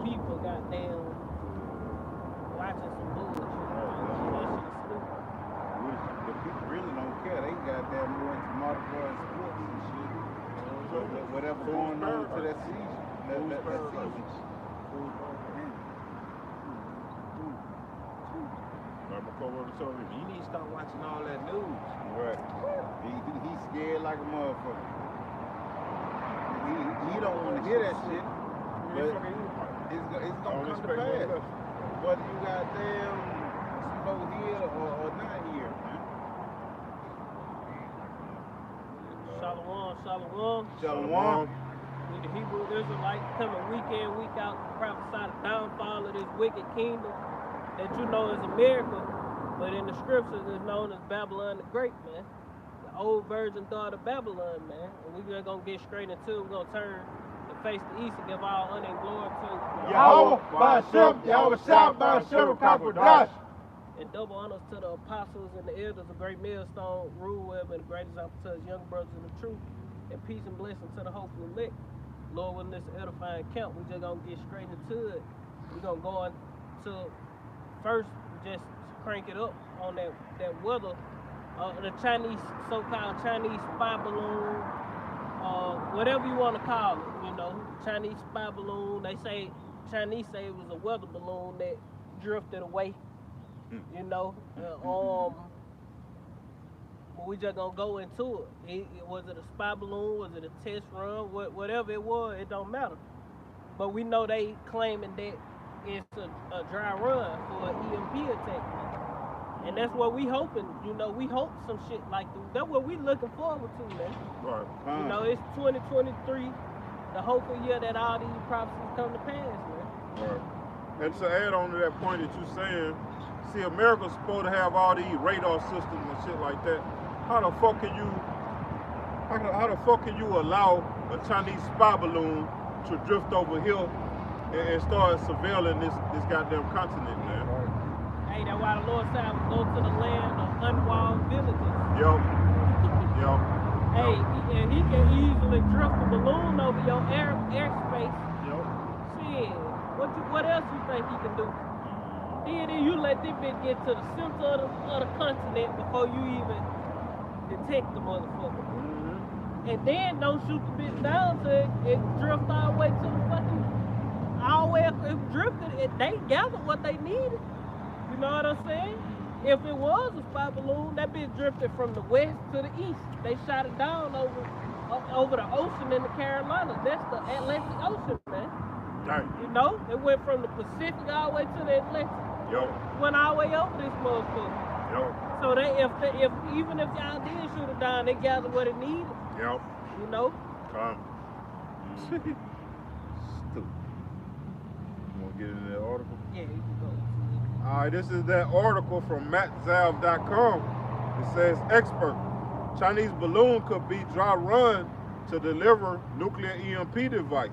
people goddamn watching some bullshit. That shit is stupid. The people really don't care. They goddamn more into motorboat sports and shit. So whatever going on to that season. That season. Like my coworker told me, you need to start watching all that news. Right. He's scared like a motherfucker. He don't want to hear that shit. But it's gonna come to pass. Whether you goddamn slow here or not here, man. Shalom. Shalom. With the Hebrew Israelites coming week in, week out to prophesy the downfall of this wicked kingdom that you know is America, but in the scriptures is known as Babylon the Great, man. The old virgin daughter of Babylon, man. And we're just gonna get straight into it. We're gonna turn the face to east and give all honor and glory to Yahweh, Ba'ashem, Yahweh, Shab, Ba'ashem, Kakodash. and double honors to the apostles and the elders of Great Millstone, Rule Web, and the great example to his young brothers in the truth, and peace and blessing to the hopeful elect. Lord, willing this edifying camp, we just gonna get straight into it. We're gonna go into first, just crank it up on that weather. The Chinese, so-called Chinese spy balloon, whatever you want to call it, you know, Chinese spy balloon. Chinese say it was a weather balloon that drifted away, you know. But we just gonna go into it. Was it a spy balloon? Was it a test run? Whatever it was, it don't matter. But we know they claiming that it's a dry run for an EMP attack. And that's what we hoping, you know, we hope some shit like that. That's what we looking forward to, man. Right. You know, it's 2023, the hopeful year that all these prophecies come to pass, man. Right. And to add on to that point that you're saying, see, America's supposed to have all these radar systems and shit like that. How the fuck can you allow a Chinese spy balloon to drift over here and start surveilling this goddamn continent, man? Hey, that's why the Lord said I would go to the land of unwalled villages. Yup. Hey, and he can easily drift a balloon over your airspace. Yup. Shit, what else you think he can do? Then you let this bitch get to the center of the continent before you even detect the motherfucker. And then don't shoot the bitch down till it drift all the way to the fucking, all the way up. It drifted, they gathered what they needed. You know what I'm saying? If it was a spy balloon, that bitch drifted from the west to the east. They shot it down over the ocean in the Carolinas. That's the Atlantic Ocean, man. Dang. You know, it went from the Pacific all the way to the Atlantic. Yup. Went all the way over this motherfucker. Yup. So even if y'all did shoot it down, they gathered what it needed. Yup. You know? Come. Stupid. You want to get into that article? Yeah, you can go. All right, this is that article from mattzav.com. It says, expert, Chinese balloon could be dry run to deliver nuclear EMP device.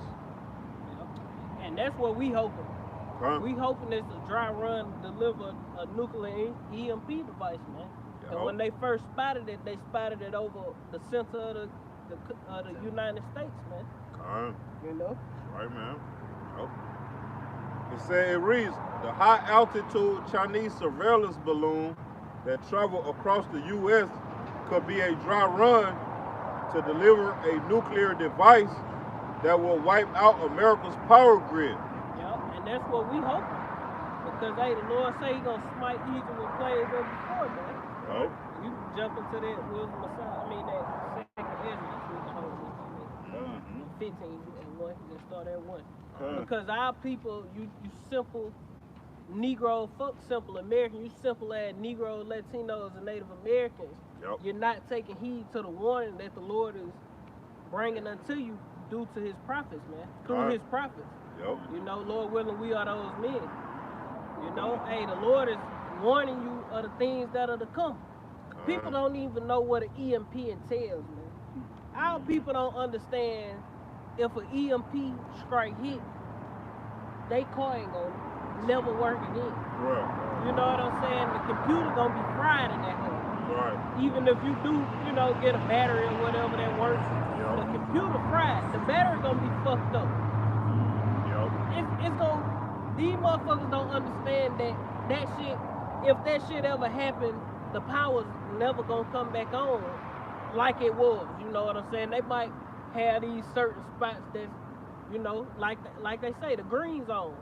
Yep. And that's what we hoping. Huh? We hoping it's a dry run to deliver a nuclear EMP device, man. And when they first spotted it, they spotted it over the center of the United States, man. Come. You know? Right, man. Yep. It said it reads, the high altitude Chinese surveillance balloon that traveled across the U.S. could be a dry run to deliver a nuclear device that will wipe out America's power grid. Yep, and that's what we hoping. Because, hey, the Lord say He gonna smite Egypt with plagues of before, man. Yep. You jump into that wisdom of Solomon, that second Ezra, we can hold it. 15 and 1, just start at 1. Because our people, you simple Negro, fuck simple American, you simple ass Negro, Latinos, and Native Americans. Yep. You're not taking heed to the warning that the Lord is bringing unto you due to His prophets, man. Through His prophets. Yep. You know, Lord willing, we are those men. You know, hey, the Lord is warning you of the things that are to come. People don't even know what an EMP entails, man. Our people don't understand if an EMP strike hit, they car ain't gonna never work again. Right. You know what I'm saying? The computer gonna be fried in that hole. Right. Even if you do, you know, get a battery or whatever that works, the computer fried. The battery gonna be fucked up. Yep. It's gonna these motherfuckers don't understand that shit, if that shit ever happened, the power's never gonna come back on like it was. You know what I'm saying? They might have these certain spots that's, you know, like they say, the green zone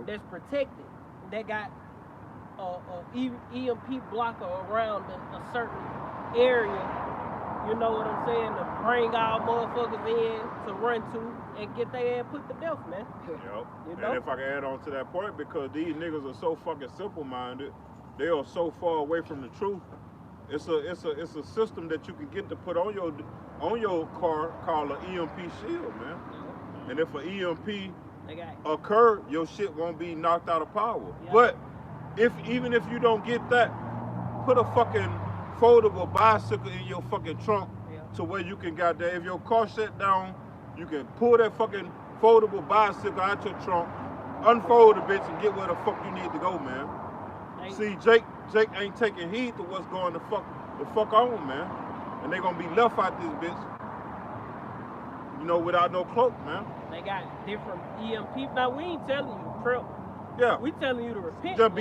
that's protected, that got EMP blocker around a certain area. You know what I'm saying? To bring our motherfuckers in to run to and get their ass put to death, man. Yep. You know? And if I can add on to that point, because these niggas are so fucking simple-minded, they are so far away from the truth. It's a system that you can get to put on your car called an EMP shield, man. And if an EMP occur, your shit won't be knocked out of power. Yeah. But even if you don't get that, put a fucking foldable bicycle in your fucking trunk to where you can if your car shut down, you can pull that fucking foldable bicycle out your trunk, unfold the bitch, and get where the fuck you need to go, man. See, Jake ain't taking heed to what's going the fuck on, man. And they gonna be left out this bitch, you know, without no cloak, man. They got different EMP. Now, we ain't telling you to prep. Yeah. We telling you to repent, just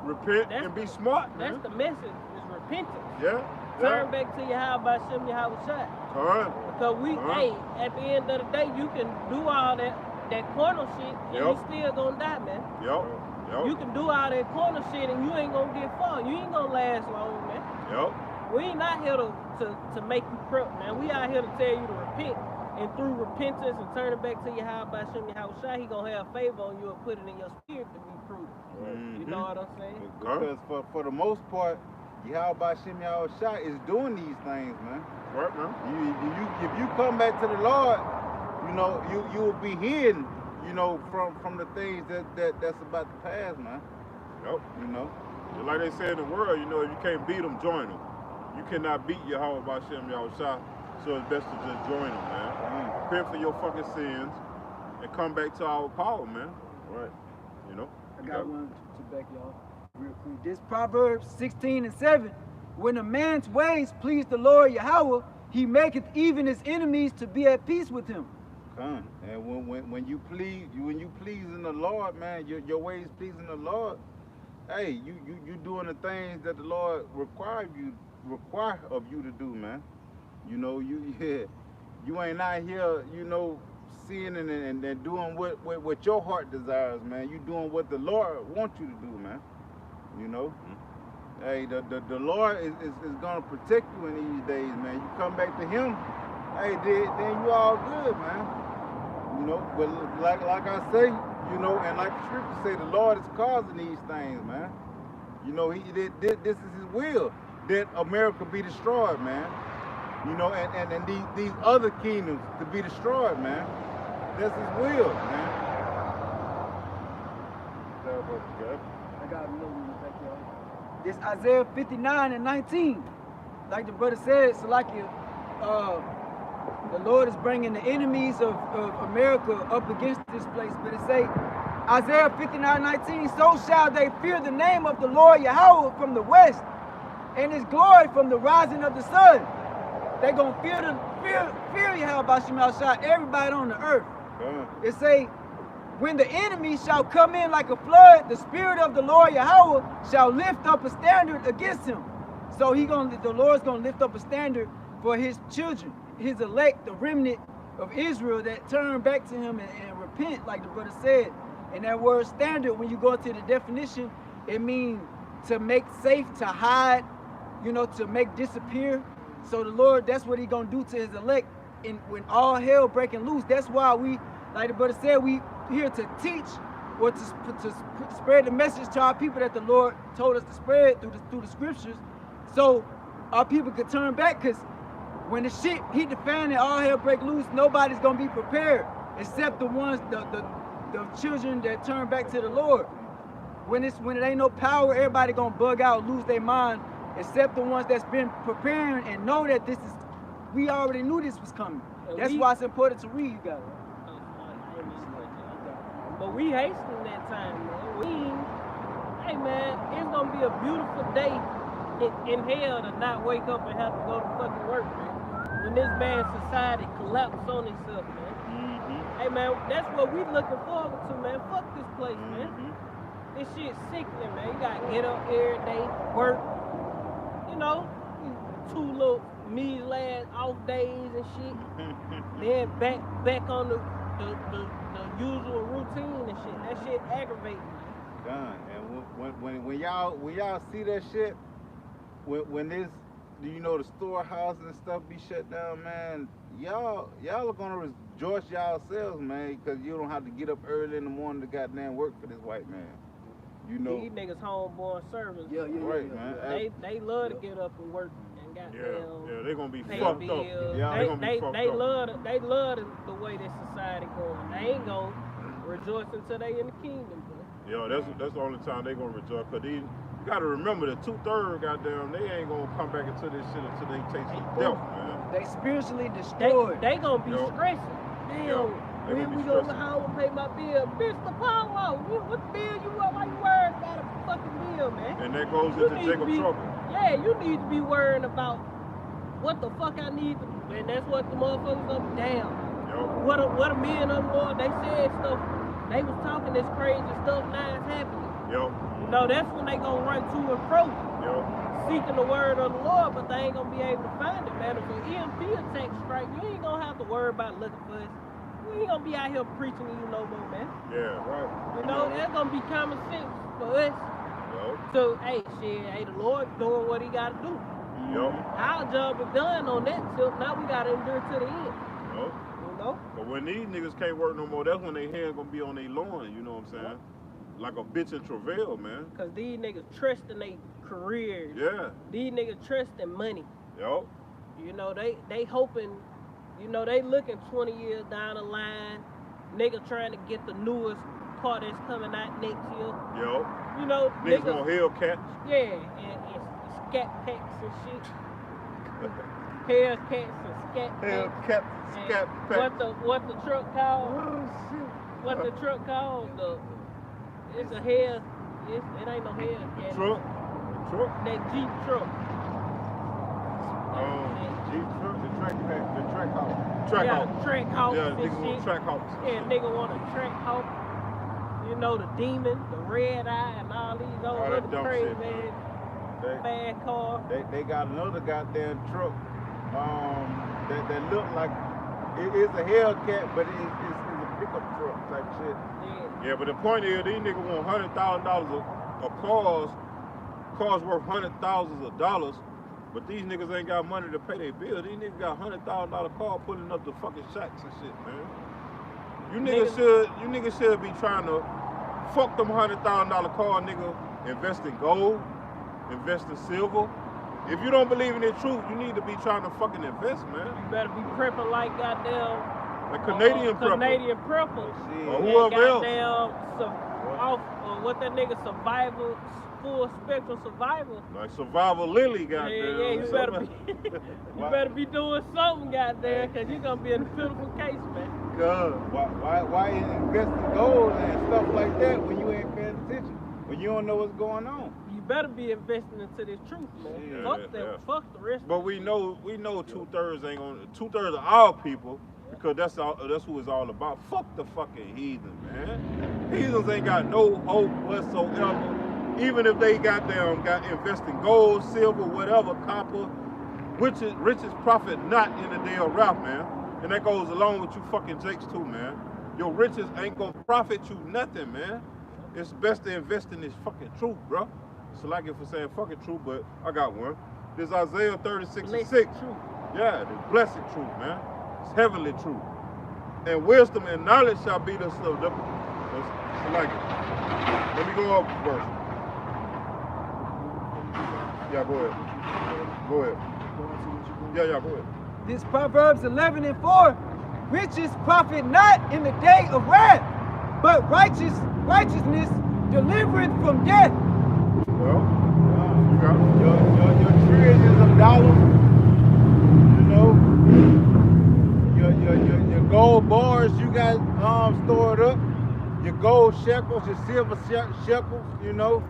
repent and be smart, man. That's the message, is repentance. Yeah. Turn back to your how by Shem Yahweh Shai. Correct. Because hey, at the end of the day, you can do all that corner shit and you still gonna die, man. Yep. You can do all that corner shit and you ain't gonna get far. You ain't gonna last long, man. Yep. We ain't not here to make you prep, man. We out here to tell you to repent. And through repentance and turning back to your how by Shem Yahweh Shai, he gonna have favor on you and put it in your spirit to be prudent. Mm-hmm. You know what I'm saying? Because for the most part, Yahweh Shem Yahweh Shai is doing these things, man. Right, man. If you come back to the Lord, you know, you will be hidden, you know, from the things that's about to pass, man. Yep. You know? Just like they say in the world, you know, if you can't beat them, join them. You cannot beat Yahweh B'Shem Yahweh Shai, so it's best to just join them, man. Repent for your fucking sins and come back to our power, man. Right. You know? I got one to back y'all real quick. This Proverbs 16:7. When a man's ways please the Lord Yahweh, he maketh even his enemies to be at peace with him. Come. And when you please in the Lord, man, your ways pleasing the Lord, hey, you doing the things that the Lord require of you to do, man. You know, you ain't out here, you know, seeing and doing what your heart desires, man. You doing what the Lord wants you to do, man. You know? Hey, the Lord is gonna protect you in these days, man. You come back to him, hey, then you all good, man. You know, but like I say, you know, and like the scripture say, the Lord is causing these things, man. You know, this is his will, that America be destroyed, man. You know, and these other kingdoms to be destroyed, man. That's his will, man. I got another one back y'all. This Isaiah 59:19. Like the brother said, so like the Lord is bringing the enemies of America up against this place. But it say, Isaiah 59:19, so shall they fear the name of the Lord Yahweh from the west, and his glory from the rising of the sun. They gonna fear Yahweh B'Shem Yahweh Shai, everybody on the earth. It say, when the enemy shall come in like a flood, the spirit of the Lord Yahweh shall lift up a standard against him. So the Lord's gonna lift up a standard for his children, his elect, the remnant of Israel that turn back to him and repent, like the brother said. And that word standard, when you go to the definition, it means to make safe, to hide, you know, to make disappear. So the Lord, that's what he gonna do to his elect. And when all hell breaking loose, that's why we, like the brother said, we here to teach or to spread the message to our people that the Lord told us to spread through the scriptures, so our people could turn back. Because when the shit hit the fan and all hell break loose, nobody's gonna be prepared except the ones, the children that turn back to the Lord. When it ain't no power, everybody gonna bug out, lose their mind, except the ones that's been preparing and know that this is, we already knew this was coming. That's why it's important to read, you got it. But we hasten that time, man. Hey man, it's gonna be a beautiful day in hell to not wake up and have to go to fucking work, man. When this bad society collapses on itself, man. Hey man, that's what we looking forward to, man. Fuck this place, man. Mm-hmm. This shit sickening, man. You gotta get up every day, work. You know, 2 little last off days and shit. Then back on the usual routine and shit. That shit aggravating. Done. And when y'all see that shit, when this, you know, the storehouse and stuff be shut down, man, y'all are gonna rejoice yourselves, man, because you don't have to get up early in the morning to goddamn work for this white man. You know. These niggas homeborn servants. Yeah. Right, man. They love to get up and work and goddamn. Yeah, they gonna be pay fucked bills. up. Yeah, they gonna be fucked they up. love the way this society going. They ain't gonna rejoice until they in the kingdom, bro. Yeah, that's the only time they gonna rejoice. Cause these, you gotta remember that 2/3, goddamn, they ain't gonna come back into this shit until they taste some death, man. They spiritually destroyed. They gonna be Yo. stressing. Damn, Yo, they when gonna we be gonna stressing. how to pay my bill? Mr. Powwow, what bill you want? Why you worried about a fucking bill, man? And that goes You into need to Jacob be- trouble. Yeah, you need to be worrying about what the fuck I need to, and that's what the motherfuckers up down. Yo, What a men of the Lord, they said stuff, they was talking this crazy stuff, now it's happening. yo, You know, that's when they gonna run to and fro, yo. seeking the word of the Lord, but they ain't gonna be able to find it, man. If an EMP attack strike, you ain't gonna have to worry about looking for us. We ain't gonna be out here preaching to you no more, man. Yeah, right. You know, that's gonna be common sense for us. Yo, So, hey, the Lord doing what he gotta do. yo, Our job is done on that tip. Now we gotta endure to the end. yo. You know? But when these niggas can't work no more, that's when their hands gonna be on their loin, you know what I'm saying? Like a bitch in travail, man. Cause these niggas trust in their careers. Yeah, These niggas trust in money. yo, You know, they hoping, you know, they looking 20 years down the line. Nigga trying to get the newest car that's coming out next year. yo. You know, Niggas want Hellcats. yeah, and scat packs and shit. Hellcats and scat packs. Hellcats, And scat packs. what the truck called? Oh, shit. What the truck called? It's a hell. It ain't no Hellcat. Truck. The truck. That Jeep truck. Jeep truck. The track house. Track yeah, hawk. track hawks Yeah, and niggas want shit. track hawks. Yeah, nigga want a track hawk. You know, the demon, the red eye, and all these All other that dumb crazy shit, man. bad car. They got another goddamn truck that look like it's a Hellcat, but it's a pickup truck type shit. Yeah. Yeah, but the point is, these niggas want $100,000 of cars worth $100,000s of dollars, but these niggas ain't got money to pay their bills. These niggas got $100,000 car pulling up the fucking shacks and shit, man. You niggas should be trying to fuck them $100,000 car, nigga. Invest in gold, invest in silver. If you don't believe in the truth, you need to be trying to fucking invest, man. You better be prepping like goddamn Like Canadian prepper. Canadian prepper. Shit. Or And whoever else. What that nigga survival, full spectrum survival. Like Survival Lily, Yeah, goddamn. yeah, you better be, Why- you better be doing something, goddamn, cause you gonna be in a pitiful case, man. God. Why invest in gold and stuff like that when you ain't paying attention? When you don't know what's going on? You better be investing into this truth, man. Yeah, Fuck them, yeah. fuck the rest. But we know 2/3 ain't gonna 2/3 of our people, because that's who it's all about. Fuck the fucking heathen, man. Heathens ain't got no hope whatsoever. Even if they got invest in gold, silver, whatever, copper, riches profit not in the day of wrath, man. And that goes along with you fucking jakes too, man. Your riches ain't gonna profit you nothing, man. It's best to invest in this fucking truth, bro. So like it for saying fucking truth, but I got one. This Isaiah 36:6. Blessed truth. Yeah, the blessed truth, man. It's heavenly truth. And wisdom and knowledge shall be the I like it. Let me go up first. Yeah, go ahead. Go ahead. Yeah, go ahead. This Proverbs 11:4, riches profit not in the day of wrath, but righteousness delivereth from death. Well, you got it. Your trillions of dollars, you know, your gold bars you got stored up, your gold shekels, your silver shekels, you know.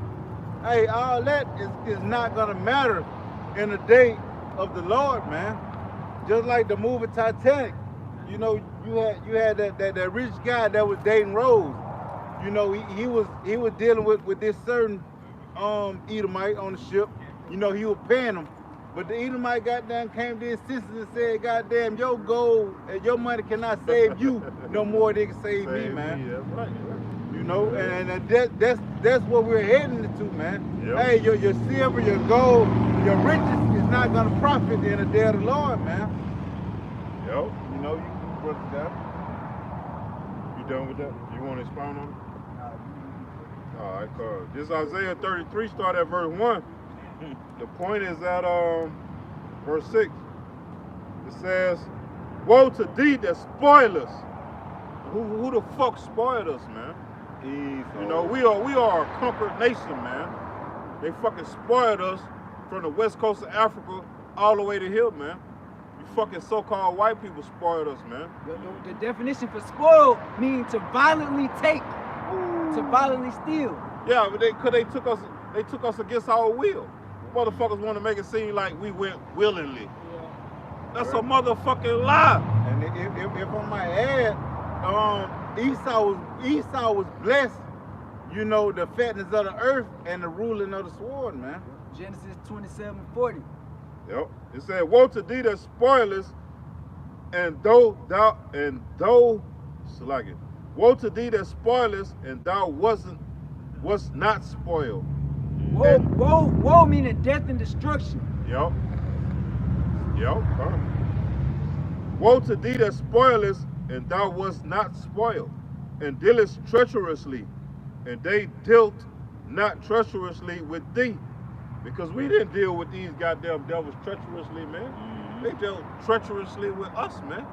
Hey, all that is not gonna matter in the day of the Lord, man. Just like the movie Titanic, you know, you had that rich guy that was dating Rose. You know, he was dealing with this certain Edomite on the ship. You know, he was paying him. But the Edomite goddamn came to his sisters and said, goddamn, your gold and your money cannot save you no more than it can save me, man. That's right. You know, and that's what we're heading into, man. Yep. Hey, your silver, your gold, your riches is not gonna profit in the day of the Lord, man. Yep. You know, you brother that. You done with that? You want to expound on it? All right, cool. This Isaiah 33 start at verse 1. The point is at verse 6. It says, woe to thee that spoil us. Who the fuck spoiled us, man? You know, we are a conquered nation, man. They fucking spoiled us from the west coast of Africa all the way to here, man. You fucking so-called white people spoiled us, man. The definition for spoiled means to violently take, to violently steal. Yeah, but they took us against our will. Motherfuckers want to make it seem like we went willingly. That's a motherfucking lie. And if I might add, Esau was blessed, you know, the fatness of the earth and the ruling of the sword, man. Genesis 27:40. Yep. It said, woe to thee that spoilest, and though Salakia. Woe to thee that spoilest, and thou was not spoiled. Woe meaning death and destruction. Yep. Woe to thee that spoilest, and thou wast not spoiled, and dealest treacherously, and they dealt not treacherously with thee. Because we didn't deal with these goddamn devils treacherously, man. They dealt treacherously with us, man.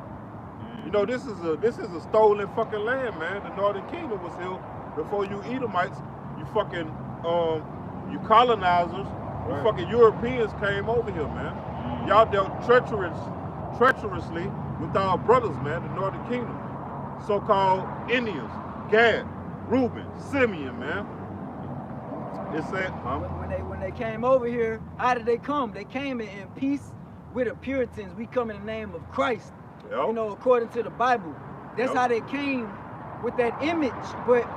You know, this is a stolen fucking land, man. The Northern Kingdom was here before you Edomites, you fucking you colonizers, you fucking Europeans came over here, man. Y'all dealt treacherously with our brothers, man, the Northern Kingdom. So-called Indians, Gad, Reuben, Simeon, man. It said, when they came over here, how did they come? They came in peace with the Puritans. We come in the name of Christ. Yep. You know, according to the Bible. That's how they came with that image. But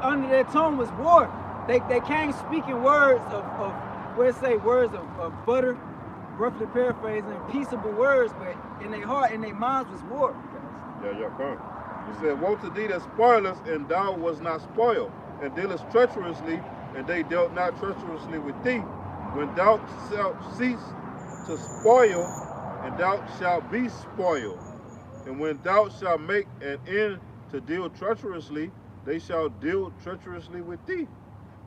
under their tongue was war. They came speaking words of words of butter, roughly paraphrasing, peaceable words, but in their heart, in their minds was war. Yeah, come. He said, woe to thee that spoilest, and thou was not spoiled, and dealest treacherously, and they dealt not treacherously with thee. When thou shalt cease to spoil, and thou shalt be spoiled. And when thou shalt make an end to deal treacherously, they shall deal treacherously with thee.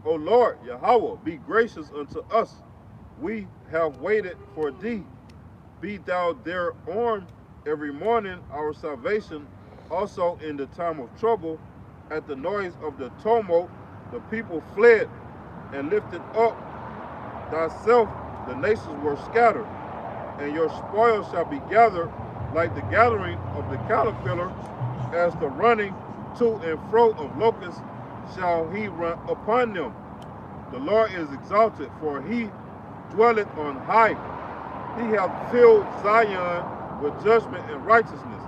O Lord, Yahweh, be gracious unto us. We have waited for thee. Be thou there armed every morning, our salvation, also in the time of trouble. At the noise of the tumult, the people fled, and lifted up thyself, the nations were scattered. And your spoil shall be gathered like the gathering of the caterpillar, as the running to and fro of locusts shall he run upon them. The Lord is exalted, for he dwelleth on high. He hath filled Zion with judgment and righteousness.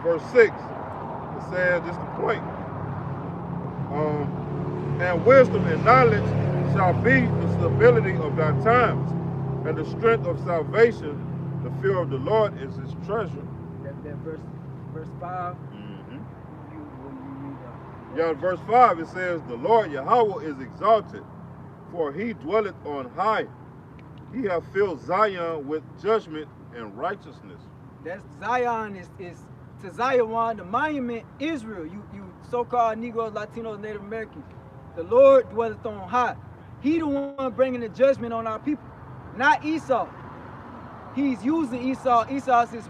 Verse 6, it says, this is the point. And wisdom and knowledge shall be the stability of thy times, and the strength of salvation. The fear of the Lord is his treasure. That verse 5. Yeah, verse 5, it says, the Lord Yahweh is exalted, for he dwelleth on high. He hath filled Zion with judgment and righteousness. That's Zion is to Zion, the monument, Israel. You so-called Negroes, Latinos, Native Americans. The Lord dwelleth on high. He the one bringing the judgment on our people, not Esau. He's using Esau. Esau is his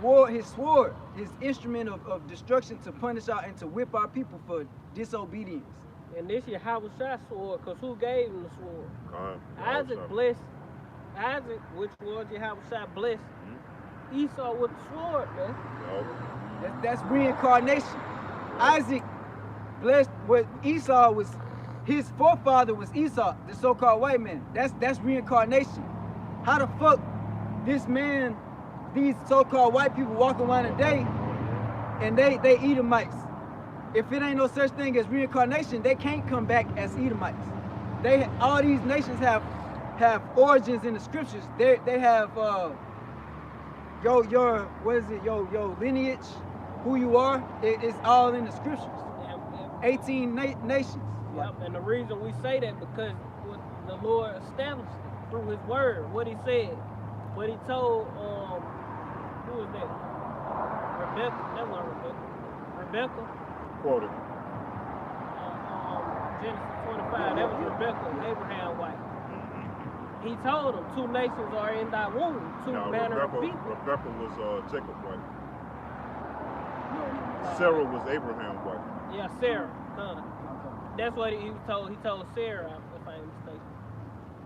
sword, his instrument of destruction to punish our and to whip our people for disobedience. And this is Yahweh's sword, because who gave him the sword? Isaac blessed. Isaac, which was Yahweh blessed. Esau with the sword, man. That's reincarnation. Isaac blessed what Esau was. His forefather was Esau, the so-called white man. That's reincarnation. How the fuck this man these so-called white people walking around today, and they Edomites. If it ain't no such thing as reincarnation, they can't come back as Edomites. All these nations have origins in the scriptures. They have your what is it? Your lineage, who you are. It's all in the scriptures. 18 nations. Yep, and the reason we say that because what the Lord established through His Word, what He said, what He told who was that? Rebecca. That wasn't Rebecca. Rebecca. Quoted. Genesis 25. That was Rebecca, Abraham's wife. He told them 2 nations are in thy womb, 2 manner of people. Rebecca was Jacob's wife. Sarah was Abraham's wife. Yeah, Sarah. That's what he was told. He told Sarah, if I ain't mistaken.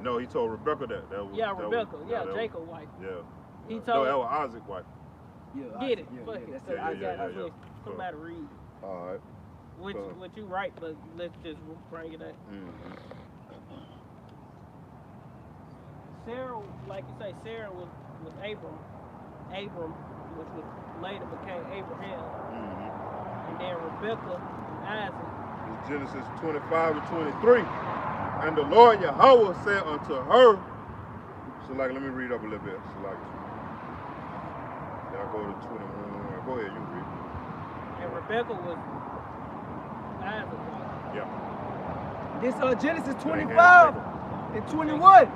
No, he told Rebecca that. Rebecca. Jacob's wife. Yeah. He No, told. that was Isaac's wife. Get it. Fuck it. Yeah. Somebody read. All right. What you write, but let's just bring it up. Sarah, like you say, Sarah was Abram, which was later became Abraham, and then Rebecca and Isaac. It's Genesis 25 and 23. And the Lord Yahweh said unto her, so like, let me read up a little bit. So like, then I go to 21. Go ahead, you read. And Rebecca was Isaac's wife. Yeah. This Genesis 25 and 21.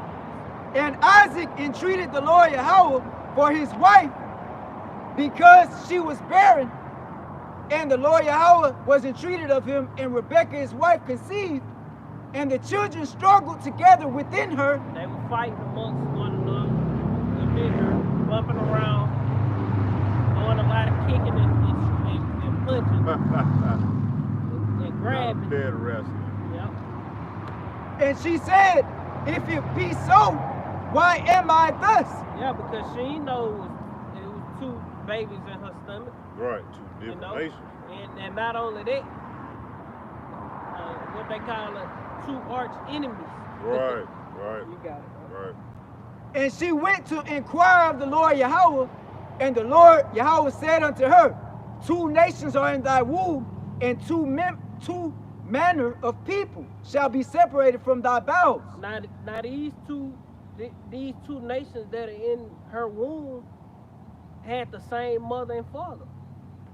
And Isaac entreated the Lord Yahweh for his wife because she was barren. And the Lord Yahweh was entreated of him, and Rebekah his wife conceived. And the children struggled together within her. They were fighting amongst one another, within her, bumping around, doing a lot of kicking and punching and grabbing. Dead wrestling. Yep. And she said, if it be so, why am I thus? Yeah, because she knows it was 2 babies in her stomach. Right, 2 different nations. And not only that, what they call it, 2 arch enemies. Right. You got it. Right. And she went to inquire of the Lord Yahweh, and the Lord Yahweh said unto her, 2 nations are in thy womb, and 2 manner of people shall be separated from thy bowels. Now these two nations that are in her womb had the same mother and father,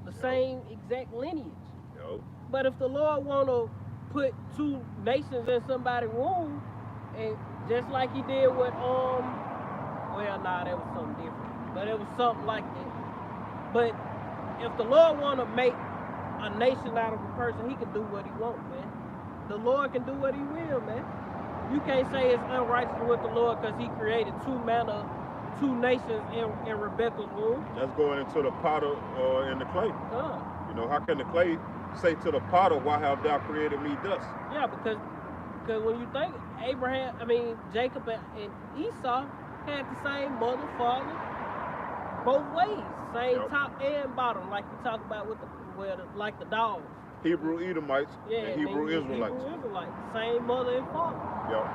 the same exact lineage. Yep. But if the Lord want to put 2 nations in somebody's womb, and just like He did with that was something different, but it was something like that. But if the Lord want to make a nation out of a person, He can do what He wants, man. The Lord can do what He will, man. You can't say it's unrighteous with the Lord because He created 2 nations in Rebecca's womb. That's going into the potter and the clay. Uh. You know, how can the clay say to the potter, why have thou created me thus? Yeah, because when you think Jacob and Esau had the same mother, father, both ways, same top and bottom, like we talk about with like the dogs. Hebrew Edomites and Hebrew Israelites. Hebrew Israelites, same mother and father. Yep.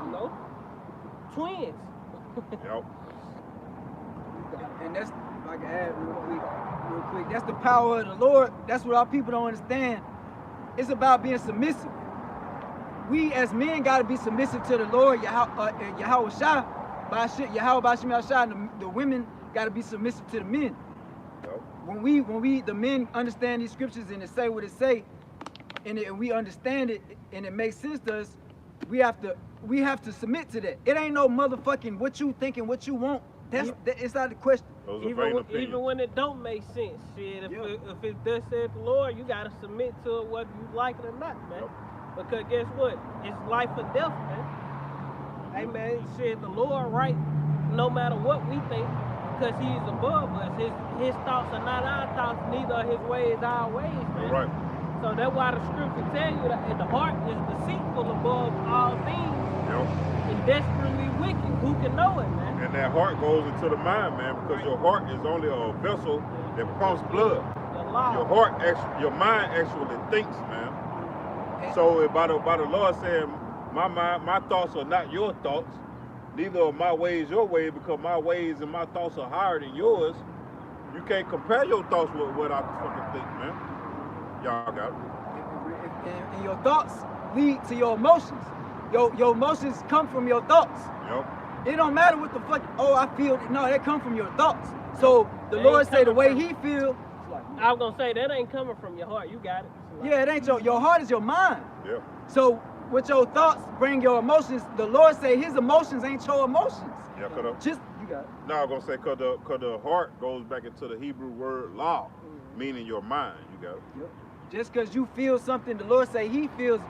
You know, twins. Yep. And that's, if I can add real quick, that's the power of the Lord. That's what our people don't understand. It's about being submissive. We as men got to be submissive to the Lord, Yahweh Shah, Yahweh Bashim Shah, and the women got to be submissive to the men. Yep. When the men understand these scriptures and it say what it say, and we understand it and it makes sense to us, we have to submit to that. It ain't no motherfucking what you think and what you want. It's not the question. Even when it don't make sense, shit. If it does say the Lord, you gotta submit to it whether you like it or not, man. Yep. Because guess what? It's life or death, man. Hey man, shit, the Lord right no matter what we think, because He's above us. His thoughts are not our thoughts, neither are His ways our ways, man. Right. So that's why the scripture tell you that the heart is deceitful above all things. Yep. And desperately wicked. Who can know it, man? And that heart goes into the mind, man, because your heart is only a vessel that pumps blood. Your mind actually thinks, man. So by the Lord saying, my thoughts are not your thoughts, neither are my ways your ways, because my ways and my thoughts are higher than yours. You can't compare your thoughts with what I fucking think, man. Y'all got it. And your thoughts lead to your emotions. Your emotions come from your thoughts. Yep. It don't matter what the fuck, oh, I feel, no, that come from your thoughts. So the Lord say the way he feel. I was gonna say that ain't coming from your heart. You got it. Yeah, it ain't your heart is your mind. Yeah. So with your thoughts bring your emotions. The Lord say his emotions ain't your emotions. Yeah, Just you got it. No, I'm gonna say cause the heart goes back into the Hebrew word law, meaning your mind. You got it. Yep. Just because you feel something, the Lord say he feels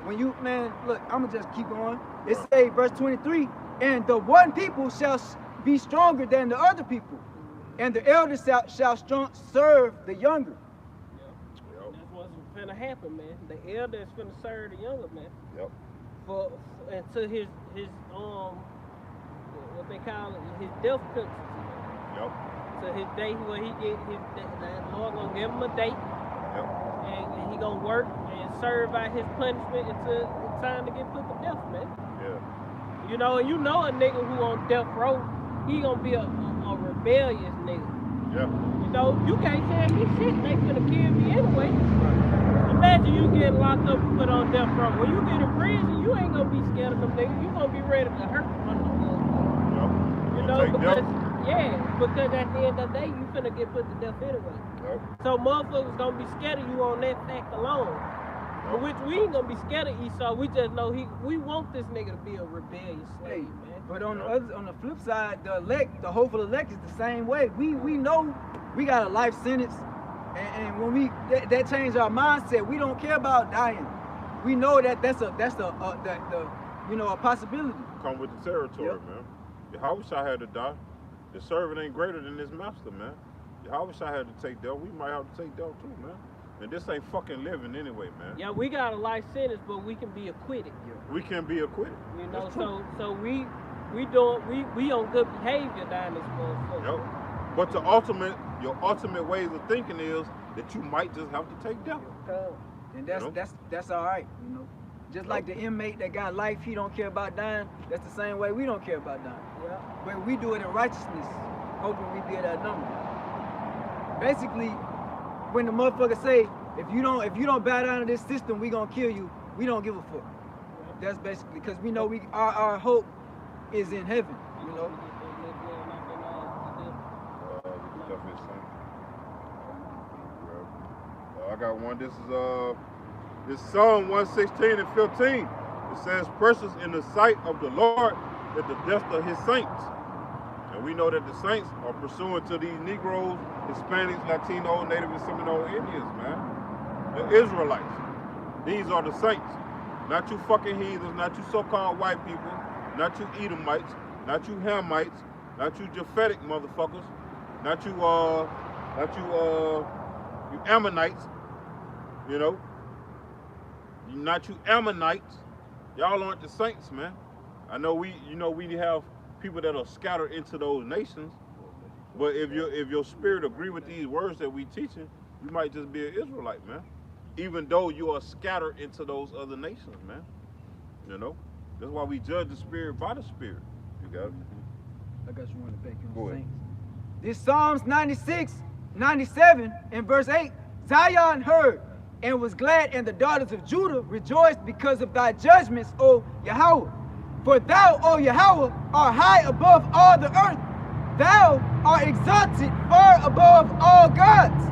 when you, man, look, I'm gonna just keep going. It say verse 23, and the one people shall be stronger than the other people, and the elders shall serve the younger. Yep. That's what's finna happen, man. The elder is finna serve the younger man. Yep. For until his what they call it, his death penalty. Yep. To his day where he get his, the Lord gonna give him a date. Yep. And he gonna work and serve out his punishment until it's time to get put to death, man. Yeah. You know, and you know a nigga who on death row, he gonna be a rebellious nigga. Yeah. You know, you can't tell me shit, they finna kill me anyway. Imagine you getting locked up and put on death row. When you get in prison, you ain't gonna be scared of them niggas. You gonna be ready to hurt one of them motherfuckers. Yep. You know, because at the end of the day, you finna get put to death anyway. Yep. So motherfuckers gonna be scared of you on that fact alone. For which we ain't gonna be scared of Esau. We just know we want this nigga to be a rebellious slave, man. But on the flip side, the hopeful elect is the same way. We know we got a life sentence, and when we that changed our mindset, we don't care about dying. We know that's a possibility. Come with the territory, man. Yahushua had to die. The servant ain't greater than his master, man. Yahushua had to take death. We might have to take death too, man. And this ain't fucking living anyway, man. Yeah, we got a life sentence, but we can be acquitted. We can be acquitted. You know, so we on good behavior down this motherfucker. Yep. But your ultimate ways of thinking is that you might just have to take death. And that's all right, you know. Just like the inmate that got life, he don't care about dying. That's the same way we don't care about dying. Yeah. But we do it in righteousness, hoping we get that number. Basically, when the motherfucker say, if you don't bow down to this system, we gonna kill you, we don't give a fuck. That's basically because we know our hope is in heaven, you know. I got one. This Psalm 116 and 15. It says, "Precious in the sight of the Lord is the death of his saints." And we know that the saints are pursuant to these Negroes, Hispanics, Latino, Native and Seminole Indians, man. The Israelites. These are the saints. Not you fucking heathens, not you so-called white people, not you Edomites, not you Hamites, not you Japhetic motherfuckers, not you you Ammonites, you know. Not you Ammonites. Y'all aren't the saints, man. I know we have people that are scattered into those nations, but if your spirit agree with these words that we teaching, you might just be an Israelite, man. Even though you are scattered into those other nations, man. You know? That's why we judge the spirit by the spirit. You got it? I got you one to thank you. Go ahead. This Psalms 96, 97, and verse 8. Zion heard and was glad, and the daughters of Judah rejoiced because of thy judgments, O Yahweh. For thou, O Yahweh, art high above all the earth. Thou art exalted far above all gods.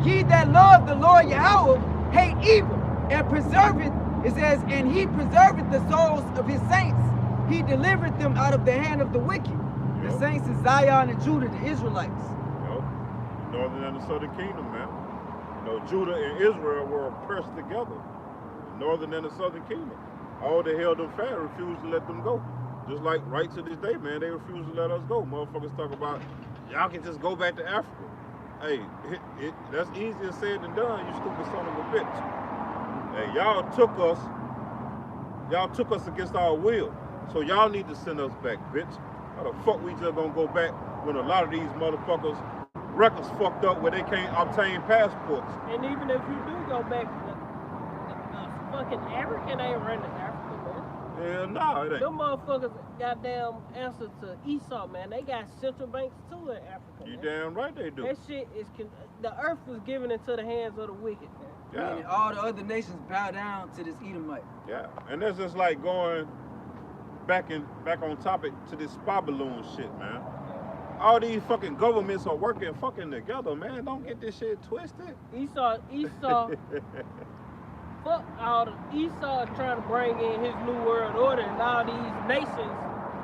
Ye that love the Lord Yahweh hate evil, and preserveth, it says, and he preserveth the souls of his saints. He delivered them out of the hand of the wicked. The saints is Zion and Judah, the Israelites. Yep. Northern and the southern kingdom, man. You know, Judah and Israel were oppressed together. The northern and the southern kingdom. All they held them fast, refused to let them go. Just like right to this day, man, they refuse to let us go. Motherfuckers talk about, y'all can just go back to Africa. Hey, that's easier said than done, you stupid son of a bitch. Hey, y'all took us against our will. So y'all need to send us back, bitch. How the fuck we just gonna go back when a lot of these motherfuckers records fucked up where they can't obtain passports? And even if you do go back, the fucking African ain't running Africa, man. Hell no, it ain't. Them motherfuckers goddamn answer to Esau, man. They got central banks too in Africa. You man. damn right they do. That shit is the earth was given into the hands of the wicked, man. Yeah. And all the other nations bow down to this Edomite. Yeah, and that's just like going back on topic to this spy balloon shit, man. All these fucking governments are working fucking together, man. Don't get this shit twisted. Esau, fuck all the Esau trying to bring in his new world order, and all these nations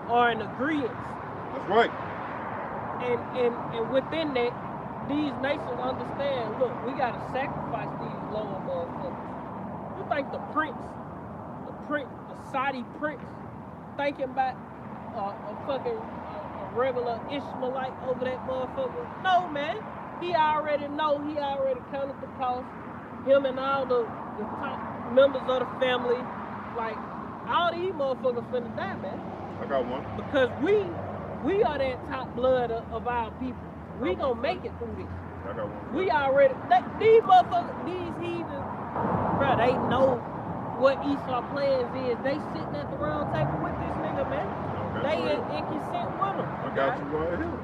are in agreement. That's right. And within that, these nations understand, look, we gotta sacrifice these lower motherfuckers. You think the Saudi prince, thinking about a fucking regular Ishmaelite over that motherfucker? No, man. He already know, he already counted the cost. Him and all the top members of the family, like, all these motherfuckers finna die, man. I got one. Because we are that top blood of our people. We gonna make it through this. I got one. We already, these motherfuckers, these heathens, bro, they know what Esau plans is. They sitting at the round table with this nigga, man. Okay, They in consent with him. I got you right here.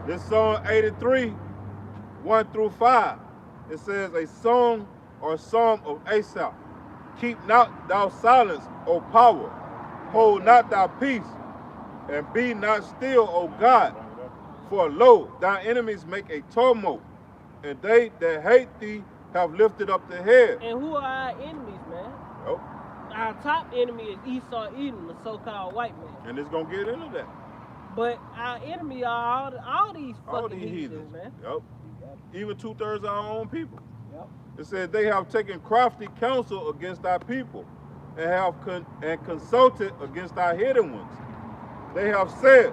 This song 83, 1 through 5. It says, a song or psalm of Asaph. Keep not thou silence, O power. Hold not thy peace, and be not still, O God. For lo, thy enemies make a tumult, and they that hate thee have lifted up the head. And who are our enemies, man? Oh, Our top enemy is Esau Edom, the so-called white man. and it's gonna get into that. But our enemy are all these All fucking these heathens, heathens. man. Yep. Even 2/3 of our own people. Yep. It says they have taken crafty counsel against our people, and have consulted against our hidden ones. They have said,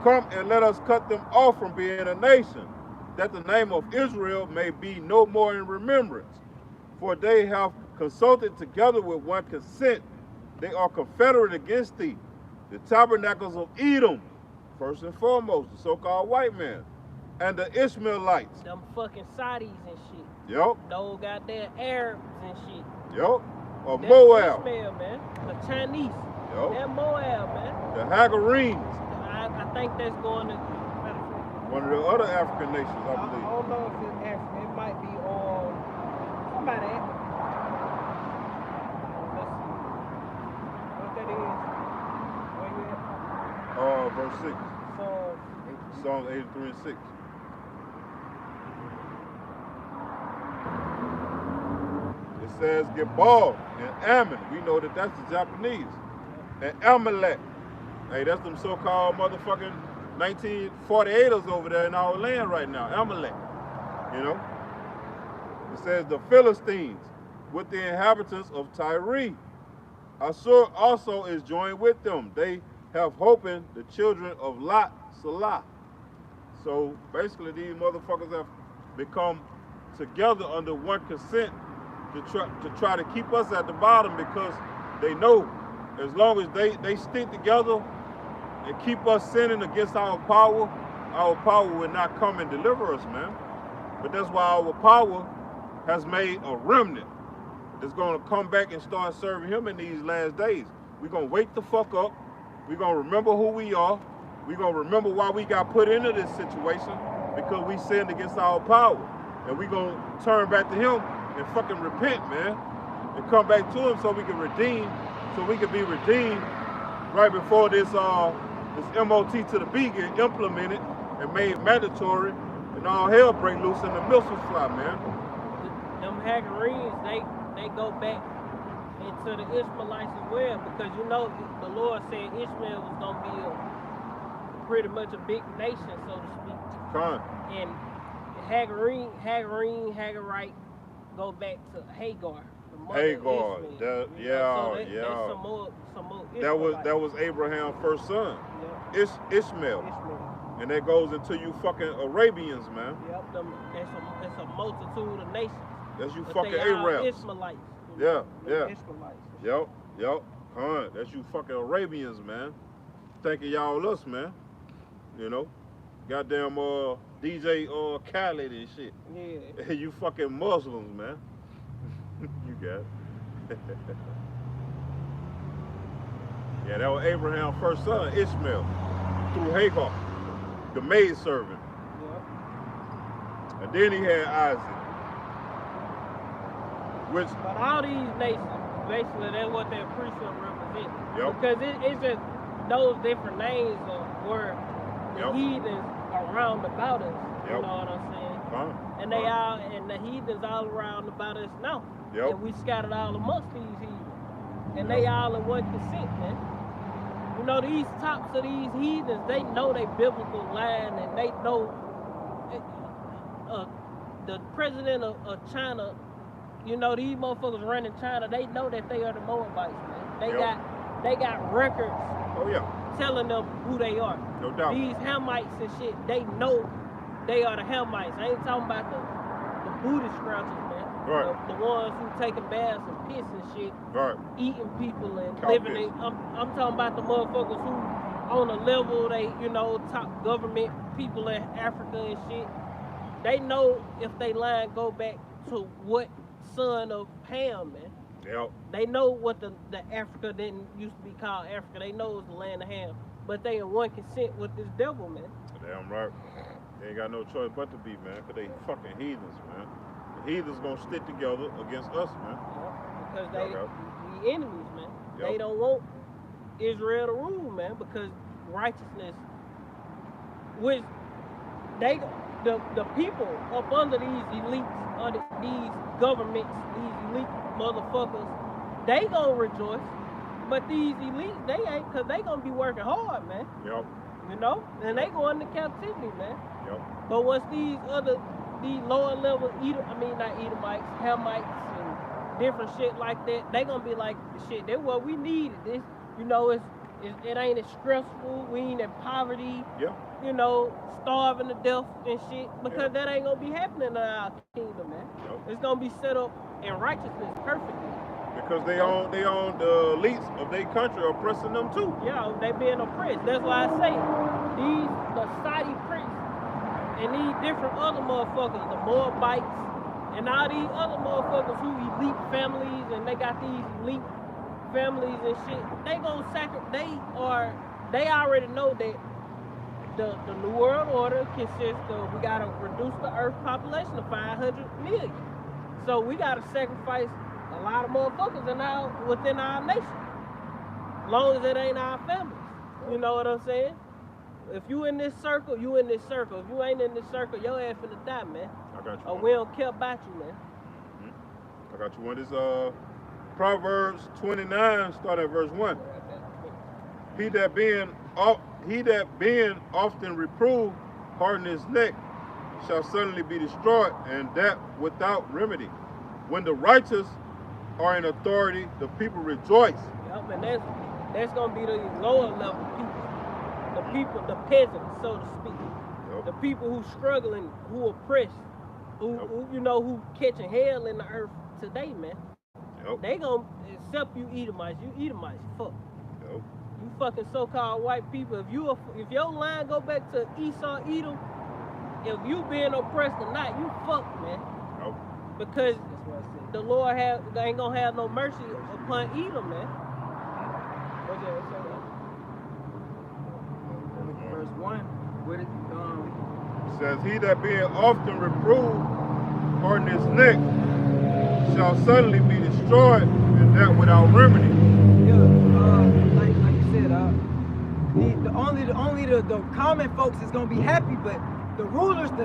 come and let us cut them off from being a nation, that the name of Israel may be no more in remembrance. For they have consulted together with one consent. They are confederate against thee, the tabernacles of Edom, first and foremost, the so-called white man, and the Ishmaelites. Them fucking Saudis and shit. Yep, Those goddamn Arabs and shit. yep. Or That's Moab. Ishmael, man. The Chinese. Yep. That Moab, man. The Hagarenes, I think that's going to. one of the other African nations, I I believe. don't know if it's Africa. It might be on somebody. Let's see. What that is? Where you at? Verse 6. So, Psalms 83 and 6. It says Gebal and Ammon. We know that that's the Japanese. And Amalek. Hey, that's them so-called motherfucking 1948ers over there in our land right now. Amalek. You know? It says the Philistines with the inhabitants of Tyre. Assur also is joined with them. They have hoping the children of Lot, Salah. So basically these motherfuckers have become together under one consent to try to keep us at the bottom, because they know as long as they stick together and keep us sinning against our power will not come and deliver us, man. But that's why our power has made a remnant that's gonna come back and start serving him in these last days. We're gonna wake the fuck up. We're gonna remember who we are. We're gonna remember why we got put into this situation, because we sinned against our power. And we're gonna turn back to him and fucking repent, man. And come back to him so we can be redeemed right before this MOT to the B get implemented and made mandatory, and all hell break loose and the missiles fly, man. them Hagarenes, they go back into the Ishmaelites as well, because you know the Lord said Ishmael was gonna be pretty much a big nation, so to speak. Con. And Hagarite go back to Hagar. The mother Hagar, of Ishmael, that- you know, so yeah. That's some more That was Abraham's first son, yeah, Ishmael. Ishmael. And that goes into you fucking Arabians, man. Yep, it's a multitude of nations. That's you But fucking they all Arabs. Ishmaelites. Yeah, yeah. Ishmaelites. Yep. Con. That's you fucking Arabians, man. Thinking y'all us, man. You know? Goddamn DJ Khaled and shit. Yeah. You fucking Muslims, man. You got it. Yeah, that was Abraham's first son, Ishmael, through Hagar, the maidservant. Yeah. And then he had Isaac. Which, But all these nations, basically, that's what their priesthood represents. Yep. Because it's just those different names of where the Yep. heathens around about us. You Yep. know what I'm saying? And Fine. and the heathens all around about us now. Yep. And we scattered all amongst these heathens. And Yep. they all in one consent, man. You know, these tops of these heathens, they know they biblical line, and they know the president of China, you know, these motherfuckers running China, they know that they are the Moabites, man. They got records Oh yeah, telling them who they are. no doubt. These Hamites and shit, they know they are the Hamites. I ain't talking about the Buddhist scrouchers, man. Right. The ones who taking baths and piss and shit, Right. eating people and Cow living piss. in. I'm talking about the motherfuckers who on a level, they, you know, top government people in Africa and shit. They know if they line go back to what son of Ham, man. Yep. They know what the Africa didn't used to be called Africa. They know it's the land of Ham. But they in one consent with this devil, man. Damn right. They ain't got no choice but to be, man, because they fucking heathens, man. The heathens gonna stick together against us, man. Because they Yep. the enemies, man. Yep. They don't want Israel to rule, man, because righteousness, which they the people up under these elites, under these governments, these elite motherfuckers, they gonna rejoice. But these elites, they ain't, cause they gonna be working hard, man. Yep. You know? And they go into captivity, man. Yep. But once these lower level not Edomites, Hamites and different shit like that, they gonna be like, shit, that's what we needed. This, you know, it ain't as stressful, we ain't in poverty, Yep. you know, starving to death and shit, because Yeah. that ain't gonna be happening in our kingdom, man. Yep. It's gonna be set up in righteousness perfectly. Because they own the elites of their country oppressing them too. Yeah, they being oppressed. That's why I say the Saudi priests and these different other motherfuckers, the Moabites, and all these other motherfuckers who elite families and they got these elite families and shit, they gonna they already know that the New World Order consists of, we gotta reduce the earth population to 500 million. So we gotta sacrifice a lot of motherfuckers within our nation. As long as it ain't our families. You know what I'm saying? If you in this circle, you in this circle. If you ain't in this circle, your ass finna die, man. I got you. Or one. we don't care about you, man. I got you one. This Proverbs 29, start at verse 1. He that being often reproved, harden his neck, shall suddenly be destroyed, and that without remedy. When the righteous are in authority, the people rejoice. Yep, and that's gonna be the lower level people, the peasants, so to speak. Yep. The people who struggling, who oppressed, who you know, who catching hell in the earth today, man. Yep. They gonna accept you Edomites. You Edomites, fuck. Yep. You fucking so-called white people. If your line go back to Esau, Edom, if you being oppressed or not, you fucked, man. Yep. Because the Lord ain't gonna have no mercy upon Edom, man. What's that? Verse 1, what it, It says, he that being often reproved, harden his neck, shall suddenly be destroyed, and that without remedy. like you said, the common folks is gonna be happy, but the rulers, the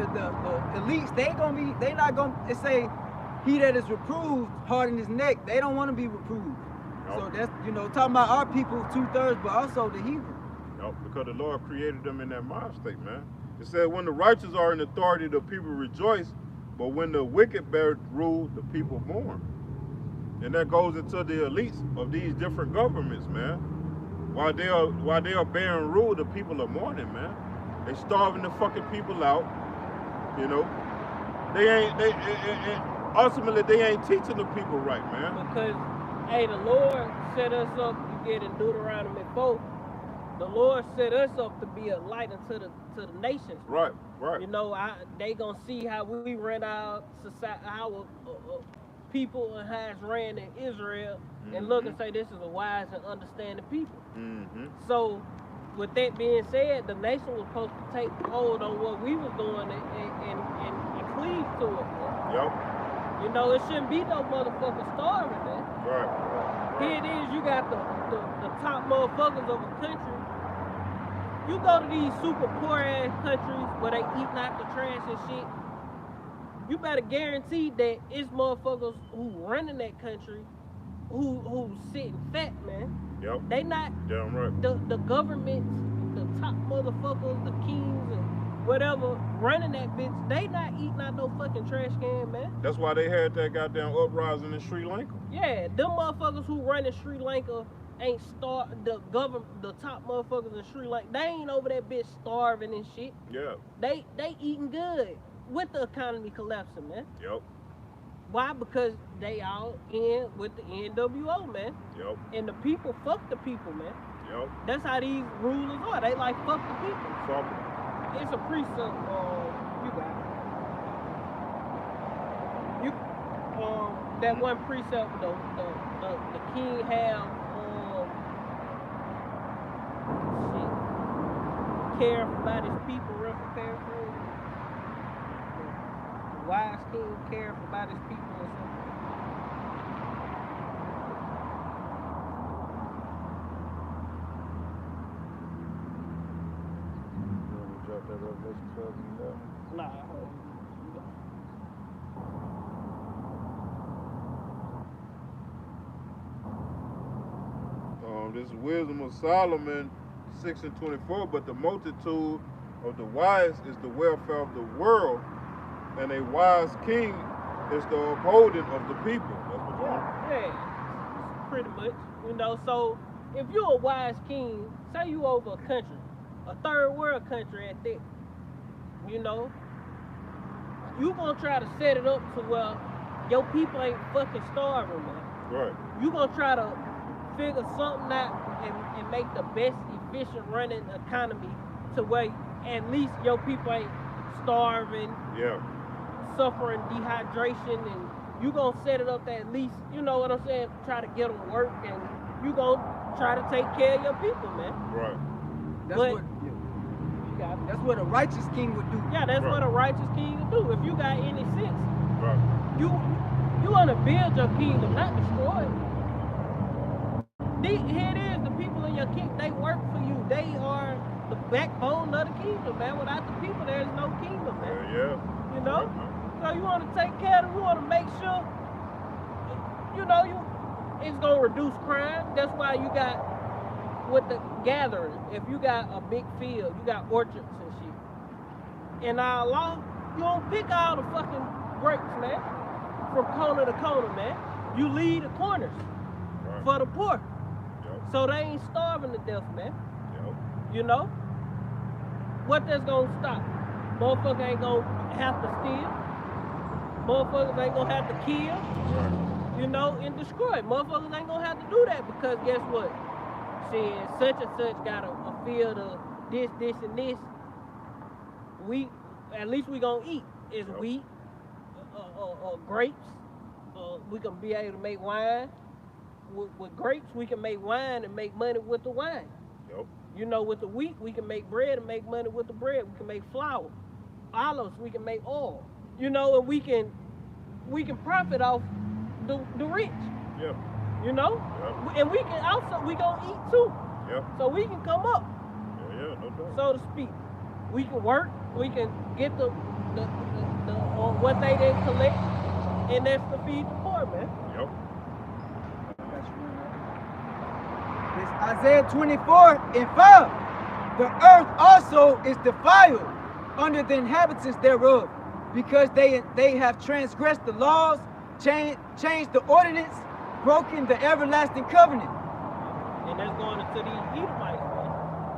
elites, they not gonna. It say, he that is reproved, harden his neck. They don't want to be reproved. Nope. So that's, you know, talking about our people 2/3, but also the heathen. No, because the Lord created them in that mind state, man. It said, when the righteous are in authority, the people rejoice, but when the wicked bear rule, the people mourn. And that goes into the elites of these different governments, man. While they are bearing rule, the people are mourning, man. They starving the fucking people out, you know. Ultimately they ain't teaching the people right, man. Because, hey, the Lord set us up. You get in Deuteronomy 4. The Lord set us up to be a light unto the nations. Right, right. You know, they gonna see how we run our society, our people and how it's ran in Israel and look and say this is a wise and understanding people. So with that being said, the nation was supposed to take hold on what we was doing and cleave to it, man. Yep. You know, it shouldn't be no motherfucker starving, man. Right. Here it is, you got the top motherfuckers of a country. You go to these super poor ass countries where they eating out the trash and shit. You better guarantee that it's motherfuckers who running that country who sitting fat, man. Yep. They not Damn right. the governments, the top motherfuckers, the kings and whatever running that bitch, they not eating out no fucking trash can, man. That's why they had that goddamn uprising in Sri Lanka. Yeah, them motherfuckers who run in Sri Lanka ain't the top motherfuckers in Sri Lanka, they ain't over that bitch starving and shit. Yeah. They eating good with the economy collapsing, man. Yep. Why? Because they all in with the NWO, man. Yep. And the people fuck the people, man. Yep. That's how these rulers are. They like fuck the people. Fuck. It's a precept. You got it. That one precept, the king have care about his people, rough and paraphrase. The wise king care about his people or something. Drop that Revelation 12 and 11. Nah. This is Wisdom of Solomon 6:24. But the multitude of the wise is the welfare of the world, and a wise king is the upholding of the people. That's what you want. Yeah, pretty much. You know, so if you're a wise king, say you over a country, a third world country at that, you know, you gonna try to set it up to where your people ain't fucking starving, man. Right. You gonna try to figure something out and make the best efficient running economy to where at least your people ain't starving, Yeah. suffering dehydration, and you gonna set it up that at least, you know what I'm saying, try to get them work, and you gonna try to take care of your people, man. Right. That's But- what You got that's what a righteous king would do. Yeah, that's Right. what a righteous king would do. If you got any sense, Right. you wanna build your kingdom, not destroy it. Here it is, the people in your kingdom, they work for you. They are the backbone of the kingdom, man. Without the people, there's no kingdom, man. Yeah. You know? So you want to take care of them, you want to make sure, you know, it's going to reduce crime. That's why you got, with the gathering, if you got a big field, you got orchards and shit. In our law, you don't pick all the fucking grapes, man, from corner to corner, man. You leave the corners Right. for the poor. Yep. So they ain't starving to death, man. Yep. You know? What that's gonna stop? Motherfucker ain't gonna have to steal. Motherfuckers ain't gonna have to kill, Right. you know, and destroy. Motherfuckers ain't gonna have to do that because guess what? Shit, such and such got a field of this, and this. At least we gonna eat. It's Yep. wheat, grapes. We can be able to make wine. With grapes, we can make wine and make money with the wine. Yep. You know, with the wheat, we can make bread and make money with the bread. We can make flour. Olives, we can make oil. You know, and we can profit off the rich. Yeah. You know? Yep. And we can also, we gonna eat too. Yeah. So we can come up, Yeah. No doubt. so to speak. We can work, we can get the what they didn't collect, and that's to feed the poor, man. Yep. It's Isaiah 24:5. The earth also is defiled under the inhabitants thereof, because they have transgressed the laws, changed the ordinance, broken the everlasting covenant. And that's going into these Edomites, man.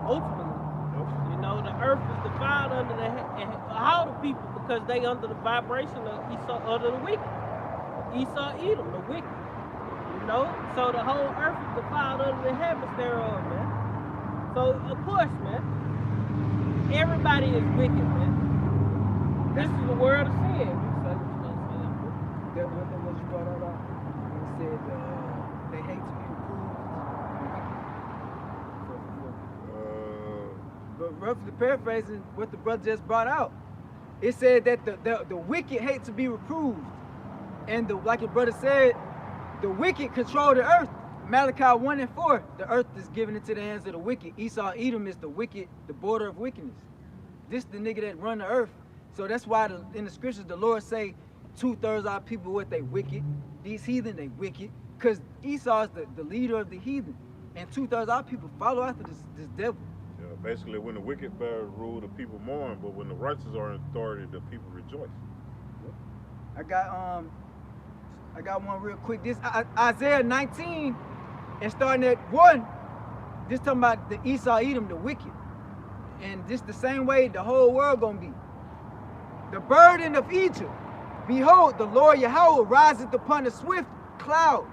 Ultimately. You know, the earth is defiled under all the people because they under the vibration of Esau, under the wicked. Esau, Edom, the wicked. You know? So the whole earth is defiled under the heavens thereof, man. So, of course, man, everybody is wicked, man. This is the world of sin. You say what you gonna say. What you brought that out. It said they hate to be reproved. But roughly paraphrasing what the brother just brought out, it said that the wicked hate to be reproved. And like your brother said, the wicked control the earth. Malachi 1:4, the earth is given into the hands of the wicked. Esau, Edom is the wicked, the border of wickedness. This the nigga that run the earth. So that's why in the scriptures the Lord say 2/3 of our people what they wicked. These heathen they wicked. Because Esau is the leader of the heathen. And 2/3 of our people follow after this devil. Yeah, basically when the wicked bear rule, the people mourn, but when the righteous are in authority, the people rejoice. I got one real quick. This Isaiah 19 and starting at 1, this talking about the Esau, Edom, the wicked. And this the same way the whole world gonna be. The burden of Egypt. Behold, the Lord Yahweh riseth upon a swift cloud.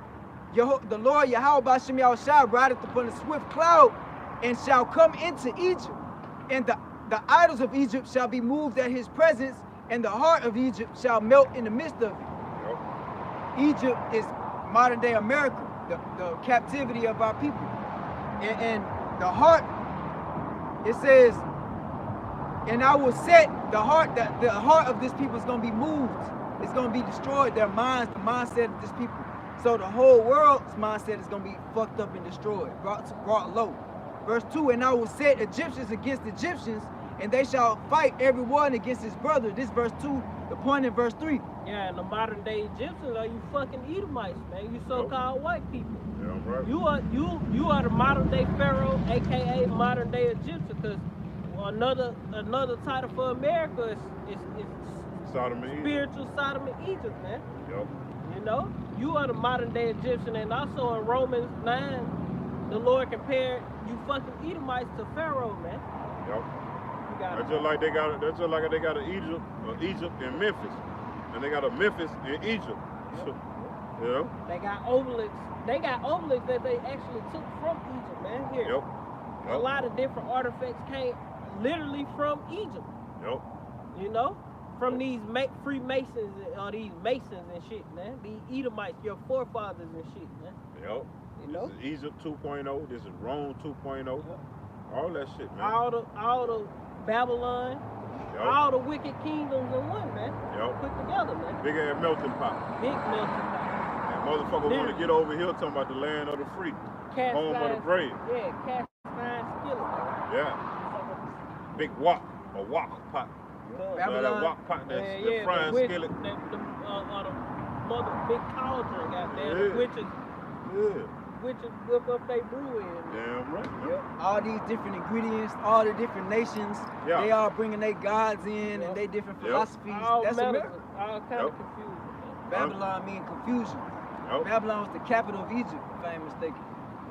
The Lord Yahweh B'Shem Yahushua rideth upon a swift cloud and shall come into Egypt. And the idols of Egypt shall be moved at his presence, and the heart of Egypt shall melt in the midst of it. Yep. Egypt is modern day America, the captivity of our people. And the heart, it says, and I will set the heart of this people is going to be moved. It's going to be destroyed. Their minds, the mindset of this people. So the whole world's mindset is going to be fucked up and destroyed, brought low. Verse 2, and I will set Egyptians against Egyptians, and they shall fight every one against his brother. This verse 2, the point in verse 3. Yeah, and the modern day Egyptians are you fucking Edomites, man. You so-called white people. Yeah, I'm right. You are the modern day Pharaoh, aka modern day Egyptian, because another title for America is Sodom and Egypt. spiritual Sodom and Egypt, man. Yep. You know, you are the modern day Egyptian, and also in Romans 9, the Lord compared you fucking Edomites to Pharaoh, man. Yep. You got That's just like they got an Egypt in Memphis, and they got a Memphis in Egypt. Yeah. They got obelisks. They got obelisks that they actually took from Egypt, man. Here, Yep. a lot of different artifacts came literally from Egypt. Yep. You know, from these Freemasons or these Masons and shit, man. These Edomites, your forefathers and shit, man. Yep. You know, This is Egypt 2.0. This is Rome 2.0. Yep. All that shit, man. all the Babylon, Yep. all the wicked kingdoms in one, man. Yep. Put together, man. Big ass melting pot. Big melting pot. And motherfucker want to get over here talking about the land of the free, Cast home of the iron- brave. Yeah, cast iron skillet, man. Yeah. Big wok, a wok pot. Babylon. That wok pot, that frying the skillet. The mother big cauldron, goddamn. Yeah. The witches Yeah. whip up they brew in. Damn right. Yep. All these different ingredients, all the different nations, Yeah. they all bringing their gods in and they different Yep. philosophies. All That's medicine, America. all kind Yep. of confusion. Babylon mean confusion. Yep. Babylon was the capital of Egypt, if I ain't mistaken.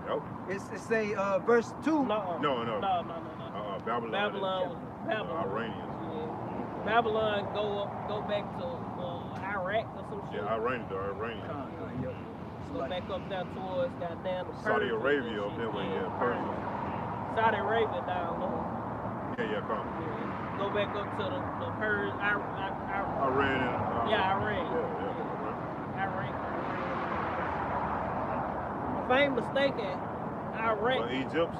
Yep. It say verse 2. No. No. No. Babylon. Babylon was Babylon. Iranians. Yeah. Babylon go back to Iraq or some shit. Yeah, Iranians. Yep. Go back up there towards goddamn the Saudi Persians Arabia and up shit. that way, yeah, Persia. Saudi Arabia down low. Yeah, come. Yeah. Go back up to the Persian. Iran. Yeah, Iran. Yeah. Iran. If I ain't mistaken, Iraq. Well, Egypt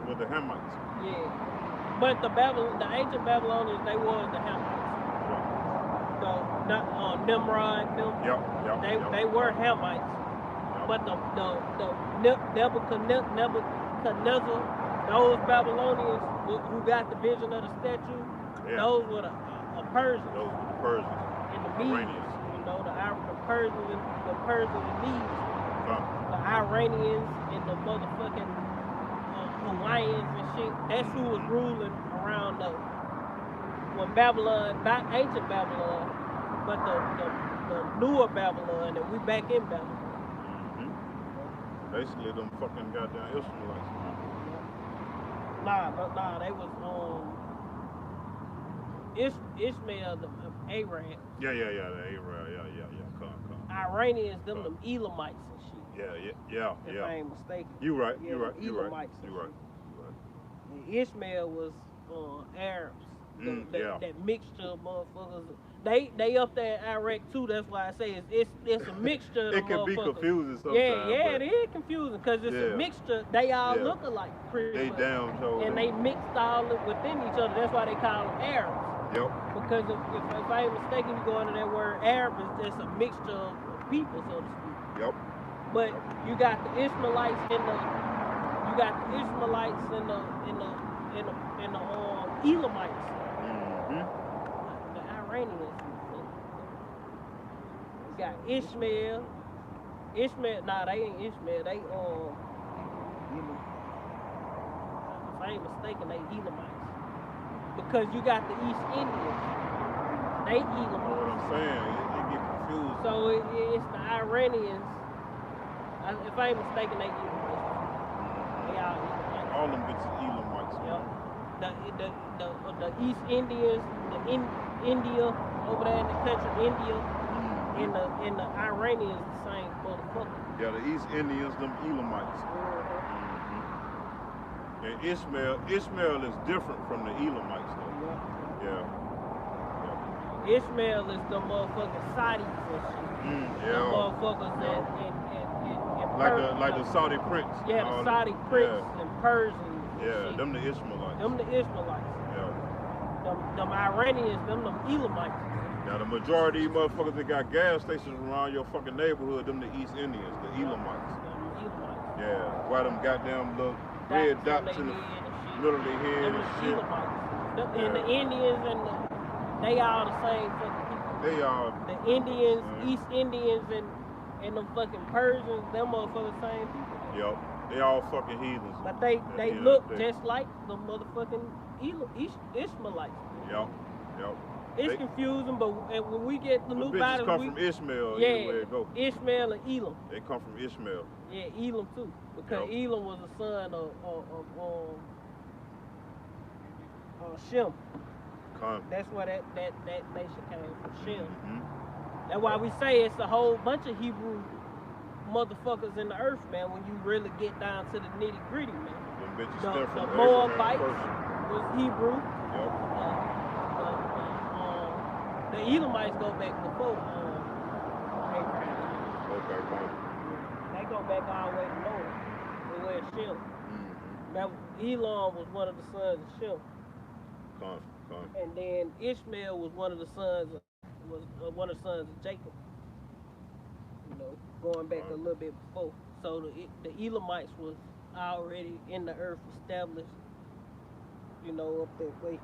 with the Hamites. Yeah. But the ancient Babylonians, they was the Hamites. So not Nimrod, them. They were Hamites. But the Nebuchadnezzar, those Babylonians who got the vision of the statue, those were the Persians. Those were the Persians. And the Medes. Iranians. You know, the Persians and Medes. The Iranians and the motherfucking Hawaiians and shit. That's who was ruling around when Babylon, not ancient Babylon, but the newer Babylon, and we back in Babylon. Basically, them fucking goddamn Israelites. Nah, they was Ishmael, the Arab. Yeah, the Arab, yeah. Come. Iranians, them Elamites and shit. Yeah. If I ain't mistaken. You right. Elamites and shit. And Ishmael was Arabs. That mixture of motherfuckers. They up there in Iraq too. That's why I say it's a mixture of It them can be motherfuckers. confusing sometimes. Yeah, but it is confusing because it's a Yeah. mixture. They all Yeah. look alike, pretty They much. damn sure. And they mixed all within each other. That's why they call them Arabs. Yep. Because if I ain't mistaken, you go under that word Arab, it's a mixture of people, so to speak. Yep. But you got the Ishmaelites and the Elamites, Mm-hmm. the Iranians. You got Ishmael. Nah, they ain't Ishmael. They if I ain't mistaken, they Elamites. Because you got the East Indians. They You know what Elamites. I'm saying? You get confused. So it's the Iranians. If I ain't mistaken, they Elamites. They all Elamites. All them bitches Elamites. Yep. The East Indians, India over there in the country, India, and the Iranians the same motherfucker. Yeah, the East Indians, them Elamites. And Ishmael is different from the Elamites though. Yeah. Ishmael is the motherfucking Saudis and shit. The motherfuckers Like the Saudi prince. Yeah, the Saudi prince and Persians. Yeah, them the Ishmaelites. Them the Ishmaelites. Yeah. Them Iranians, them Elamites. Now the majority of these motherfuckers that got gas stations around your fucking neighborhood, them the East Indians, the Elamites. Them Elamites. Yeah, why them goddamn little red dots in the middle of their head and shit. And the Indians they all the same fucking people. They are. The Indians, East Indians, and them fucking Persians, them motherfuckers same people. Yep. They all fucking heathens. But they look just like the motherfucking Ishmaelites. Yep. It's confusing, but when we get the new bodies, come from Ishmael. Yeah, either way it go. Ishmael and Elam. They come from Ishmael. Yeah, Elam too, because Elam was a son of Shem. That's where that nation came from, Shem. That's why we say it's a whole bunch of Hebrew motherfuckers in the earth, man. When you really get down to the nitty gritty, man. Them bitches stem The from Moabites Abraham was Hebrew. Yep. The Elamites go back before Abraham. They go back all the way to Noah, the way of Shem. Now Elam was one of the sons of Shem. And then Ishmael was one of the sons of Jacob. You know, going back a little bit before. So the Elamites was already in the earth, established. You know, up that way.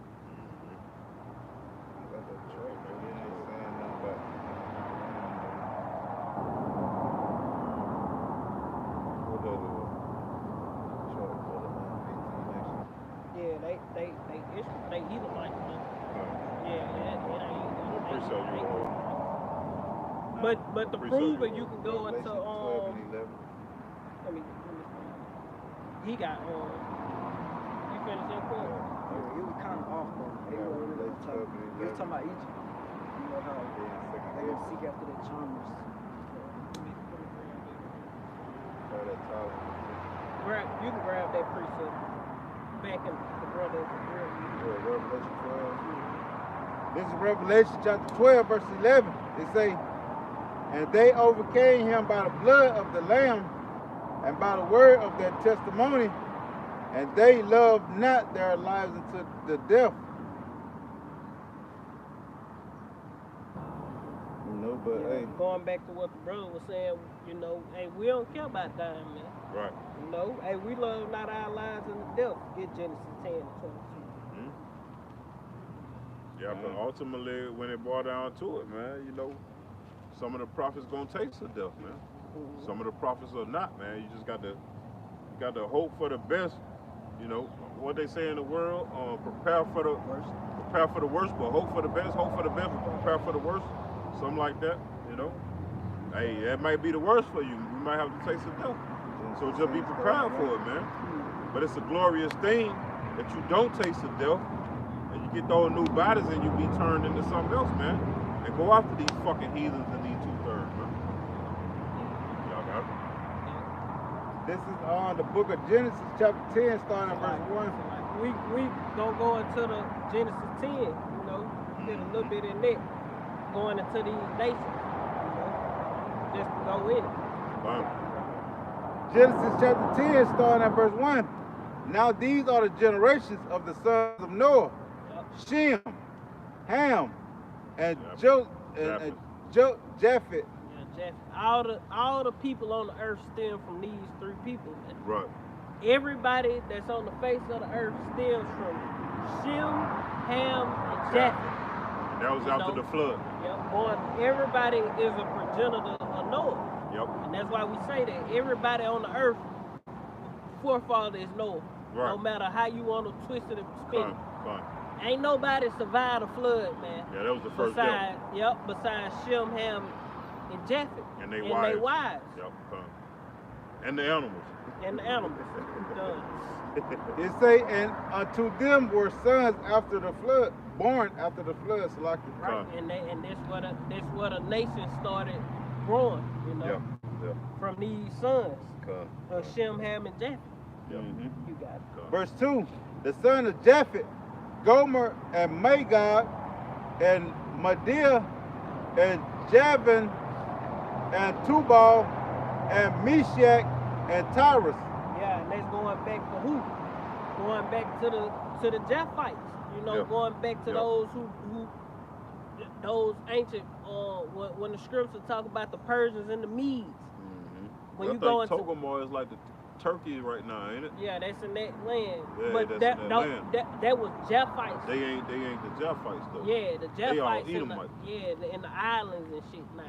Yeah, they Elamites, man. But to prove it, you can go into let me he got you finished that point? Yeah, it was kind of off though. They were talking about Egypt. You know how they gonna seek after their charmers. You can grab that precept back in the brother. Revelation 12. This is Revelation chapter 12, verse 11. They say, and they overcame him by the blood of the Lamb and by the word of their testimony, and they loved not their lives unto the death. You know, but hey. Going back to what the brother was saying, you know, hey, we don't care about dying, man. Right. You know, hey, we love not our lives in the death. Get Genesis 10 and 22. Yeah, but ultimately, when it boiled down to it, man, you know, some of the prophets gonna taste the death, man. Some of the prophets are not, man. You just got to hope for the best. You know what they say in the world: prepare for the worst, but hope for the best. Hope for the best, but prepare for the worst. Something like that, you know. Hey, that might be the worst for you. You might have to taste the death. So just be prepared for it, man. But it's a glorious thing that you don't taste the death, and you get those new bodies, and you be turned into something else, man. And go after these fucking heathens and these 2/3, man. Y'all got it? This is on the book of Genesis, chapter 10, starting at verse 1. We gonna go into the Genesis 10, you know, get a little bit in there. going into these nations, you know, just to go in it. Genesis chapter 10, starting at verse 1. Now these are the generations of the sons of Noah: Shem, Ham, and Japheth. Yeah, Jeff. All the people on the earth stem from these three people. Right. Everybody that's on the face of the earth stems from Shem, Ham, and Japheth. That was after the flood. Yep. Born. Everybody is a progenitor of Noah. Yep. And that's why we say that everybody on the earth, forefather is Noah. Right. No matter how you want to twist it and spin it. Fine. Ain't nobody survived the flood, man. Yeah, that was the first besides, besides Shem, Ham, and Japheth. And they wives. Yep, and the animals. And the animals. It say, and unto them were sons after the flood, born after the flood, Salaki. Right. And that's what a nation started growing, you know, from these sons of Shem, Ham, and Japheth. You got it. Verse 2, the son of Japheth, Gomer and Magog, and Medea, and Javan, and Tubal, and Meshach, and Tyrus. Yeah, and that's going back to who? Going back to the Japhites. You know, going back to those who those ancient when the scriptures talk about the Persians and the Medes. When you go into Togomar is like the Turkey right now, ain't it? Yeah, that's in that land. Yeah, but that's in that land. That was Japhites. They ain't the Japhites though. Yeah, the Japhites in the islands and shit now,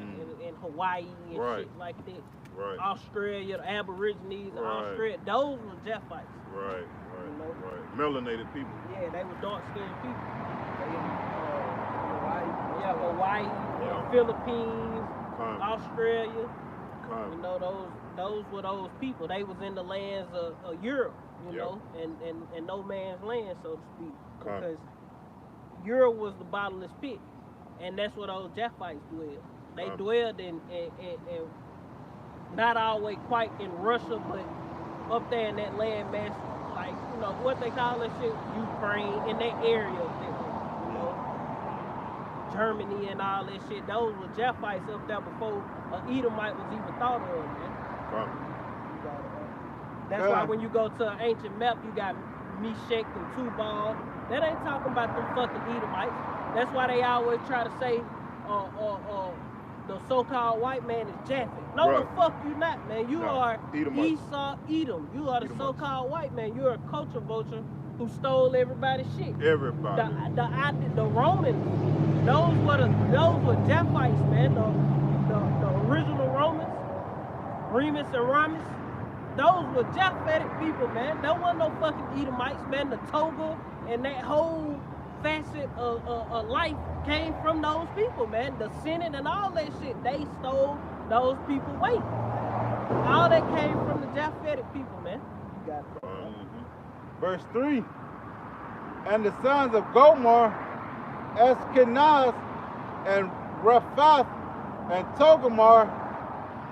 in Hawaii and shit like that. Right. Australia, the Aborigines, Australia, those were Japhites. Right. You know? Right. Melanated people. Yeah, they were dark-skinned people. Hawaii, Philippines, Australia. You know, those were those people. They was in the lands of Europe, you know, and no man's land, so to speak. Because Europe was the bottomless pit. And that's where those Japhites dwelled. They dwelled in not always quite in Russia, but up there in that land mass, like, you know, what they call that shit, Ukraine, in that area up there, you know, Germany and all that shit. Those were Japhites up there before Edomite was even thought of, man. That's why when you go to an ancient map, you got Meshach and Tubal. That ain't talking about them fucking Edomites. That's why they always try to say, the so-called white man is Japheth. No, the fuck you not, man. You are Edomites. Esau, Edom. You are the so-called white man. You're a culture vulture who stole everybody's shit. Everybody. The Romans, those were Japhites, man. The original Romans, Remus and Ramus, those were Japhetic people, man. There wasn't no fucking Edomites, man. The Toga and that whole facet of life came from those people, man. The Senate and all that shit, they stole those people weight. All that came from the Japhetic people, man. You got that. Verse 3, and the sons of Gomer, Ashkenaz, and Rephath, and Togomar,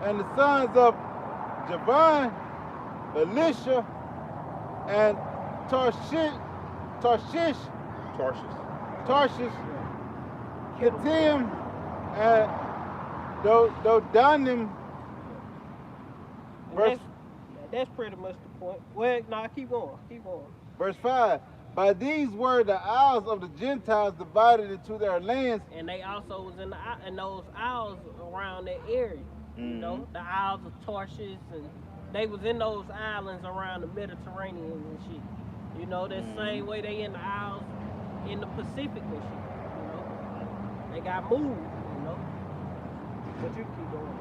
and the sons of Javan, Elisha, and Tarshish, Kittim, and Dodanim. That's pretty much the point. Well, nah, keep going. Verse 5, by these were the isles of the Gentiles divided into their lands. And they also was in those isles around that area. You know, the Isles of Tarshish, and they was in those islands around the Mediterranean and shit. You know, that same way they in the isles in the Pacific and shit. You know, they got moved. You know, but you keep going.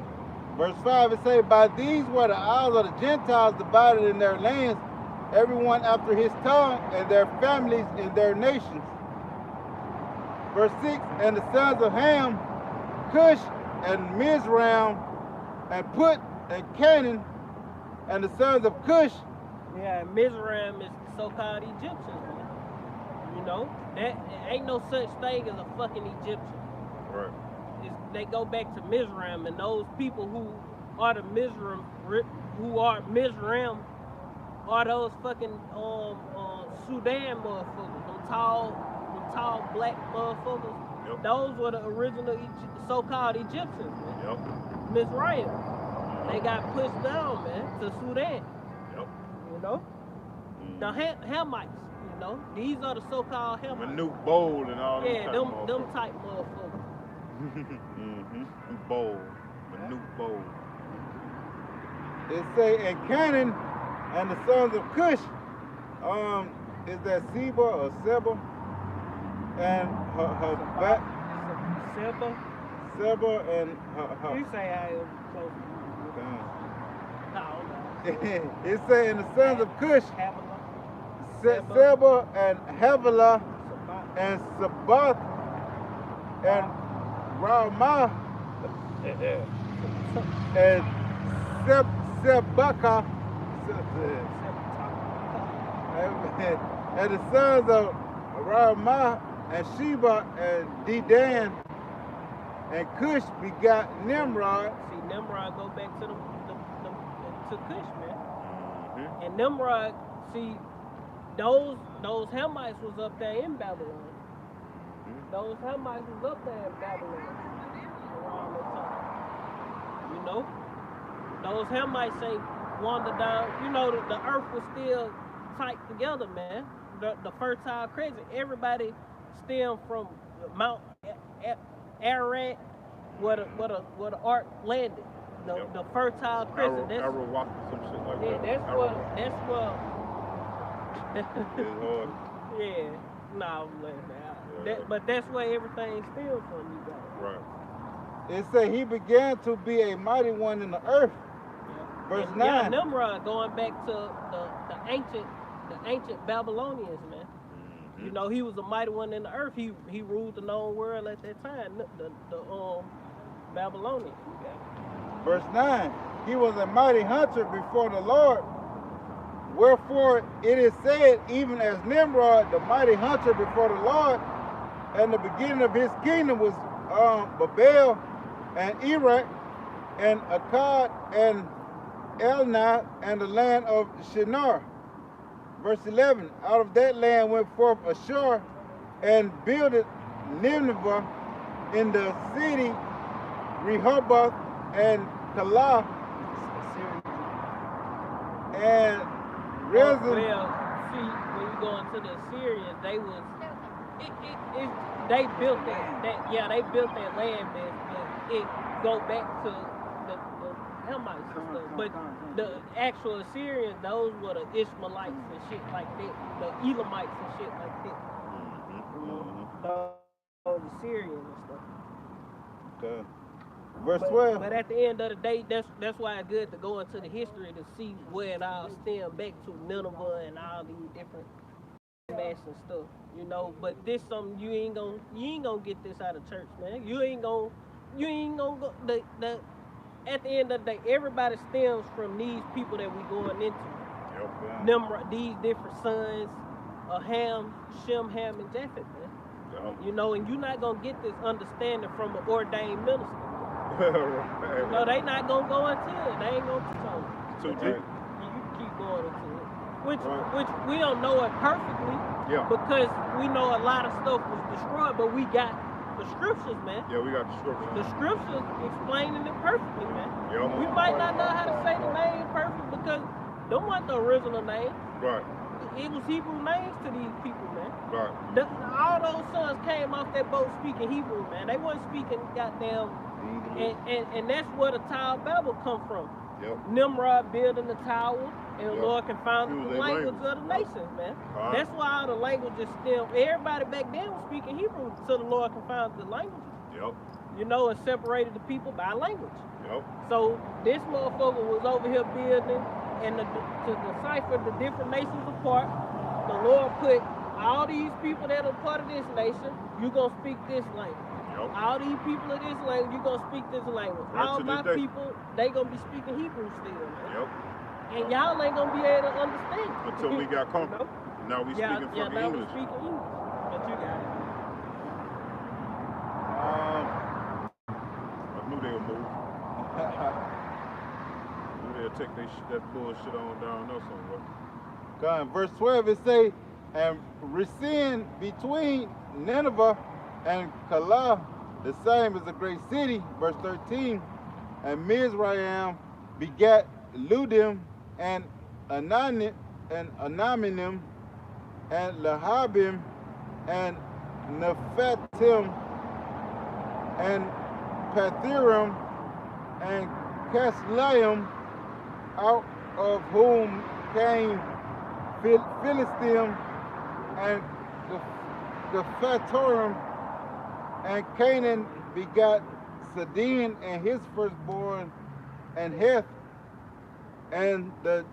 Verse 5, it says, by these were the isles of the Gentiles divided in their lands, everyone after his tongue, and their families in their nations. Verse 6, and the sons of Ham, Cush, and Mizraim, and Put, and Canaan, and the sons of Cush. Yeah, and Mizraim is the so-called Egyptians, man. You know, that ain't no such thing as a fucking Egyptian. Right. They go back to Mizraim, and those people who are Mizraim are those fucking Sudan motherfuckers, them tall black motherfuckers. Yep. Those were the original so-called Egyptians, man. Yep. Miss Ryan. They got pushed down, man, to Sudan. Yep. You know? The Hamites, you know? These are the so-called Hamites. Manute Bowl and all Yeah, them motherfuckers. type motherfuckers. Bowl. Manute Bowl. It say, and Canaan and the sons of Cush, is that Seba or Seba? And her back, Seba and her. You say I am close. No. It say, and the sons of Cush, Havilah, Seba and Havilah Sabat. and Sabath and Ramah and Sebaka and the sons of Ramah and Sheba and Dedan and Cush begot Nimrod. See, Nimrod go back to to Cush, man. Mm-hmm. And Nimrod, see, those Hamites was up there in Babylon. Those Hamites was up there in Babylon around that time. You know? Those Hamites ain't wandered down. You know, the earth was still tight together, man. The fertile crescent. Everybody stemmed from Mount Ararat, where the ark landed. The fertile crescent. Arawak or some shit like Yeah, that. that's what. It's hard. Yeah, nah, I'm letting that out. But that's where everything stems from, you guys. Right. It say he began to be a mighty one in the earth. Yeah. Verse And 9. Yeah, Nimrod going back to the ancient Babylonians, man. You know, he was a mighty one in the earth. He ruled the known world at that time. The Babylonians. Verse 9. He was a mighty hunter before the Lord. Wherefore it is said, even as Nimrod, the mighty hunter before the Lord, and the beginning of his kingdom was Babel and Iraq and Akkad and Elnah and the land of Shinar. Verse 11, out of that land went forth Ashur and builded Nineveh in the city, Rehoboth and Calah and Rezin. Well, see, when you go into the Assyrians, they was they built they built that land, man, but it go back to the Hamites and stuff. But the actual Assyrians, those were the Ishmaelites and shit like that, the Elamites and shit like that. You know, those Assyrians and stuff. Okay. Verse 12. But at the end of the day, that's why it's good to go into the history to see where it all stemmed back to, Nineveh and all these different mass and stuff, you know. But this something you ain't gonna get this out of church, man. You ain't gonna go. At the end of the day, everybody stems from these people that we going into. Yep. Nimrod, these different sons of Ham, Shem, Ham, and Japheth, man. Yep. You know, and you're not gonna get this understanding from an ordained minister. Right. No, they not gonna go into it. They ain't gonna teach on it. Too You deep. can keep going into it. Right. Which we don't know it perfectly. Yeah. Because we know a lot of stuff was destroyed, but we got the scriptures, man. Yeah, we got the scripture. The scriptures explaining it perfectly, man. Yep. We might not know how to say the name perfect because them weren't the original names. Right. It was Hebrew names to these people, man. Right. All those sons came off that boat speaking Hebrew, man. They wasn't speaking goddamn. And that's where the Tower of Babel come from. Yep. Nimrod building the tower, and the Yep. Lord confounded Use the their language language. of the nations, man. All right. That's why all the languages stem. Everybody back then was speaking Hebrew until the Lord confounded the language. Yep. You know, and separated the people by language. Yep. So this motherfucker was over here building, and to decipher the different nations apart, the Lord put all these people that are part of this nation, you gonna speak this language. Yep. All these people of this language, you gonna speak this language. Right All to my this day. people, they gonna be speaking Hebrew still, man. Yep. And y'all ain't gonna be able to understand it. Until we got comfortable. You Now we know? speaking Yeah, fucking now we English. speaking English. But you got it. I knew they would move. Knew they'd take that bullshit on down there somewhere. God, verse 12 it say, and Resin between Nineveh And Kala, the same as a great city, verse 13. And Mizraim begat Ludim and Anaminim and Lahabim and Nephatim and Pathirim and Casleim, out of whom came Philistim and the Phatorim, and Canaan begot Sidon and his firstborn, and Heth, and the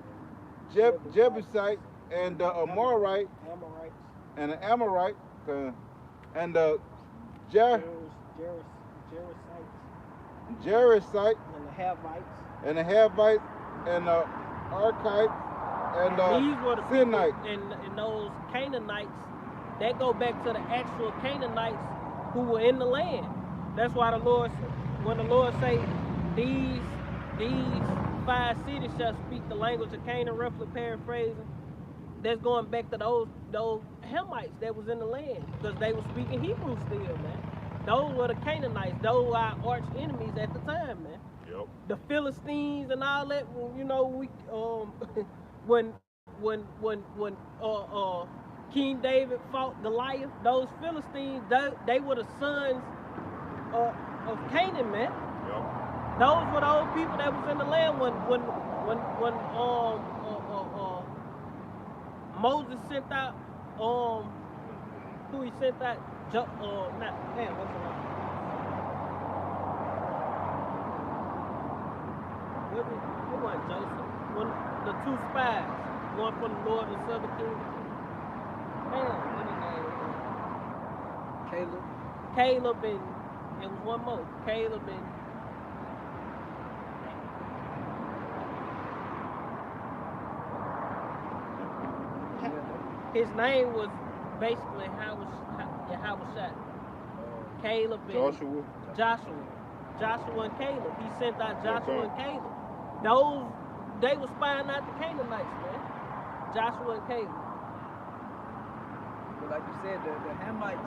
Jebusite, and the Amorite, and the Amorite, and the Jerusalite, and the Havites, and the Archites, and these were the the people, Sinites. and those Canaanites, that go back to the actual Canaanites who were in the land. That's why the Lord, when the Lord say, these 5 cities shall speak the language of Canaan, roughly paraphrasing, that's going back to those Hamites that was in the land, because they were speaking Hebrew still, man. Those were the Canaanites. Those were our arch enemies at the time, man. Yep. The Philistines and all that. You know, we when King David fought Goliath, those Philistines, they were the sons of Canaan, man. Yep. Those were those people that was in the land when Moses sent out who he sent out what's the name? It wasn't Joseph. When the 2 spies, one from the northern and southern kingdom. Man, what his name? Caleb and it was one more. Caleb and his name was basically Yahushua. Caleb and Joshua and Caleb. He sent out Joshua and Caleb. Those, they were spying out the Canaanites, man. Joshua and Caleb. But like you said, the Hamites,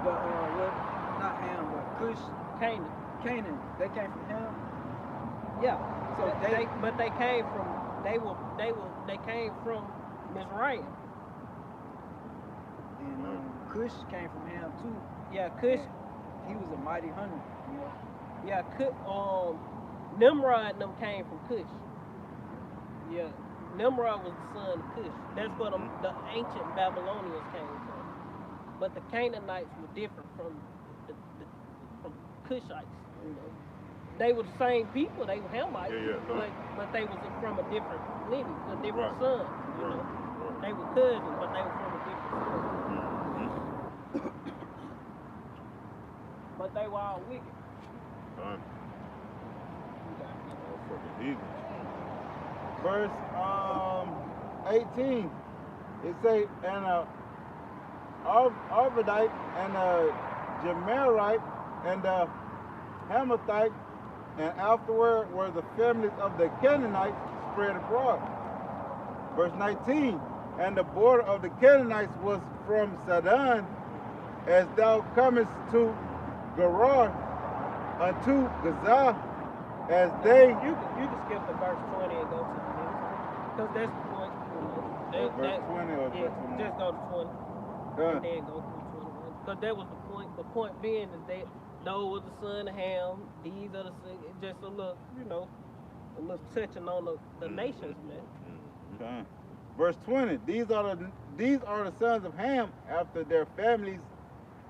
not Ham, but Cush, Canaan, they came from Ham. Yeah. So they came from they came from Mizraim. And Cush came from Ham too. Yeah, Cush. He was a mighty hunter, you know. Yeah, Nimrod and them came from Cush. Yeah, Nimrod was the son of Cush. That's where the ancient Babylonians came from. But the Canaanites were different from from Cushites. You know, they were the same people. They were Hamites, but they was from a different lineage, a different son. You know, they were cousins, but they were from a different son. But they were all wicked. Verse 18, it say, and Arvadite and Jemerite and Hamathite, and afterward were the families of the Canaanites spread abroad. Verse 19, and the border of the Canaanites was from Sidon, as thou comest to Gerar, unto Gaza, as they... You can skip to verse 20 and go to the next, because that's the point. Verse 20 or verse 21? Just go to 20, and then go through 21. Because that was the point. The point being is that Noah was the son of Ham. These are the just a little, a little touching on the nations, man. Okay. Verse 20. These are the sons of Ham after their families,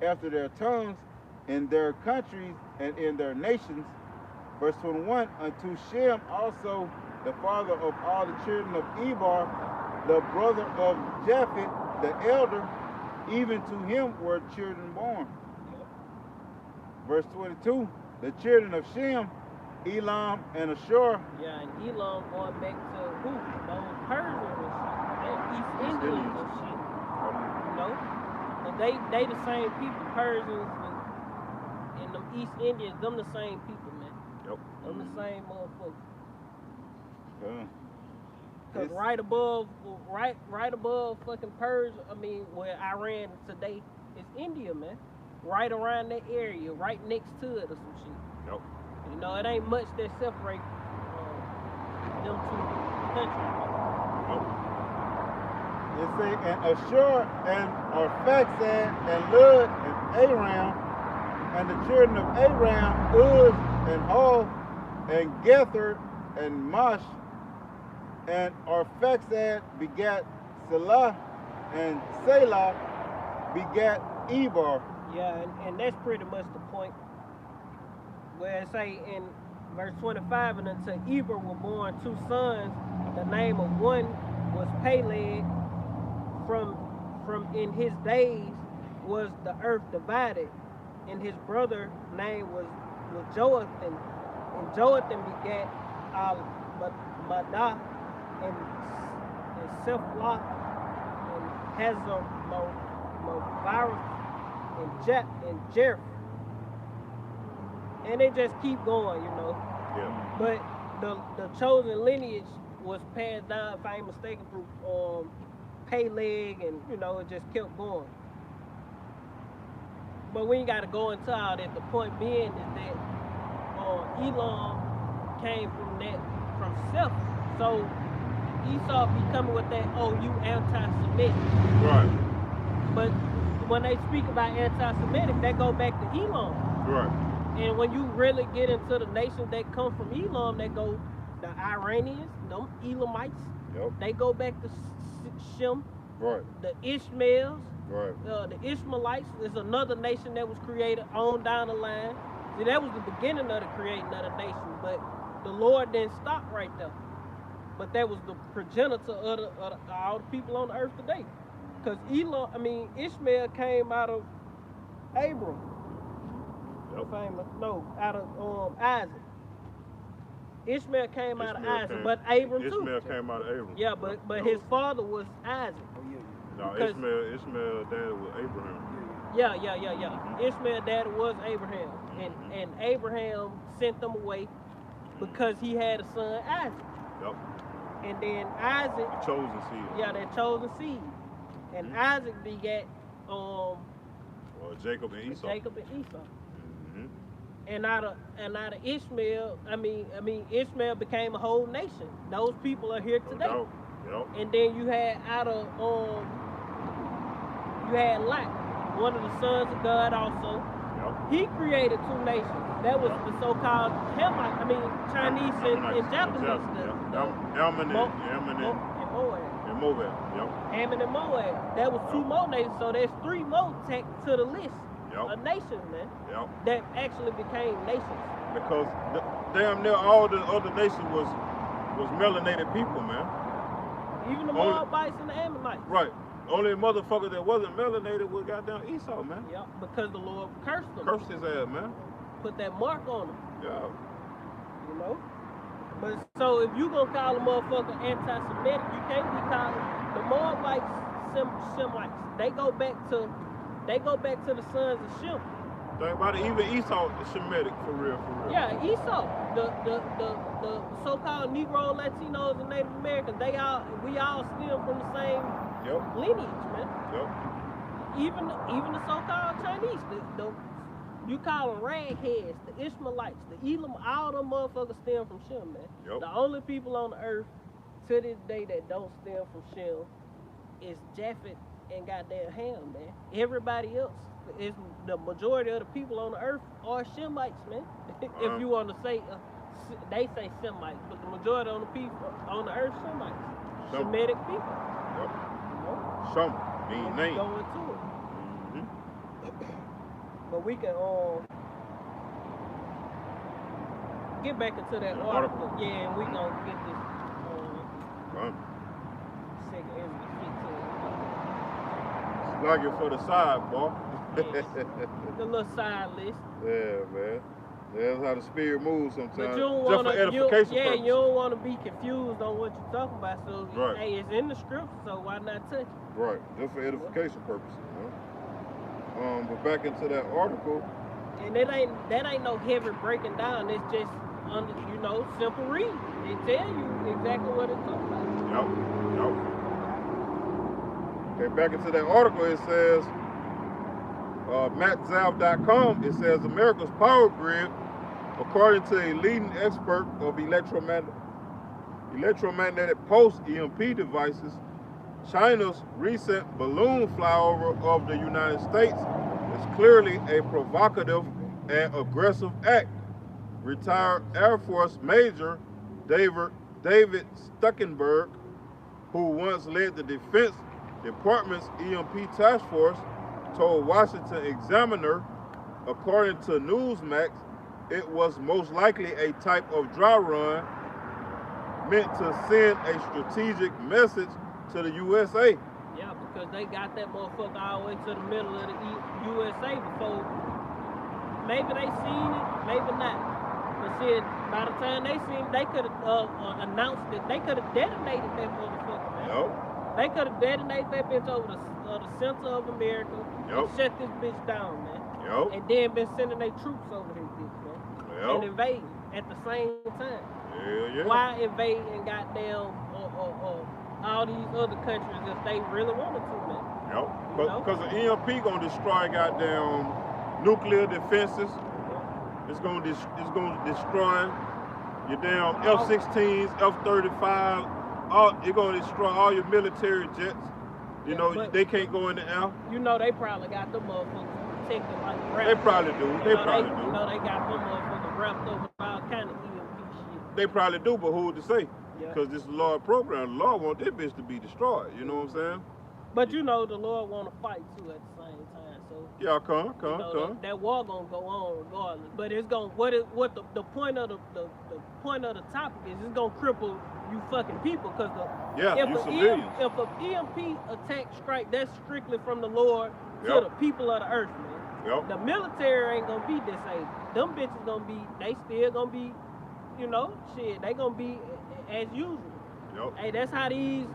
after their tongues, in their countries and in their nations. Verse 21. Unto Shem also, the father of all the children of Eber, the brother of Japheth, the elder, even to him were children born. Verse 22, the children of Shem, Elam and Ashur. Yeah, and Elam going back to who? Those Persians and East Indians and shit. You know? And they the same people, Persians and them East Indians, them the same people, man. Yep. Them the same motherfuckers. Okay. Cause right above fucking Persia, where Iran today is India, man. right around that area, right next to it or some shit. Yep. You know, it ain't much that separate them two countries. Yep. It say, and Ashur and Arphaxad and Lud and Aram, and the children of Aram, Uz and Hul and Gether and Mash, and Arphaxad begat Salah, and Selah begat Eber. Yeah, and that's pretty much the point. Where it say in verse 25, and unto Eber were born 2 sons. The name of one was Peleg. From in his days was the earth divided, and his brother name was Joathan, and Joathan begat Madah and Sephlah and Hazar Movirus and Jerith, and they just keep going, you know. Yeah. But the chosen lineage was passed down, if I ain't mistaken, through Peleg, and you know, it just kept going. But we ain't got to go into all that. The point being is that Elam came from Seth. So Esau be coming with that, oh, you anti-Semitic. Right. But when they speak about anti-Semitic, that go back to Elam. Right. And when you really get into the nations that come from Elam, they go the Iranians, them Elamites. Yep. They go back to Shem. Right. The Ishmaels. Right. The Ishmaelites is another nation that was created on down the line. See, that was the beginning of the creating of the nation, but the Lord didn't stop right there. But that was the progenitor of all the people on the earth today. Because Ishmael came out of Abram. Yep. Out of Isaac. Ishmael came out of Isaac, but Abram too. Ishmael came out of Abram. Yeah, but his father was Isaac. Oh, yeah. No, Because- Ishmael dad was Abraham. Yeah. Ishmael daddy was Abraham. And Abraham sent them away because he had a son, Isaac. Yep. And then Isaac, The chosen seed. yeah, that chosen seed. And Isaac begat Jacob and Esau. Jacob and Esau. Mhm. And out of Ishmael, Ishmael became a whole nation. Those people are here No today. doubt. Yep. And then you had you had Lot, one of the sons of God also. Yep. He created 2 nations. That was the so-called Chinese and Japanese. Ammon and Moab. and Moab. Yep. Ammon and Moab. That was 2 more nations. So there's 3 more tacked to the list Yep. of nations, man, Yep. that actually became nations. Because damn near all the other nations was melanated people, man. Even the Only- Moabites and the Ammonites. Right. Only motherfucker that wasn't melanated was goddamn Esau, man. Yep, because the Lord cursed them. Cursed his ass, man. Put that mark on them, Yeah. you know? But so if you gonna call a motherfucker anti-Semitic, you can't be calling the Moabites Shemites. They go back to the sons of Shem. Think about it, even Esau is Shemitic for real. Yeah, Esau, the so-called Negro, Latinos, and Native Americans, we all stem from the same Yep. lineage, man. Yep. Even the so-called Chinese, you call them ragheads, the Ishmaelites, the Elam, all them motherfuckers stem from Shem, man. Yep. The only people on the earth to this day that don't stem from Shem is Japhet and goddamn Ham, man. Everybody else, is the majority of the people on the earth are Shemites, man. If you want to say, they say Semites, but the majority of the people on the earth Shemites, Shemitic people. Yep. You know? Shum mean And name. go into it. Mhm. But we can get back into that article. Yeah, and we gonna get this Right. second Ezra 15. Like it for the side, boy. Yes. The little side list. Yeah, man. That's how the spirit moves sometimes. But you don't Just want for to, edification yeah, purposes. you don't want to be confused on what you're talking about. So, Right. hey, it's in the script, so why not touch it? Right, just for edification purposes, you know? But back into that article, And that ain't no heavy breaking down. It's just under, simple read. They tell you exactly what it's talking about. yep. Okay, back into that article, it says, MattZav.com, it says America's power grid, according to a leading expert of electromagnetic pulse EMP devices, China's recent balloon flyover of the United States is clearly a provocative and aggressive act. Retired Air Force Major David Stuckenberg, who once led the Defense Department's EMP task force, told Washington Examiner, according to Newsmax, it was most likely a type of dry run meant to send a strategic message to the USA. Yeah, because they got that motherfucker all the way to the middle of the USA before. Maybe they seen it, maybe not. But shit, by the time they seen it, they could have announced it. They could have detonated that motherfucker, man. Yep. They could have detonated that bitch over the center of America and shut this bitch down, man. Yep. And then been sending their troops over this bitch, man. Yep. And invading at the same time. Yeah. Why invade and goddamn all these other countries if they really wanted to, man? Yep. Because the EMP gonna destroy goddamn nuclear defenses. It's gonna destroy your damn F-16s, F-35. It's gonna destroy all your military jets. You know, they can't go in the air. You know they probably got them motherfuckers protected like wrapped. They probably do. They probably do. You know they got them motherfuckers wrapped up with all kind of EMP shit. They probably do, but who to say? Yeah. Because this is the Lord program. The Lord want this bitch to be destroyed. You know what I'm saying? But you know the Lord want to fight too at the same time. So yeah, come. That war gonna go on regardless. But it's gonna the point of the point of the topic is it's gonna cripple you fucking people because if an EMP attack strike, that's strictly from the Lord to the people of the earth, man. Yep. The military ain't gonna be disabled. Them bitches gonna be, they still gonna be, you know, shit, they gonna be as usual. Yep. Hey, that's how these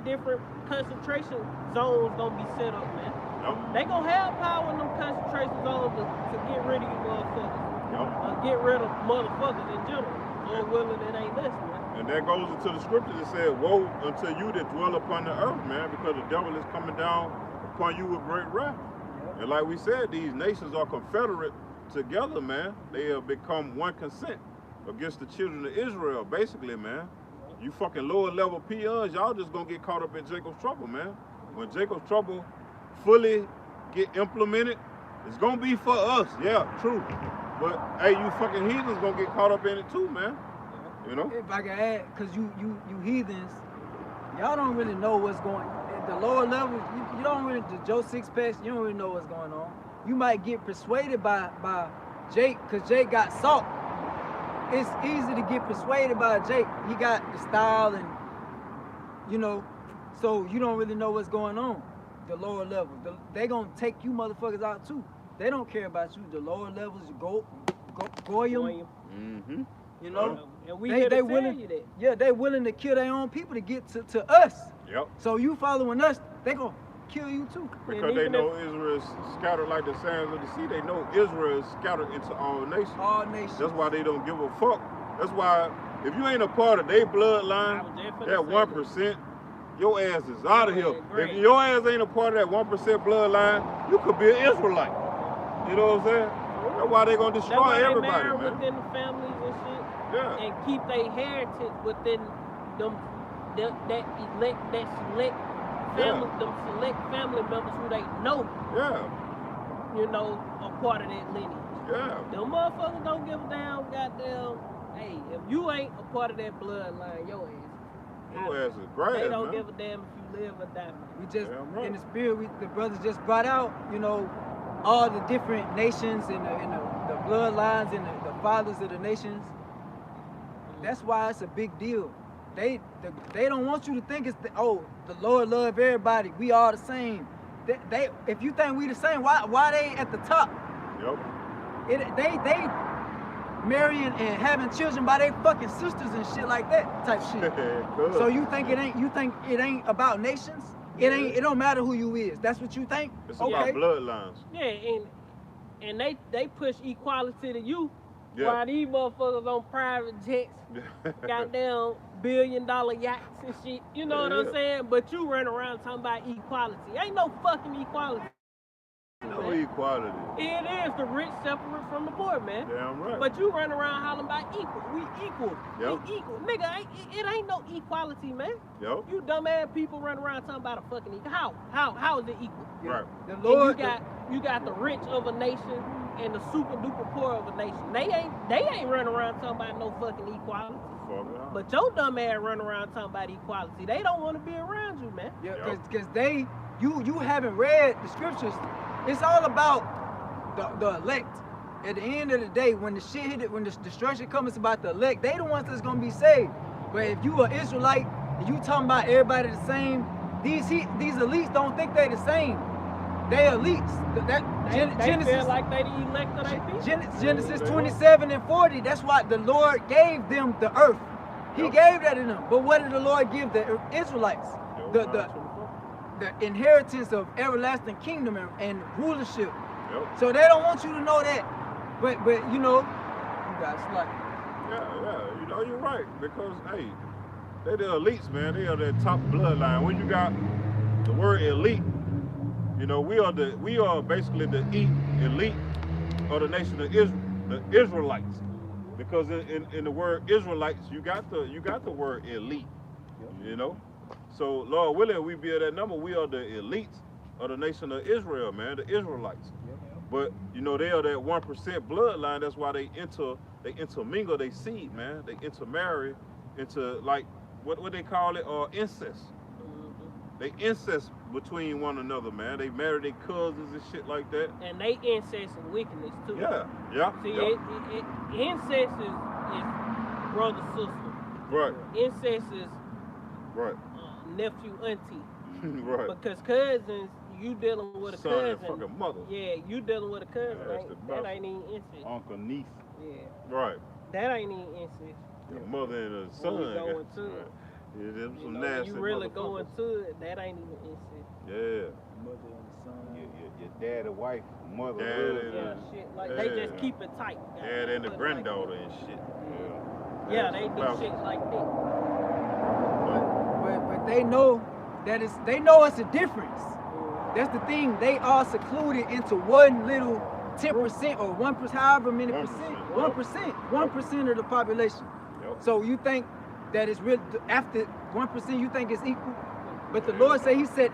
different concentration zones gonna be set up, man. Yep. They gonna have power in them concentration zones to get rid of you motherfuckers. Yep. Get rid of motherfuckers in general. Lord willing, it ain't this, man. And that goes into the scripture that said, woe unto you that dwell upon the earth, man, because the devil is coming down upon you with great wrath. Yep. And like we said, these nations are confederate together, man. They have become one consent against the children of Israel, basically, man. You fucking lower level peons, y'all just gonna get caught up in Jacob's trouble, man. When Jacob's trouble fully get implemented, it's gonna be for us, yeah, true. But hey, you fucking heathens gonna get caught up in it too, man. You know? If I can add, cause you heathens, y'all don't really know what's going on. At the lower levels, you don't really, the Joe Six-Packs, you don't really know what's going on. You might get persuaded by Jake, cause Jake got salt. It's easy to get persuaded by Jake. He got the style and, you know, so you don't really know what's going on. The lower levels, they gonna take you motherfuckers out too. They don't care about you. The lower levels, you go Goyim. Mm-hmm. You know, and we they willing. Yeah, they willing to kill their own people to get to us. Yep. So you following us, they gonna kill you too. Because they know Israel is scattered like the sands of the sea. They know Israel is scattered into all nations. All nations. That's why they don't give a fuck. That's why if you ain't a part of their bloodline, that 1%, your ass is out of here. If your ass ain't a part of that 1% bloodline, you could be an Israelite. You know what I'm saying? That's why they gonna destroy everybody, man. Within the families and shit. Yeah. And keep their heritage within them that select family, them select family members who they know. Yeah. You know, a part of that lineage. Yeah. Them motherfuckers don't give a damn goddamn. Hey, if you ain't a part of that bloodline, your ass is great. They don't give a damn if you live or die. We just in the spirit, the brothers just brought out, you know, all the different nations and the bloodlines and the fathers of the nations. That's why it's a big deal. They don't want you to think it's the Lord love everybody. We all the same. They if you think we the same, why they at the top? Yep. They marrying and having children by their fucking sisters and shit like that type shit. So you think it ain't about nations? It don't matter who you is. That's what you think? It's about bloodlines. Yeah, and they push equality to you. Yeah. While these motherfuckers on private jets, goddamn billion-dollar yachts and shit. You know what I'm saying? But you run around talking about equality. Ain't no fucking equality. No man. equality. It is the rich separate from the poor, man. Damn right. But you run around hollering about equal. We equal. Yep. We equal. Nigga, it ain't no equality, man. Yo. You dumb ass people run around talking about a fucking equal. How is it equal? Right. The And Lord, you got the rich of a nation and the super duper poor of a nation. They ain't running around talking about no fucking equality. Fuck it out. But your dumb ass run around talking about equality. They don't want to be around you, man. yeah, Yep. because you haven't read the scriptures. It's all about the elect. At the end of the day, when the shit hit it, when the destruction comes, it's about the elect. They the ones that's gonna be saved. But if you are Israelite and you talking about everybody the same, these elites don't think they the same. They elites. They feel like they the elect of their people. Genesis 27 and 40. That's why the Lord gave them the earth. He Yep. gave that to them. But what did the Lord give the Israelites? The inheritance of everlasting kingdom and rulership. Yep. So they don't want you to know that. But you know, you guys like. Yeah, you know, you're right. Because, hey, they the elites, man. They are the top bloodline. When you got the word elite, you know, we are basically the elite of the nation of Israel, the Israelites. Because in the word Israelites, you got the word elite, you know? So, Lord willing, we be at that number. We are the elites of the nation of Israel, man, the Israelites. But you know, they are that 1% bloodline. That's why they intermingle they seed, man. They intermarry into, like, what they call it, incest. They incest between one another, man. They marry their cousins and shit like that. And they incest and wickedness too. Yeah. See, Yeah. incest is brother sister. Right. Incest is Right. nephew auntie. Right. Because cousins, you dealing with a Son cousin. and fucking mother. Yeah, you dealing with a cousin. Yeah, that's the that best. ain't even incest. Uncle, niece. Yeah, Right. that ain't even incest. Your mother and her son. When you go into Right. it. Yeah, them You some know, nasty you really go motherfuckers. into it, that ain't even incest. Yeah. Mother and son. Your dad and wife, mother, Dad husband. and Yeah, shit like they just Yeah. keep it tight. Dad and the Put it like granddaughter that. and shit. Yeah, they do Spouse. shit like that. But they know that they know it's a difference. That's the thing. They are secluded into one little 10% or 1%, however many 1%, percent, 1% of the population. Yep. So you think that it's real after 1%? You think it's equal? But the Lord said, He said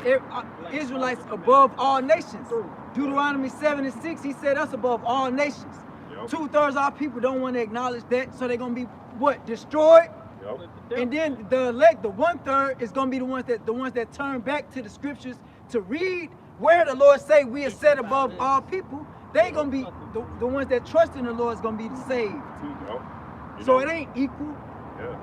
Israelites above all nations. Deuteronomy 7:6, He said us above all nations. Yep. 2/3 of our people don't want to acknowledge that, so they're gonna be what, destroyed? Yep. And then the elect, the 1/3, is gonna be the ones that turn back to the scriptures to read where the Lord say we are set above all people. They gonna be the ones that trust in the Lord is gonna be saved. Yep. You So know, it ain't equal. Yeah.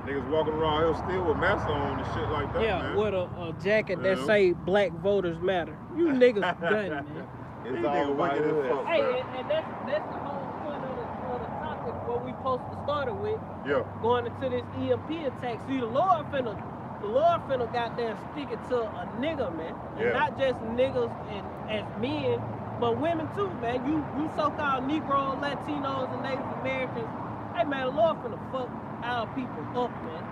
Niggas walking around here still with masks on and shit like that, Yeah, man. with a jacket that Yeah. say Black Voters Matter. You niggas done, man. These It's all niggas about wicked as hood. fuck, Hey, man. and that's the whole point of the topic what we supposed to start it with, Yeah. going into this EMP attack. See, the Lord finna goddamn stick it to a nigga, man. And Yeah. not just niggas and as men, but women too, man. You so-called Negroes, Latinos, and Native Americans. Hey, man, the Lord finna fuck our people up, man.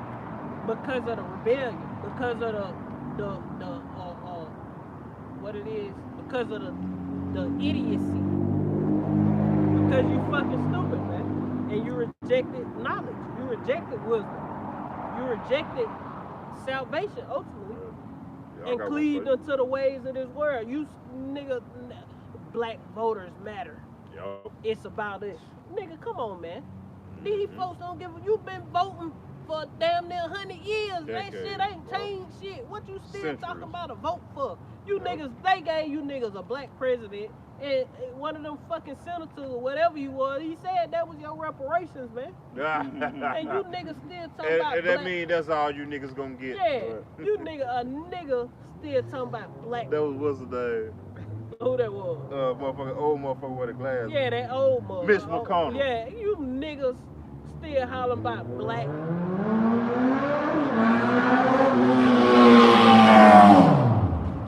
Because of the rebellion, because of the what it is, because of the idiocy. Because you fucking stupid, man. And you rejected knowledge. You rejected wisdom. You rejected salvation ultimately. Yeah, I And got one cleaved for you. unto the ways of this world. You nigga, Black Voters Matter. Yup. It's about us. Nigga, come on, man. These folks don't give a, you been voting for damn near 100 years. That Decades, shit ain't bro. changed shit. What you still Centuries. talking about a vote for? You Yep. niggas, they gave you niggas a black president, and one of them fucking senators or whatever you was, he said that was your reparations, man. And you niggas still talking about and that black. mean that's all you niggas gonna get. Yeah, you nigga still talking about black. That was what's the name? Who that was? Motherfucker, old motherfucker with a glass. Yeah, that old mother. Mitch McConnell. Yeah, you niggas still hollering about black.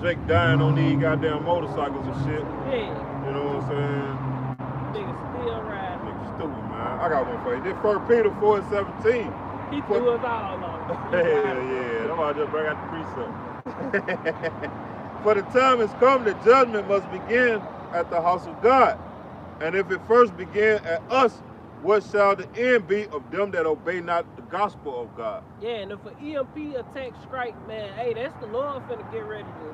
Jake dying on these goddamn motorcycles and shit. Yeah, You know what I'm saying? niggas still riding. Nigga stupid, man. I got one for you. This 1 Peter 4:17. He threw us all on. Hell yeah. I'm about to just bring out the precept. For the time has come that judgment must begin at the house of God. And if it first began at us, what shall the end be of them that obey not the gospel of God? Yeah, and if an EMP attack strike, man, hey, that's the Lord finna get ready to,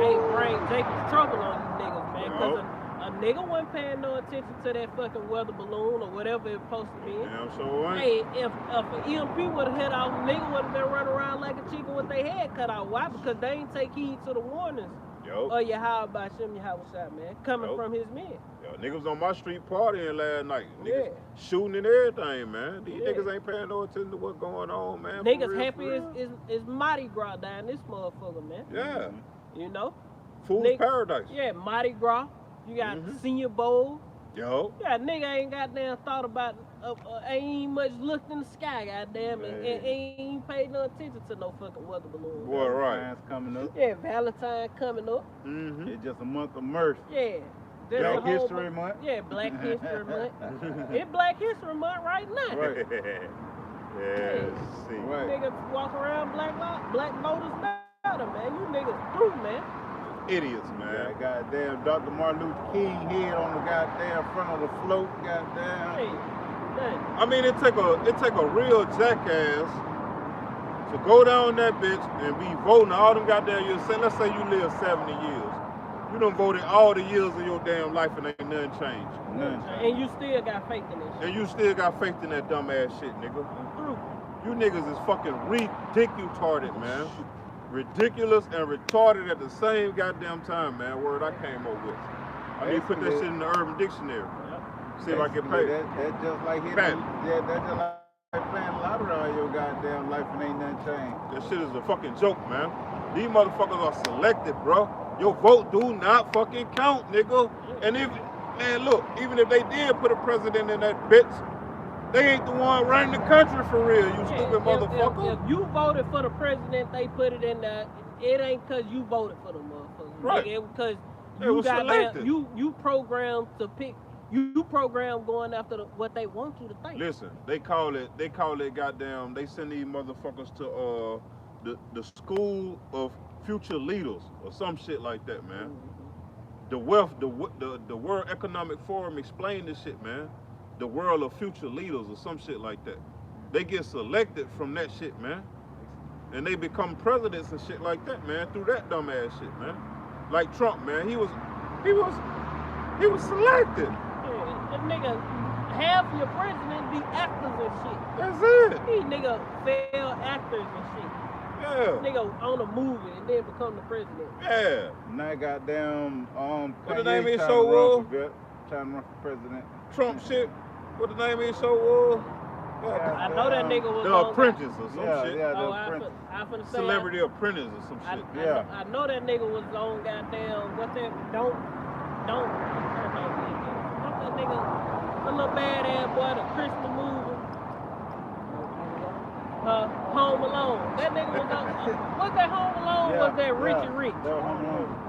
hey, bring Jacob's trouble on you niggas, man. Because a nigga wasn't paying no attention to that fucking weather balloon or whatever it's supposed to be. Damn sure ain't. Hey, if an EMP would have hit off, nigga would have been running around like a chicken with their head cut out. Why? Because they ain't take heed to the warnings. Yo. Oh, you how about Shem, you how was shot, man. Coming from his men. Yo, niggas on my street partying last night. Niggas Yeah. shooting and everything, man. These Yeah. niggas ain't paying no attention to what's going on, man. Niggas For real, happy for real. is Mardi Gras down this motherfucker, man. Yeah. You know? Fool's Nigga- paradise. Yeah, Mardi Gras. You got Mhm. Senior Bowl. Yo. Yeah, nigga ain't goddamn thought about, ain't even much looked in the sky, goddamn, and ain't paid no attention to no fucking weather balloon. Boy, right. Valentine's coming up. Yeah, Valentine coming up. Mm-hmm. It's just a month of mercy. Yeah. There's Black a whole History bu- Month. Yeah, Black History Month. It's Black History Month right now. Right. Yeah, see. Right. Niggas walk around black voters matter, man. You niggas through, man. Idiots, Yeah, man. goddamn Dr. Martin Luther King head on the goddamn front of the float, goddamn. Hey, nothing. I mean, it take a real jackass to go down that bitch and be voting all them goddamn years. Say, let's say you live 70 years. You done voted all the years of your damn life and ain't nothing changed. None. And you still got faith in this shit. And you still got faith in that dumb ass shit, nigga. You through. You niggas is fucking ridiculous, man. Ridiculous and retarded at the same goddamn time, man. Word I came up with. I need to put that shit in the Urban Dictionary. See if I get paid. That's just like hitting. Pat. Yeah, that's just like playing lottery all your goddamn life and ain't nothing changed. That shit is a fucking joke, man. These motherfuckers are selected, bro. Your vote do not fucking count, nigga. And if, man, look, even if they did put a president in that bitch, they ain't the one running the country for real, you stupid motherfucker. If you voted for the president, they put it in there. It ain't because you voted for the motherfucker. Right. It because They you was got selected. you programmed to pick. You program going after what they want you to think. Listen, they call it goddamn, they send these motherfuckers to the school of future leaders or some shit like that, man. The World Economic Forum explained this shit, man. The world of future leaders or some shit like that. They get selected from that shit, man. And they become presidents and shit like that, man, through that dumb ass shit, man. Like Trump, man, he was selected. Yeah, that nigga, half your president be actors and shit. That's it. These nigga fail actors and shit. Yeah. Nigga on a movie and then become the president. Yeah. Now goddamn What the Kanye name of his trying show to run was? trying to run for president. Trump shit. What the name of his show was? I know that nigga was The on Apprentice or some shit. Yeah, Oh, the I Apprentice. finna say Celebrity Apprentice or some shit. I know that nigga was on goddamn what's that? Don't what's that nigga? The little bad ass boy, the Christmas movie. Home Alone. That nigga was on. Was that Home Alone? Yeah, Was that Richie Rich? That was Home Alone.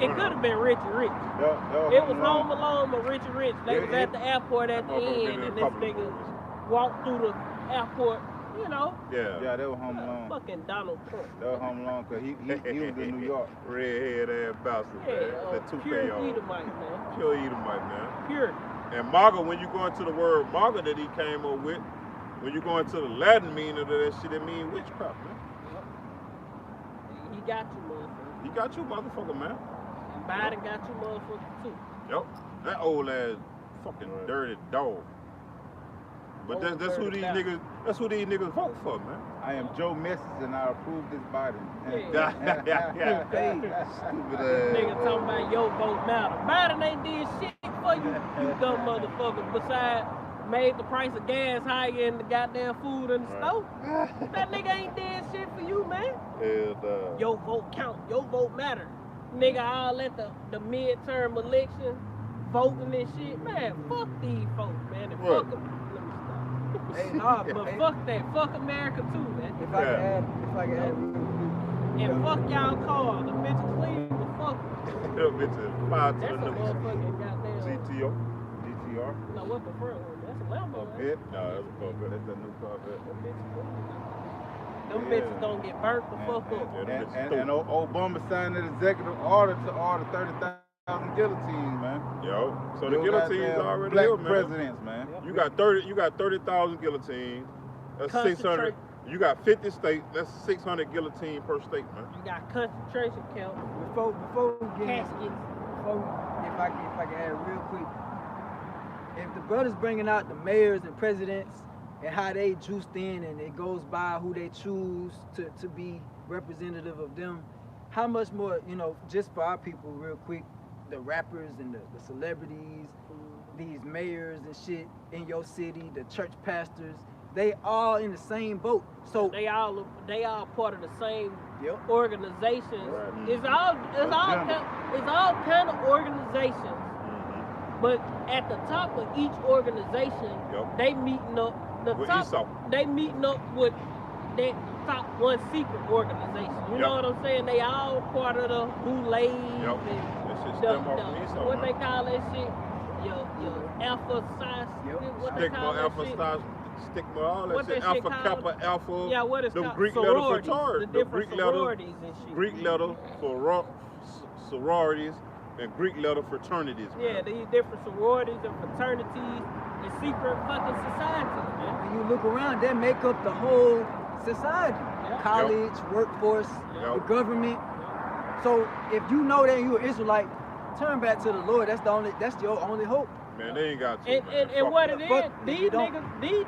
It could have been Richie Rich. It was Home Alone with Richie Rich. They was at the airport at the end, and this nigga walked through the airport. You know. Yeah. That was Home Alone. Fucking Donald Trump. That was Home Alone because he was in New York. Redhead ass bastard, Yeah, man. The pure toupee on. Edomite, man. Pure Edomite, man. Pure. And MAGA, when you go into the word MAGA that he came up with, when you go into the Latin meaning of that shit, it mean witchcraft, man. He got you, motherfucker. He got you, motherfucker, man. And Biden got you, motherfucker, too. Yep. That old ass fucking dirty dog. But that's who these niggas vote for, man. I am Joe Messis and I approve this Biden. Yeah. Stupid ass. Nigga talking about your vote matter. Biden ain't did shit for you, you dumb motherfucker. Besides, made the price of gas higher and the goddamn food in the store. That nigga ain't did shit for you, man. Hell, Your vote count. Your vote matter. Nigga, all at the midterm election, voting and shit. Man, fuck these folks, man. And What? fuck them. Let me stop. Hey, nah, But hey, fuck that. Fuck America too, man. if I can add And fuck y'all cars. The bitches clean, but fuck them. That bitch is fire to That's the a nose. motherfucking goddamn. GTO. DTR. No, what's the front one? That's a Lambo, man. Corvette. Nah, that's a Corvette. That's a new Corvette. That bitch is clean. Them Yeah. bitches don't get burnt the fuck up. And Obama signed an executive order to order 30,000 guillotines, man. Yo, so the Your guillotines goddamn already black here, man. presidents, man. Yep. You got 30,000 guillotines. That's 600. Concentrate. You got 50 states. That's 600 guillotine per state, man. You got concentration camps, Before we get into caskets. if I can add real quick, if the brothers bringing out the mayors and presidents and how they juiced in and it goes by who they choose to be representative of them, how much more, you know, just for our people real quick, the rappers and the celebrities, these mayors and shit in your city, the church pastors, they all in the same boat. So They all part of the same yep. organization. Right. It's all kind of organizations. But at the top of each organization, Yep. they meeting up. The With top, Esau. they meeting up with that top one secret organization. You Yep. know what I'm saying? They all part of the Boulay Yep. and That shit the, stem off from Esau, what man. they call that shit? Your alpha size. Yep. What they call Stigma, that alpha, shit? stigma, all that What shit. that shit Alpha, called? kappa, alpha. Yeah, what is Them called? Greek letter for Sororities, Taurus. the The different Greek letter, sororities and shit. Greek letter for sororities and Greek letter fraternities. Yeah, Man. these different sororities and fraternities and secret fucking societies, man. when you look around, they make up the whole society. Yeah. College, workforce, Yeah. the government. So if you know that you're an Israelite, turn back to the Lord. That's your only hope. Man, they ain't got to. And, man. and, and Fuck what that. it Fuck is, if these you don't.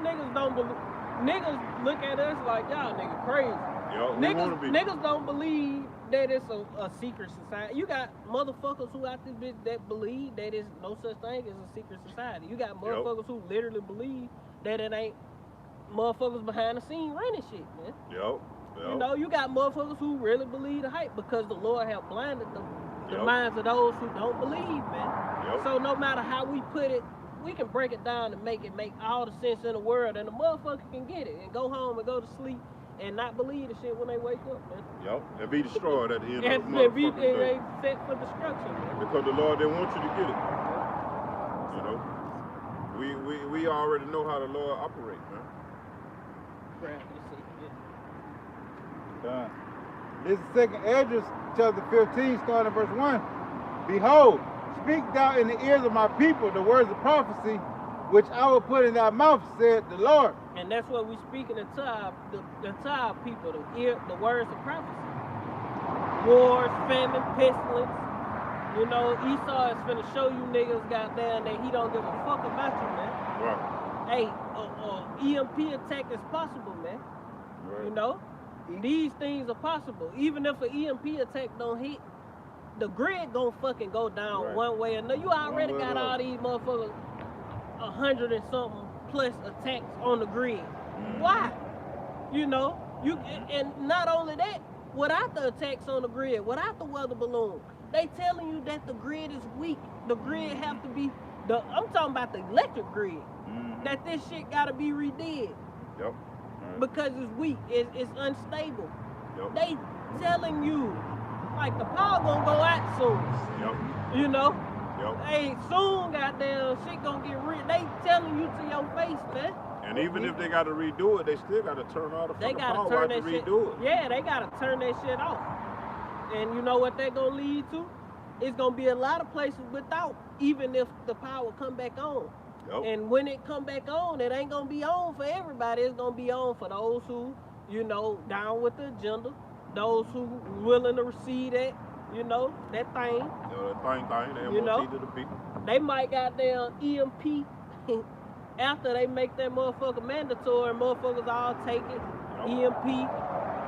niggas don't believe. Niggas look at us like y'all niggas crazy. Yo, we wanna be. Niggas don't believe that it's a secret society. You got motherfuckers who out this bitch that believe that there's no such thing as a secret society. You got motherfuckers who literally believe that it ain't motherfuckers behind the scene running shit, man. Yo. You know, you got motherfuckers who really believe the hype because the Lord have blinded the Yep. minds of those who don't believe, man. Yep. So no matter how we put it, we can break it down and make all the sense in the world, and the motherfucker can get it and go home and go to sleep and not believe the shit when they wake up, man. Yo. And be destroyed at the end of the And they motherfucking day. set for destruction, man. Because the Lord didn't want you to get it. You know? We already know how the Lord operates, man. Crap, you see, Done. This is 2nd Esdras, chapter 15, starting verse 1. Behold, speak thou in the ears of my people the words of prophecy, which I will put in thy mouth, said the Lord. And that's what we speaking into our people, the words of prophecy. Wars, famine, pestilence. You know, Esau is finna show you niggas goddamn that he don't give a fuck about you, man. Right. Hey, EMP attack is possible, man. Right. You know? These things are possible. Even if an EMP attack don't hit, the grid gon' fucking go down Right. one way or another. You already way or got all another. these motherfuckers 100 and something plus attacks on the grid. Why? You know, and not only that, without the attacks on the grid, without the weather balloon, they telling you that the grid is weak. The grid have to be I'm talking about the electric grid. That this shit gotta be redid Yep. because it's weak. It's unstable. Yep. They telling you like the power gonna go out soon. Yep. You know? Yep. Hey, soon goddamn shit gonna get They telling you to your face, man. And even if they got to redo it, they still got to turn all the They fucking gotta power turn out to that shit. redo it. Yeah, they gotta turn that shit off. And you know what that gonna lead to? It's gonna be a lot of places without, even if the power come back on. Yep. And when it come back on, it ain't gonna be on for everybody. It's gonna be on for those who, you know, down with the agenda, those who willing to receive that, you know, that thing. They You know? MOT to the people. They might goddamn EMP after they make that motherfucker mandatory, motherfuckers all take it, EMP,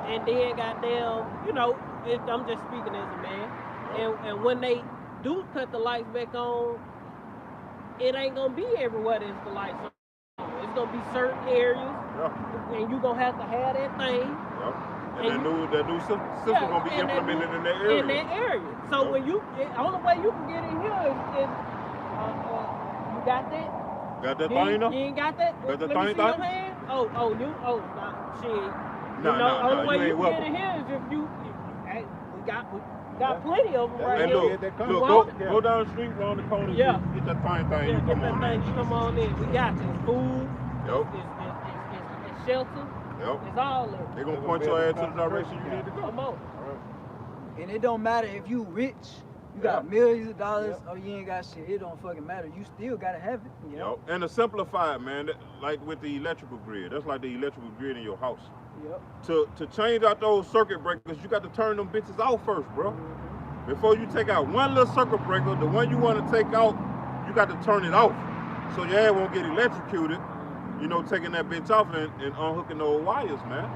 and then goddamn, you know, I'm just speaking as a man. And when they do cut the lights back on, it ain't gonna be everywhere there's the lights on. It's gonna be certain areas, Yeah. and you gonna have to have that thing. Yep. And And that new system Yeah, gonna be and that implemented new- in that area. In that area. So Yep. when only way you can get in here is you got that? Got that You ain't- thing though? You ain't got that? Got that Let me thing, see your thing? hand. Nah, shit. Nah, You know, nah, only nah, way you you ain't can get welcome. in here is if you. Hey, we got plenty of them right Hey, here. look, Yeah, that comes look, out. go down the street, around the corner, Yeah. get that thing, Yeah, you get come that on thing. in. You come on in. We got you. Food. Yep. It's shelter. Yep. It's all there. They're gonna point your ass to the direction you need to go. Come on. And it don't matter if you rich, you got millions of dollars, or you ain't got shit. It don't fucking matter. You still gotta have it. You know? Yep. And to simplify it, man, like with the electrical grid, that's like the electrical grid in your house. Yep. To change out those circuit breakers, you got to turn them bitches off first, bro. Before you take out one little circuit breaker, the one you want to take out, you got to turn it off. So your ass won't get electrocuted, you know, taking that bitch off and unhooking those wires, man.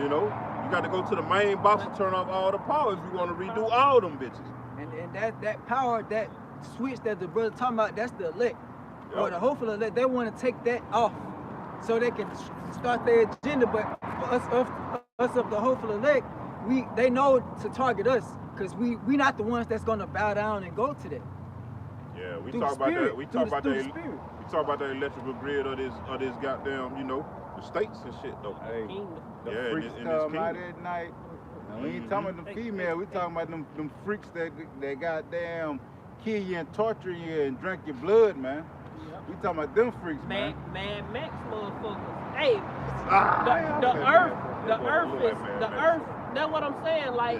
You know, you got to go to the main box and turn off all the power if you want to redo all them bitches. And that power, that switch that the brother talking about, that's the elect. Yep. Or the hopeful elect, they want to take that off so they can start their agenda. But for us of the hopeful elect, they know to target us because we not the ones that's gonna bow down and go to that. Yeah, we Through talk the about spirit. that. We Through talk the- about through that. the spirit. We talk about the electrical grid of this goddamn, you know, the states and shit though. Hey, Kingdom. the Yeah, freaks in this come out kingdom. at night. And we ain't talking about them females, we talking about them freaks that goddamn kill you and torture you and drink your blood, man. Yep. We talking about them freaks, man. Mad Max motherfuckers. Hey, Ah, the earth is Mad Max. earth. That's what I'm saying. Like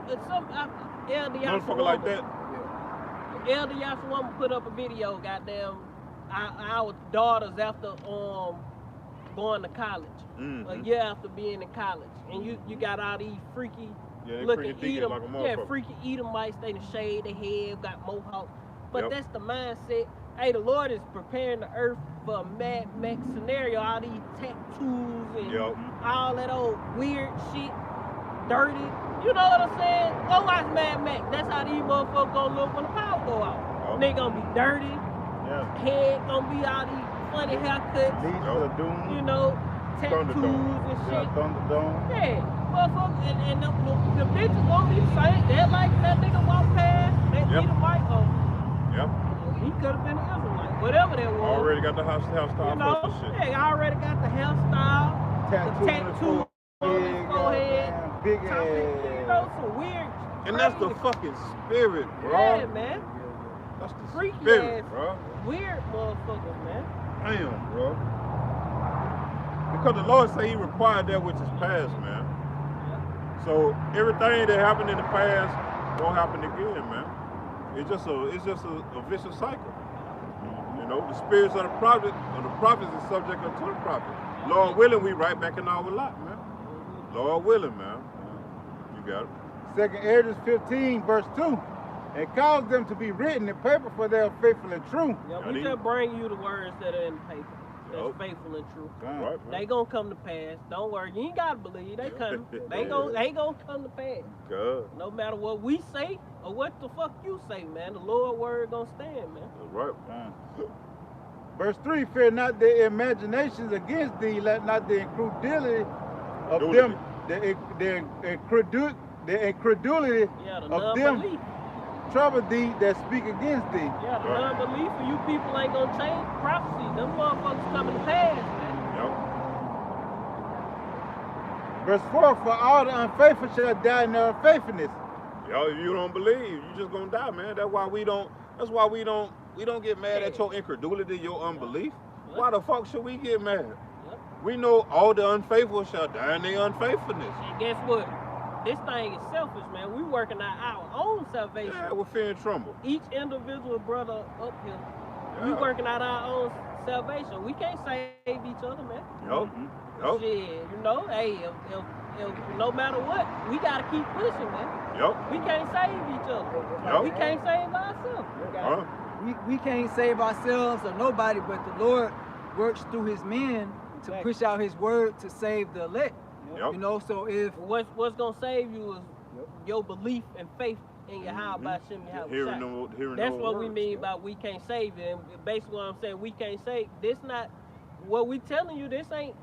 it's some elder Motherfucker like that. Elder Yasawama put up a video. Goddamn, our daughters after going to college, a year after being in college, and you got all these freaky Yeah, they looking freaky deacon like a motherfucker. freaky Edomites. They done shade their head, got mohawks. But Yep. that's the mindset. Hey, the Lord is preparing the earth for a Mad Max scenario. All these tattoos and Yep. all that old weird shit, dirty. You know what I'm saying? Go watch Mad Max. That's how these motherfuckers gonna look when the power go out. Yep. They gonna be dirty. Yeah. Head gonna be all these funny haircuts. Legions of Doom. You know, tattoos Thunderdome. and Yeah, shit. Thunderdome. Yeah, motherfucker, and the bitches gonna be the same. They're like that nigga walk past, that Yep. Edomite, Yep. he could have been an Israelite, whatever that was. Already got the hairstyle you know, for the shit. yeah, I already got the hairstyle, the tattoo on his forehead, goddamn, big you ass. know, some weird. And that's the crazy- fucking spirit, bro. Yeah, man. That's the Freaky spirit, ass. bro. Weird motherfuckers, man. Damn, bro. Because the Lord say He required that which is past, man. So everything that happened in the past won't happen again, man. It's just a vicious cycle. You know, the spirits of the prophets is subject unto the prophet. Lord willing, we right back in our lot, man. Lord willing, man. You got it. 2 Ezra 15, verse 2. And cause them to be written in paper, for they are faithful and true. Yeah, Got we it. just bring you the words that are in the paper. That's Yup. faithful and true. Right. Right, They man. gonna come to pass. Don't worry. You ain't gotta believe. They coming. They gonna come to pass. God. No matter what we say or what the fuck you say, man. The Lord word gonna stand, man. That's right. Verse 3, fear not their imaginations against thee, let not the incredulity of Credulity. them, the incredulity Yeah, the of them non-belief. trouble thee that speak against thee. Yeah, the Right. non-belief for you people ain't gonna change prophecy. Them motherfuckers coming to pass, man. Yep. Verse 4, for all the unfaithful shall die in their unfaithfulness. Yo, if you don't believe, you just gonna die, man. That's why we don't get mad at your incredulity, your unbelief. Why the fuck should we get mad? Yep. We know all the unfaithful shall die in their unfaithfulness. And guess what? This thing is selfish, man. We working out our own salvation. Yeah, with fear and tremble. Each individual brother up here, we Yeah. working out our own salvation. We can't save each other, man. Yo, yo, Shit, you know, hey, if no matter what, we gotta keep pushing, man. yo. We can't save each other. Yup. We can't save ourselves. Huh? We can't save ourselves or nobody, but the Lord works through His men to Exactly. push out His word to save the elect. Yup. You know, so if What's gonna save you is your belief and faith in your how about Shem Hearing Yahweh. them That's what we words. mean by we can't save you. And basically what I'm saying, we can't save. This not what we telling you. This ain't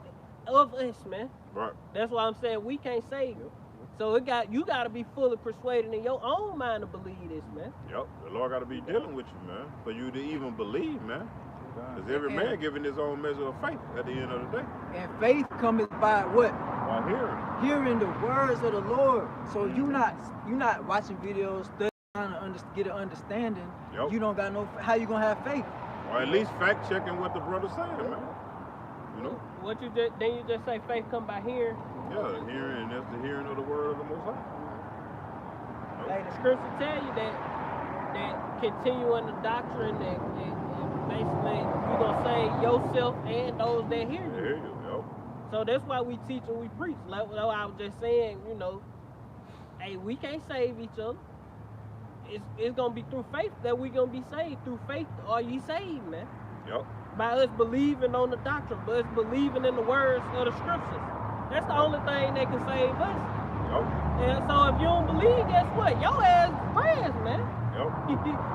of us, man. Right. That's why I'm saying we can't save you. So you got to be fully persuaded in your own mind to believe this, man. Yep. The Lord got to be dealing with you, man, for you to even believe, man. Because every man giving his own measure of faith at the end of the day. and faith cometh by what? By hearing. Hearing the words of the Lord. So you not watching videos, studying, trying to get an understanding. Yep. You don't got no. How you gonna have faith? Or at least fact checking what the brother's saying, man. You know? What you just then you just say faith come by hearing. Yeah, hearing, and that's the hearing of the word of the Most High. Like the scripture tell you that continue in the doctrine and basically you gonna save yourself and those that hear you. There you go. So that's why we teach and we preach. Like what I was just saying, you know, hey, we can't save each other. It's gonna be through faith that we gonna be saved. Through faith are ye saved, man. Yep. By us believing on the doctrine, by us believing in the words of the scriptures. That's the only thing that can save us. Yep. And so if you don't believe, guess what? Your ass prayers, man. Yep.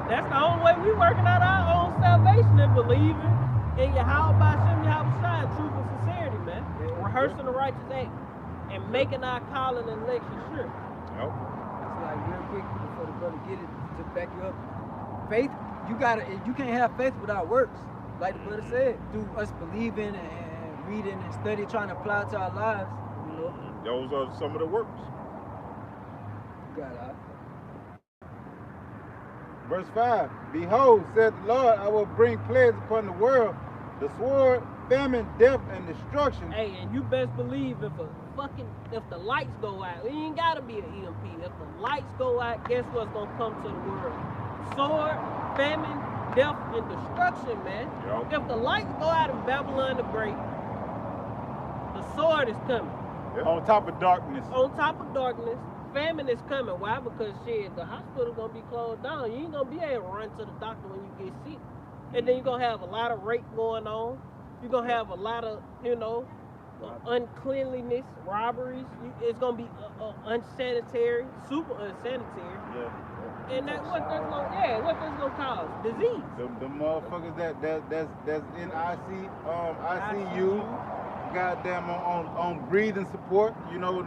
That's the only way we working out our own salvation and believing in Yahweh Hashem Yahweh Shai, truth and sincerity, man. Rehearsing the righteous act and making our calling and election sure. Yep. It's like real quick before the brother get it to back you up. Faith, you can't have faith without works. Like the brother said, through us believing and reading and studying, trying to apply it to our lives, you know. Those are some of the works. You got it. Verse 5, Behold, said the Lord, I will bring plagues upon the world, the sword, famine, death, and destruction. Hey, and you best believe if the lights go out, it ain't gotta be an EMP. If the lights go out, guess what's gonna come to the world? Sword, famine, death, and destruction, man. Yep. If the lights go out in Babylon the Great, the sword is coming. Yep. On top of darkness. On top of darkness, famine is coming. Why? Because shit, the hospital gonna be closed down. You ain't gonna be able to run to the doctor when you get sick. And then you're gonna have a lot of rape going on. You're gonna have a lot of, uncleanliness, robberies. It's gonna be unsanitary, super unsanitary. Yeah. And what that's gonna cause? Disease. The motherfuckers that's in ICU, goddamn on breathing support, you know,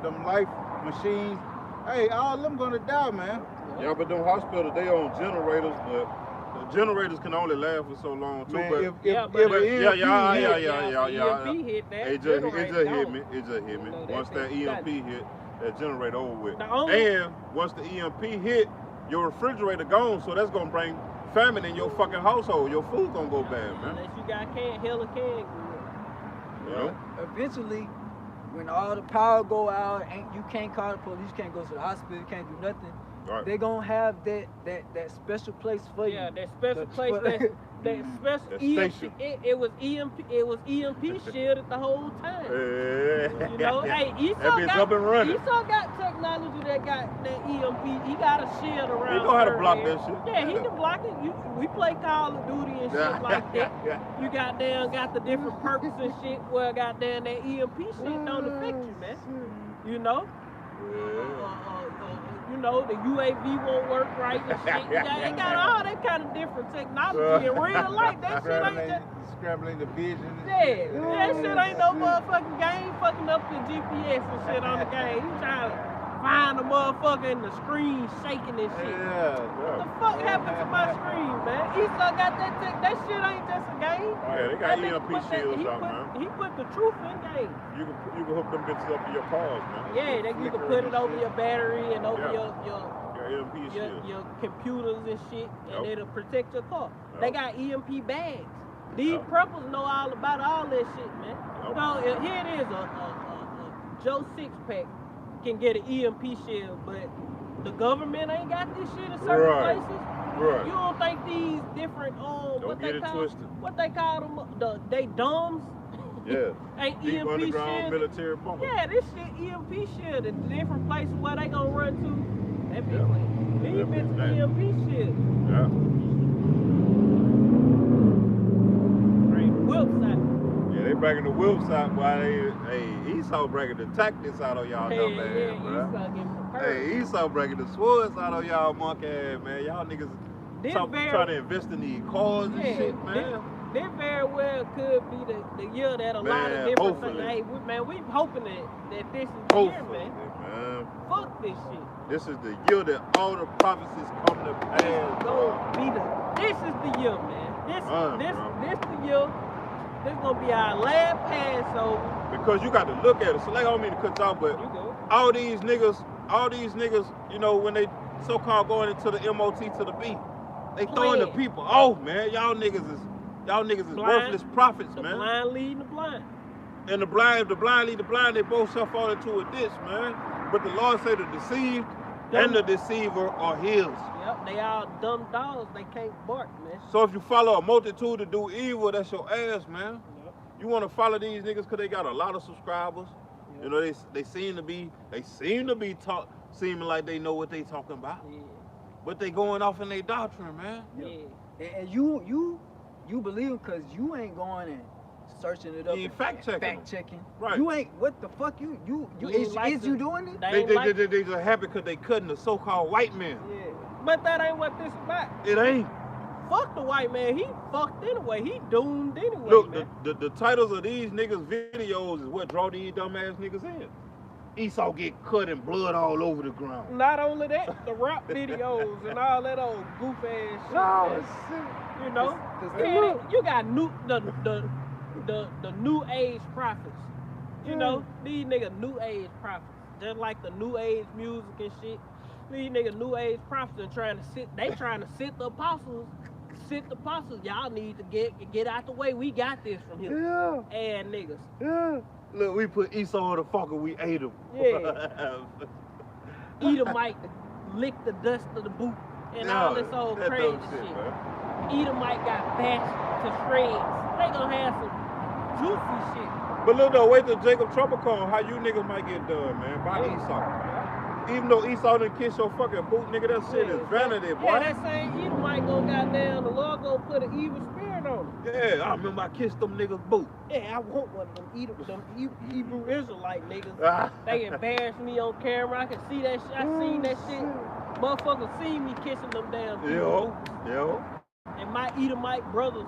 them life machines. Hey, all of them gonna die, man. Yeah, but them hospitals, they on generators, but the generators can only last for so long too. Man, but if yeah. EMP hit that. It just hit me. It just hit me. You know, Once that EMP hit, that generator over with. Only, and once the EMP hit, your refrigerator gone, so that's gonna bring famine in your fucking household. Your food gonna go bad, man. unless you got hella can. You know? Eventually, when all the power go out, you can't call the police, you can't go to the hospital, you can't do nothing. Right. They gonna have that special place for you. Yeah, that special place, that special That EMP. station. It was EMP shielded the whole time. You know, hey, That bitch up and running. Esau got technology that got that EMP. He got a shield around. He know how to block certain that shit. Yeah, he can block it. We play Call of Duty and shit like that. You got the different perks and shit where goddamn that EMP shit don't affect you, man. You know? You know, the UAV won't work right and shit. They got all that kind of different technology in real life. That shit ain't just... Scrambling the vision. Yeah, that shit ain't no motherfucking game fucking up the GPS and shit on the game. You trying to find the motherfucker in the screen shaking and shit. What the fuck happened to my screen, man? Esau got that that shit ain't just a game. Oh, yeah, they got EMP shields out, man. He put the truth in game. You can hook them bitches up to your cars, man. Yeah, you can put it over your battery and over your EMP shields. your computers and shit, and it'll protect your car. Yep. They got EMP bags. These preppers know all about all that shit, man. Yep. So here it is, a Joe Six-Pack can get an EMP shield, but the government ain't got this shit in certain places. Right. You don't think these different Don't get it twisted. what they call them, they domes? Yeah. Ain't Deep EMP underground shield? military bunker. Yeah, this shit EMP shield in different places where they gonna run to. That bitch like, these That bitch bitches nasty. EMP shield. Yeah. Whips out. Yeah, they bringing the whips out while Esau bringing the tactics out on y'all dumb ass, bro. Esau getting prepared. Hey, Esau bringing the swords out on y'all monkey ass, man. Y'all niggas trying to invest in these cars and shit, man. This very well could be the year that a lot of different hopefully. things. Hey, we hoping that this is the year, Hopefully, man. man. Fuck this shit. This is the year that all the prophecies come to pass, bro. This is the year, man. This bro. the year. This gonna be our last Passover. Because you got to look at it. So like, I don't mean to cut you off, but You go. all these niggas, you know, when they so-called going into the MOT to the B, they throwing the people off, man. Y'all niggas is Y'all niggas is Blind. worthless prophets, The man. blind leading the blind. And the blind lead the blind, they both shall fall into a ditch, man. But the Lord say the deceived and the deceiver are his. Yep, they all dumb dogs. They can't bark, man. So if you follow a multitude to do evil, that's your ass, man. Yep. You want to follow these niggas because they got a lot of subscribers. Yep. You know, they seem to be seeming like they know what they talking about. Yeah. But they going off in their doctrine, man. Yeah. And you believe him because you ain't going and searching it up. You ain't and fact-checking Fact checking. Right. You ain't, what the fuck you is like you doing it? They ain't like They just happy because they cutting the so-called white man. Yeah. But that ain't what this about. It ain't. Fuck the white man. He fucked anyway. He doomed anyway, Look, man. the titles of these niggas' videos is what draw these dumbass niggas in. Esau get cut and blood all over the ground. Not only that, the rap videos and all that old goof ass shit. man. You know, you got the new age prophets. You know, these niggas new age prophets, just like the new age music and shit. These niggas new age prophets and trying to sit the apostles. Y'all need to get out the way. We got this from here. Yeah. And niggas. Yeah. Look, we put Esau in the fucker, we ate him. Yeah. Edomite lick the dust of the boot and all this old that crazy dumb shit. man. Edomite got bashed to shreds. They gonna have some juicy shit. But look though, wait till Jacob trouble come, how you niggas might get done, man, by Esau. Even though Esau didn't kiss your fucking boot, nigga, that shit is vanity, boy. Yeah, that same Edomite gonna goddamn, the Lord gonna put an evil spirit on him. Yeah, I remember I kissed them niggas' boot. Yeah, I want one of them Hebrew Israelite niggas. They embarrassed me on camera. I can see that shit. I seen that shit. Motherfuckers see me kissing them damn people. Yo. And my Edomite brothers,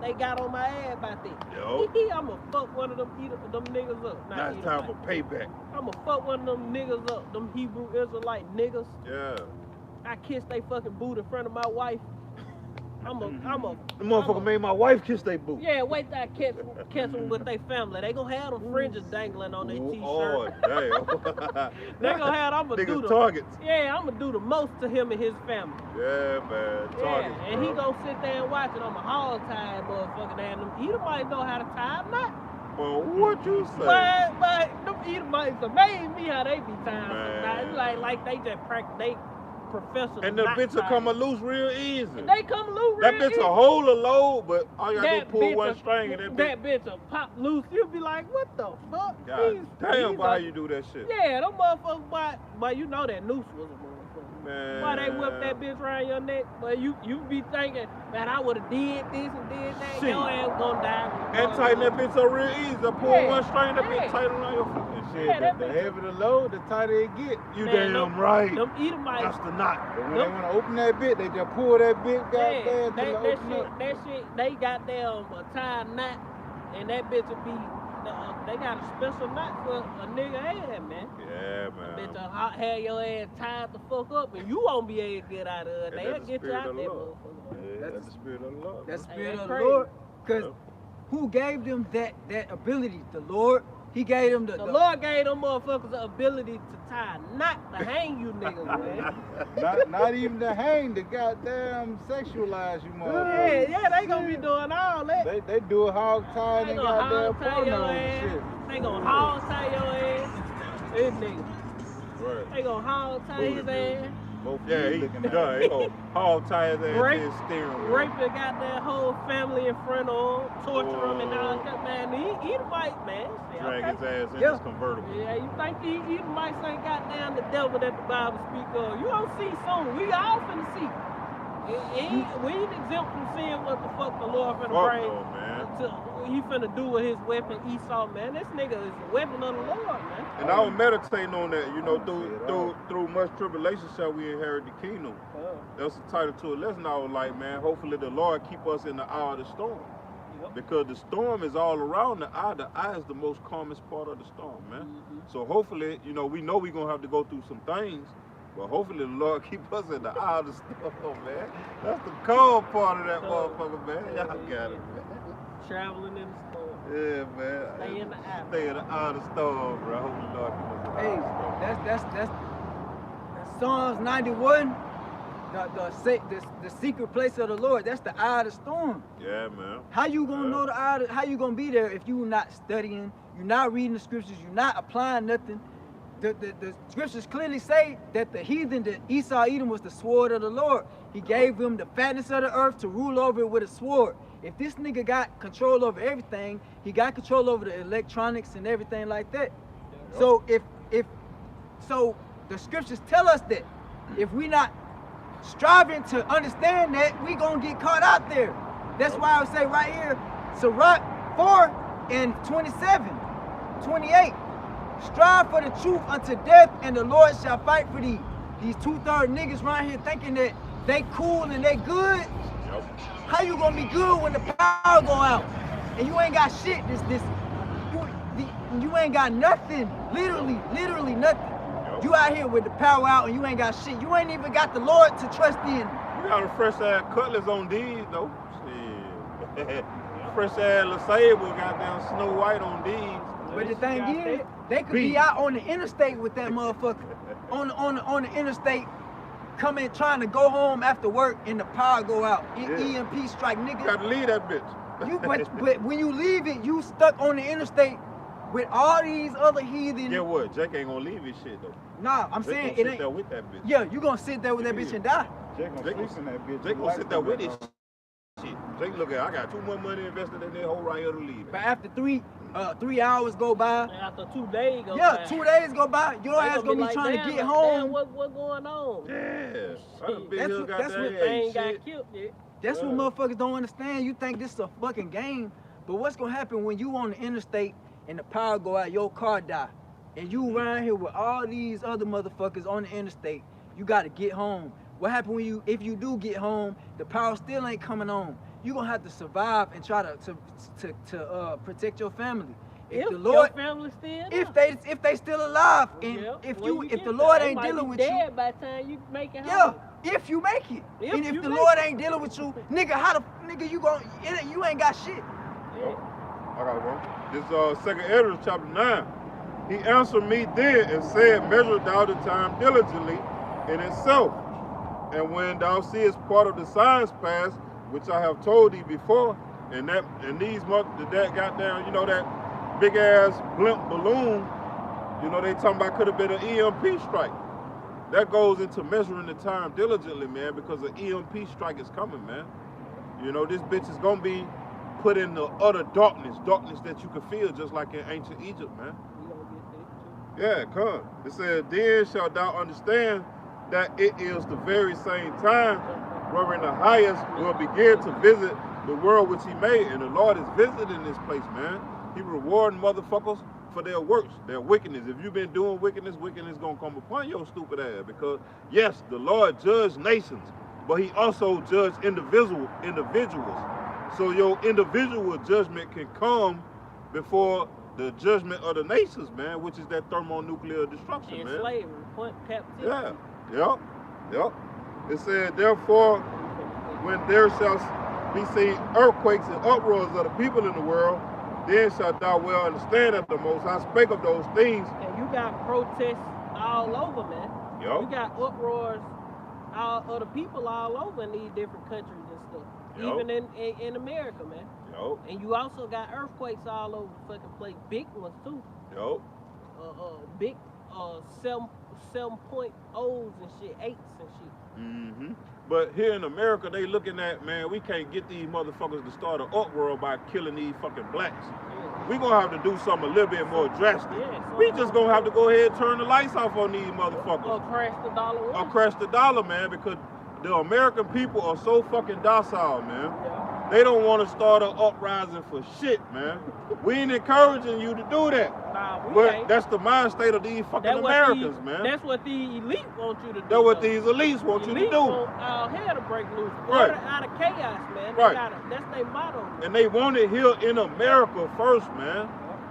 they got on my ass about that. Yo. I'ma fuck one of them niggas up. Now it's time for payback. I'ma fuck one of them niggas up, them Hebrew Israelite niggas. Yeah. I kissed they fucking boot in front of my wife. The motherfucker made my wife kiss they boot. Yeah, wait till I catch them with their family. They gonna have them fringes dangling on their t-shirt. Oh, damn. They gonna have, I'ma do Niggas the targets. Yeah, I'ma do the most to him and his family. Yeah, man. Targets, Yeah, and he gonna sit there and watch it. I'm a hog tie motherfucker. And them Edomites know how to tie a knot. Well, what you say? But them Edomites amaze me how they be tying some knots. Man. It's like they just practice, they professional. And the knot bitch will tying. come loose real easy. They come loose That real bitch easy. will hold a load, but all you gotta do That is pull bitch one will- string and That bitch will pop loose. You'll be like, what the fuck? God damn, These why are- you do that shit? Yeah, them motherfuckers, but you know that noose was a motherfucker. Man. Why they whip that bitch around your neck? But you be thinking, man, I would've did this and did that. Shit. Your ass gonna die. And tighten that bitch up real easy. Pull Yeah, one string, that bitch yeah. tight around your fucking shit. Yeah, that The bitch- heavier the load, the tighter it get. You Man, damn them- right. Them Edomites. That's the knot. But when they want to open that bit, they just pull that bit, Yeah, goddamn, till they open up. that shit, they got them a tied knot, and that bitch will be, they got a special knot for a nigga head, man. Yeah, Bitch, man. have your ass tied the fuck up, and you won't be able to get out of it. And They'll that's the get you spirit out of there, the Lord. motherfucker. Yeah, that's the spirit of the Lord. That's bro. spirit that's of the crazy. Lord. Because Yep. who gave them that ability? The Lord. He gave them The Lord gave them motherfuckers the ability to tie a knot to hang you niggas, man. Not even to hang, the goddamn sexualize you motherfuckers. Yeah, they gonna be doing all that. They do a hog tie They and gonna goddamn hog tie porno your and ass. shit. They gonna hog tie your ass. This nigga. Right. They gonna hog tie his ass. Both of Yeah, you he looking at done. it. He gonna hog tie his ass Rape- to his steering wheel. Rape the goddamn whole family in front of him, torture him and all that, man. He Edomite, man. Shit, Drag okay. his ass in Yeah. his convertible. Yeah, you think the Edomites ain't goddamn the devil that the Bible speak of. You don't see soon. We all finna see. We ain't exempt from seeing what the fuck the Lord finna Fuck bring. no, man. He finna do with his weapon Esau, man. This nigga is a weapon of the Lord, man. And I was meditating on that, you know, through much tribulation shall we inherit the kingdom. That's the title to it. Lesson I was like, man, hopefully the Lord keep us in the eye of the storm. Yep. Because the storm is all around the eye. The eye is the most calmest part of the storm, man. Mhm. So hopefully, you know we're gonna have to go through some things, but hopefully the Lord keep us in the eye of the storm, man. That's the cold part of that motherfucker, man. Y'all got it, man. Traveling in the storm. Yeah, man. Stay in the eye. Stay in the eye of the storm, bro. I hope the Lord keep us in the eye Hey, of the storm. that's Psalms 91. the secret place of the Lord. That's the eye of the storm. Yeah, man. How you gonna know the eye? How you gonna be there if you not studying? You're not reading the scriptures. You're not applying nothing. The scriptures clearly say that the heathen, that Esau Edom was the sword of the Lord. He gave him the fatness of the earth to rule over it with a sword. If this nigga got control over everything, he got control over the electronics and everything like that. So so the scriptures tell us that if we not striving to understand that, we gonna get caught out there. That's why I would say right here, Sirach 4 and 27, 28. Strive for the truth unto death, and the Lord shall fight for thee. These 2/3 niggas right here thinking that they cool and they good. How you gonna be good when the power go out and you ain't got shit? You ain't got nothing. Literally nothing. You out here with the power out and you ain't got shit. You ain't even got the Lord to trust in. We got a fresh ass Cutlass on these though. Shit. Fresh ass LeSable, goddamn Snow White on these. But the thing is, they could be out on the interstate with that motherfucker. on the interstate, coming trying to go home after work and the power go out. EMP strike, nigga. You gotta leave that bitch. But when you leave it, you stuck on the interstate with all these other heathen. Get what? Jake ain't gonna leave his shit though. Nah, I'm Jake saying gonna it sit ain't. there with that bitch. Yeah, you gonna sit there with that bitch and die. Jake gonna sleep in that bitch. Jake gonna sit there with his shit. Jake, look at, I got too much money invested in that whole right here to leave. But after 3 hours go by. After 2 days go by. Yeah, 2 days go by. Your ass gonna be like, trying to get home. Damn, what going on? Yeah. That's what ain't got killed yet. That's what motherfuckers don't understand. You think this is a fucking game, but what's gonna happen when you on the interstate and the power go out, your car die, and you around here with all these other motherfuckers on the interstate? You gotta get home. What happen when if you do get home, the power still ain't coming on? You gonna have to survive and try to protect your family. If the Lord, your family still if they still alive, and if the Lord ain't dealing with you, dead by the time you make it home. Yeah, if you make it, and if the Lord ain't dealing with you, nigga, you ain't got shit. Yeah. I got one. This second Ezra chapter 9. He answered me then and said, measure thou the time diligently in itself, and when thou seest part of the signs pass, which I have told thee before, and these that goddamn, you know, that big ass blimp balloon, you know, they talking about could have been an EMP strike. That goes into measuring the time diligently, man, because an EMP strike is coming, man. You know, this bitch is gonna be put in the utter darkness that you can feel just like in ancient Egypt, man. Yeah, come. It says, then shalt thou understand that it is the very same time wherein the highest will begin to visit the world which he made. And the Lord is visiting this place, man. He rewarding motherfuckers for their works, their wickedness. If you've been doing wickedness gonna come upon your stupid ass. Because yes, the Lord judged nations, but he also judged individuals. So your individual judgment can come before the judgment of the nations, man, which is that thermonuclear destruction, man. Slavery, captivity. Yeah. It said, therefore, when there shall be seen earthquakes and uproars of the people in the world, then shalt thou well understand that the Most High spake of those things. And you got protests all over, man. Yep. You got uproars of the people all over in these different countries and stuff. Yep. Even in America, man. Yep. And you also got earthquakes all over the fucking place. Big ones too. Yep. Big 7.0s and shit, 8s and shit. Mm-hmm. But here in America, they looking at, man, we can't get these motherfuckers to start an uproar by killing these fucking blacks. Yeah. We gonna have to do something a little bit more drastic. Yeah, we just gonna have to go ahead and turn the lights off on these motherfuckers. Or crash the dollar. Or crash the dollar, man, because the American people are so fucking docile, man. Yeah. They don't want to start an uprising for shit, man. We ain't encouraging you to do that. Nah, but ain't. That's the mind state of these fucking Americans, man. That's what the elite want you to do. That's what these elites want you to do. Want all hell to break loose. Right. Out of chaos, man. Right. That's their motto. And they want it here in America first, man.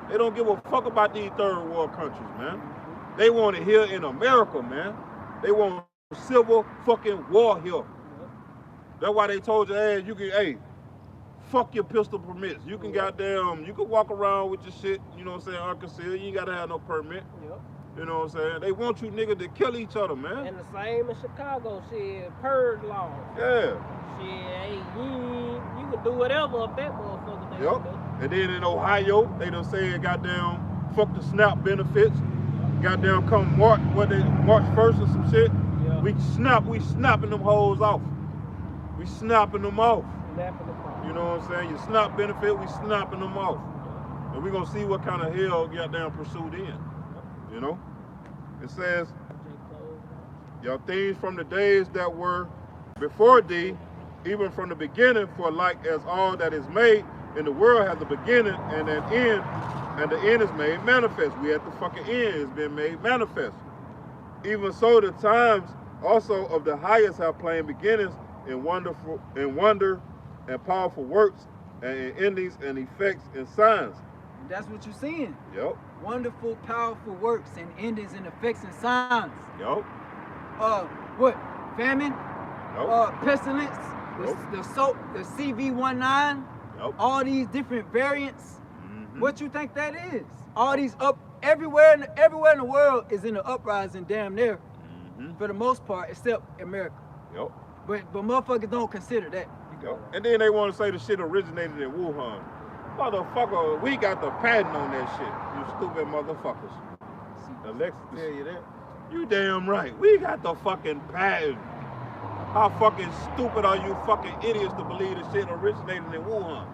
They don't give a fuck about these third world countries, man. They want it here in America, man. They want civil fucking war here. That's why they told your ass, you can, hey, fuck your pistol permits. You can goddamn, you can walk around with your shit, you know what I'm saying, unconcealed. You ain't gotta have no permit. Yep. You know what I'm saying? They want you niggas to kill each other, man. And the same in Chicago, shit, purge laws. Yeah. Shit, hey, you can do whatever up that motherfucker down Yep. there. And then in Ohio, they done say goddamn fuck the SNAP benefits. Goddamn come March 1st or some shit. Yeah. We snapping them hoes off. We snapping them off. Snapping them off. You know what I'm saying? Your SNAP benefit, we snapping them off. And we gonna see what kind of hell goddamn pursued in. You know? It says, your things from the days that were before thee, even from the beginning, for like as all that is made in the world has a beginning and an end, and the end is made manifest. We at the fucking end, it's been made manifest. Even so the times also of the highest have plain beginnings in wonder and powerful works and in endings and effects and signs. That's what you're seeing. Yep. Wonderful, powerful works and endings and effects and signs. Yep. What? Famine? Yep. Pestilence? Yep. The CV19? Yep. All these different variants. Mm-hmm. What you think that is? All these everywhere in the world is in an uprising damn near. Mm-hmm. For the most part, except America. Yep. But motherfuckers don't consider that. Yep. And then they want to say the shit originated in Wuhan. Motherfucker, we got the patent on that shit. You stupid motherfuckers. Alexa tell you that. You damn right. We got the fucking patent. How fucking stupid are you fucking idiots to believe the shit originated in Wuhan?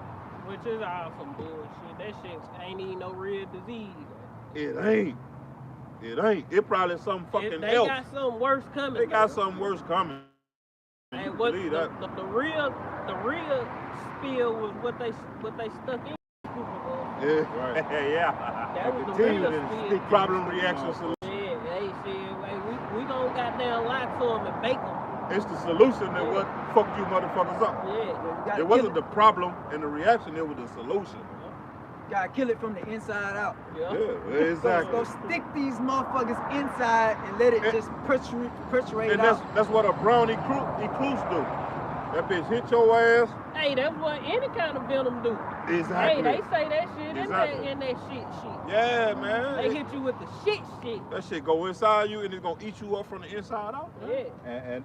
Which is all some bullshit. That shit ain't even no real disease. It ain't. It ain't. It probably something fucking They else. got something worse coming. They got something worse coming. And what the real spill was what they stuck in. Yeah. Right. Yeah. That was the real spill. Problem reaction solution. Yeah, they said, hey, we gonna goddamn lie to them and bake them. It's the solution that what fucked you motherfuckers up. Yeah. It wasn't the problem and the reaction, it was the solution. Gotta kill it from the inside out. Yeah. Yeah, exactly. Go stick these motherfuckers inside and let it just perpetuate And out. that's what a brown ecluse do. That bitch hit your ass. Hey, that's what any kind of venom do. Exactly. Hey, they say that shit Exactly. in that shit. Yeah, man. They hit you with the shit. That shit go inside you and it's gonna eat you up from the inside out. Man.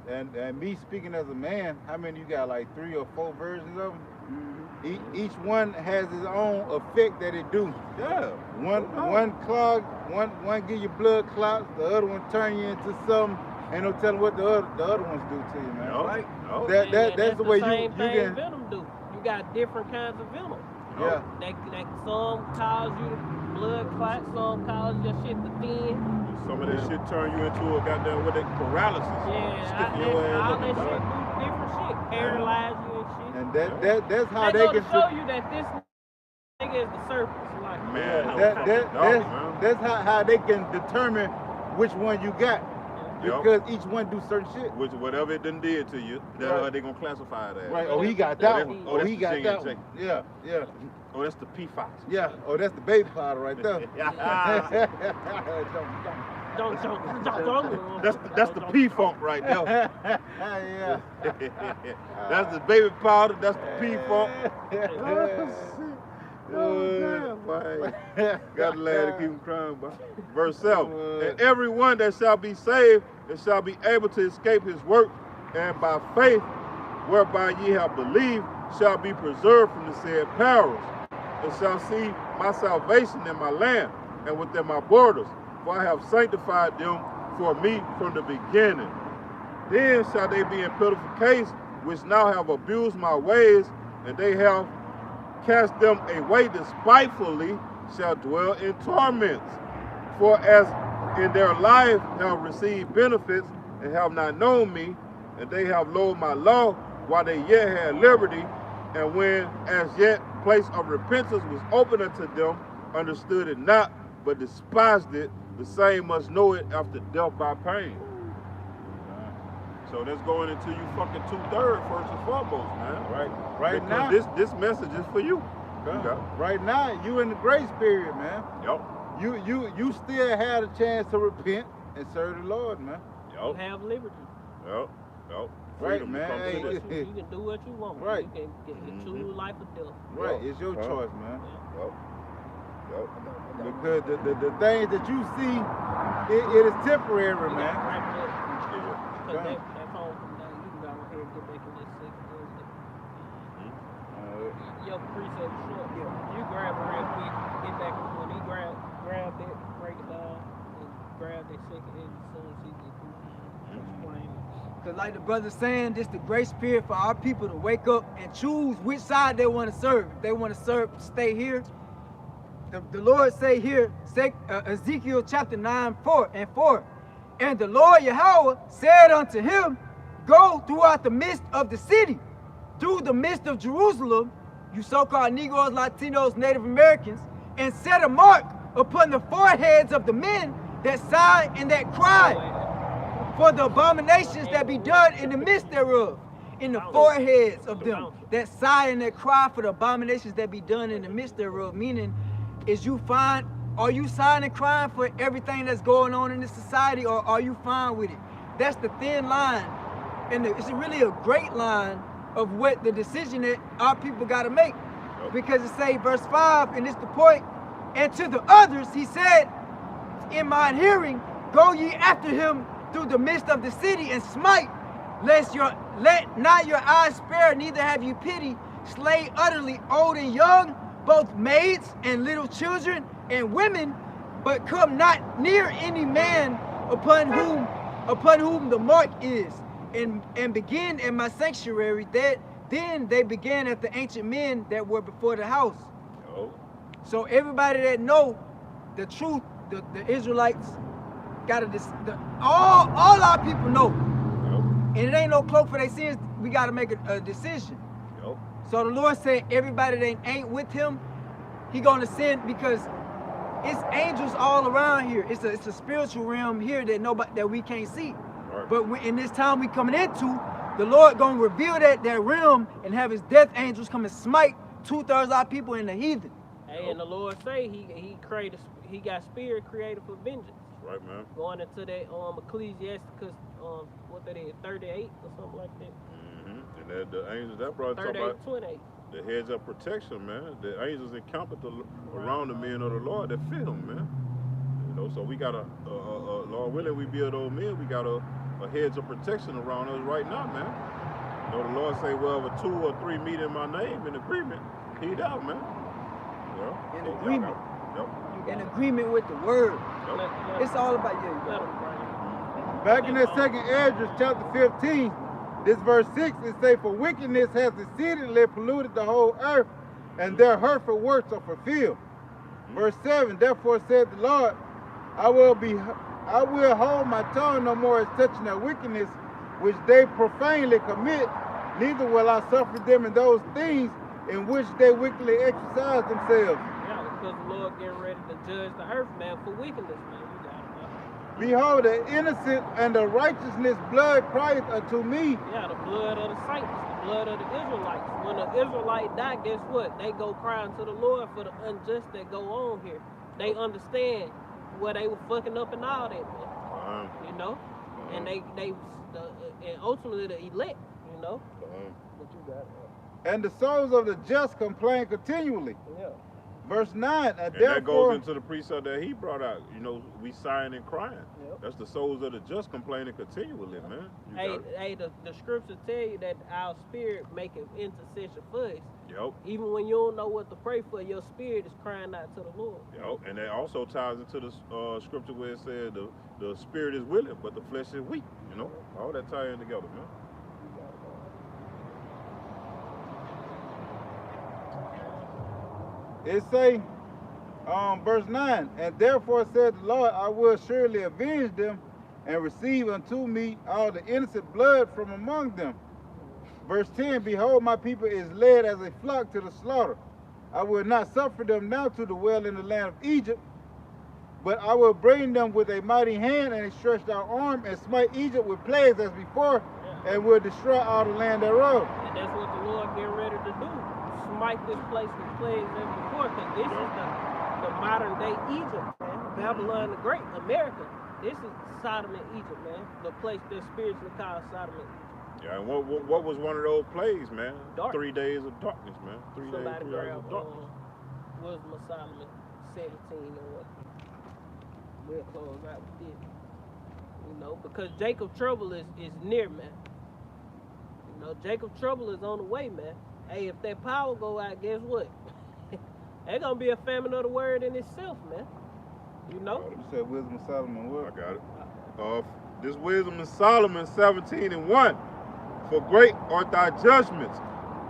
Yeah. And me speaking as a man, how many you got? Like 3 or 4 versions of them? Mm-hmm. Each one has its own effect that it do. Yeah. One clog, one give you blood clots, the other one turn you into something. Ain't no telling what the other ones do to you, man. No, Right? no. That's the way same you thing can. venom do. You got different kinds of venom. Yeah. That some cause you blood clots, some cause your shit to thin. Some of that shit turn you into a goddamn paralysis. Yeah, Stick your ass all up that and shit die. do different shit, paralyze you and shit. And that's how they they go to can. show you that this nigga is the surface. Like, Man, how- That's how they can determine which one you got. Yep. Because each one do certain shit. Which whatever it done did to you, that's Right. how they gonna classify it as. Right. Oh, he got Oh, that one. oh, Oh, that's he the got J that and J. one. Yeah, yeah, Oh, that's the P5. yeah. Oh, that's the baby powder right there. Don't. That's the P funk right there. Yeah. That's the baby powder. That's the P funk. Oh, boy. Gotta laugh to keep him crying, boy. Verse 7. And everyone that shall be saved and shall be able to escape his work, and by faith whereby ye have believed, shall be preserved from the said perils, and shall see my salvation in my land and within my borders, for I have sanctified them for me from the beginning. Then shall they be in pitiful case, which now have abused my ways, and they have cast them away despitefully, shall dwell in torments. For as in their life have received benefits, and have not known me, and they have loathed my law, while they yet had liberty, and when as yet place of repentance was open unto them, understood it not, but despised it, the same must know it after death by pain. So that's going into you fucking 2/3 first and foremost, man. Right Because now. this message is for you. Okay. Right now, you in the grace period, man. Yup. You still had a chance to repent and serve the Lord, man. You Yup. have liberty. Yup. Yup. Right, Freedom man. comes Hey, with it. You can do what you want. Right. You can choose life or death. Right, it's your choice, man. Yup. Yup. Because the things that you see it is temporary, We man. gotta wrap it up. Yeah. Cause that phone come down, you can go ahead and get back in this second. Your preset short. You grab it real quick, get back when he grab that, break it down, and grab that second edge as soon as he get through. Explain it. Because like the brother's saying, this the grace period for our people to wake up and choose which side they want to serve. If they want to serve, stay here. The Lord say here, Ezekiel chapter 9:4. And the Lord Yahweh said unto him, go throughout the midst of the city, through the midst of Jerusalem, you so-called Negroes, Latinos, Native Americans, and set a mark upon the foreheads of the men that sigh and that cry for the abominations that be done in the midst thereof. In the foreheads of them that sigh and that cry for the abominations that be done in the midst thereof. Meaning, are you sighing and crying for everything that's going on in this society, or are you fine with it? That's the thin line. And it's really a great line of what the decision that our people got to make. Because it say, verse 5, and it's the point, and to the others he said, in mine hearing, go ye after him through the midst of the city and smite, let not your eyes spare, neither have you pity, slay utterly old and young, both maids and little children and women, but come not near any man upon whom the mark is, and begin in my sanctuary. Then they began at the ancient men that were before the house. So everybody that know the truth, the Israelites gotta all our people know. And it ain't no cloak for their sins. We gotta make a decision. So the Lord said everybody that ain't with him, he gonna send, because it's angels all around here. It's a spiritual realm here that we can't see. Right. But in this time we coming into, the Lord gonna reveal that realm and have his death angels come and smite 2/3 of our people in the heathen. Hey, and the Lord say he got spirit created for vengeance. Right, man. Going into that Ecclesiasticus, what that is, 38 or something like that. And the angels that brought 38, 28. The hedge of protection, man. The angels encamped around the men of the Lord that fear him, man. So we got Lord willing, we be those men. We got a hedge of protection around us right now, man. The Lord say, well, if 2 or 3 meet in my name in agreement, he down, man. In agreement. In agreement with the word. It's all about you. Back in that second Esdras, chapter 15, this verse 6, it say, for wickedness has exceedingly polluted the whole earth, and their hurtful works are fulfilled. Verse 7, therefore said the Lord, I will hold my tongue no more as touching their wickedness, which they profanely commit, neither will I suffer them in those things in which they wickedly exercise themselves. Yeah, because the Lord getting ready to judge the earth, man, for wickedness, man. You got it, man. Behold, the innocent and the righteousness blood crieth unto me. Yeah, the blood of the saints, the blood of the Israelites. When the Israelite die, guess what? They go crying to the Lord for the unjust that go on here. They understand where they were fucking up and all that, man. You know? And and ultimately the elect, you know? What you got? And the souls of the just complain continually. Yeah. Verse 9, and therefore, that goes into the precept that he brought out. We sighing and crying. Yep. That's the souls of the just complaining continually, man. The scriptures tell you that our spirit make an intercession for us. Yep. Even when you don't know what to pray for, your spirit is crying out to the Lord. Yep. And that also ties into the scripture where it said the spirit is willing, but the flesh is weak. All that tie in together, man. It say, verse 9, and therefore said the Lord, I will surely avenge them and receive unto me all the innocent blood from among them. Verse 10, behold, my people is led as a flock to the slaughter. I will not suffer them now to dwell in the land of Egypt, but I will bring them with a mighty hand and a stretched out arm, and smite Egypt with plagues as before, and will destroy all the land thereof. And that's what the Lord getting ready to do. Smite this place with plagues as before, because this is the modern day Egypt, man. Babylon the Great, America. This is Sodom and Egypt, man. The place that's spiritually called Sodom and Egypt. Yeah, and what was one of those plagues, man? Dark. 3 days of darkness, man. 3 days, 3 hours of darkness. Wisdom of Solomon 17 or what? we'll close out with this. You know, because Jacob trouble is near, man. You know, Jacob trouble is on the way, man. Hey, if that power go out, guess what? There's gonna be a famine of the word in itself, man. You know? You said wisdom of Solomon what? I got it. This wisdom is Solomon 17:1. For great are thy judgments,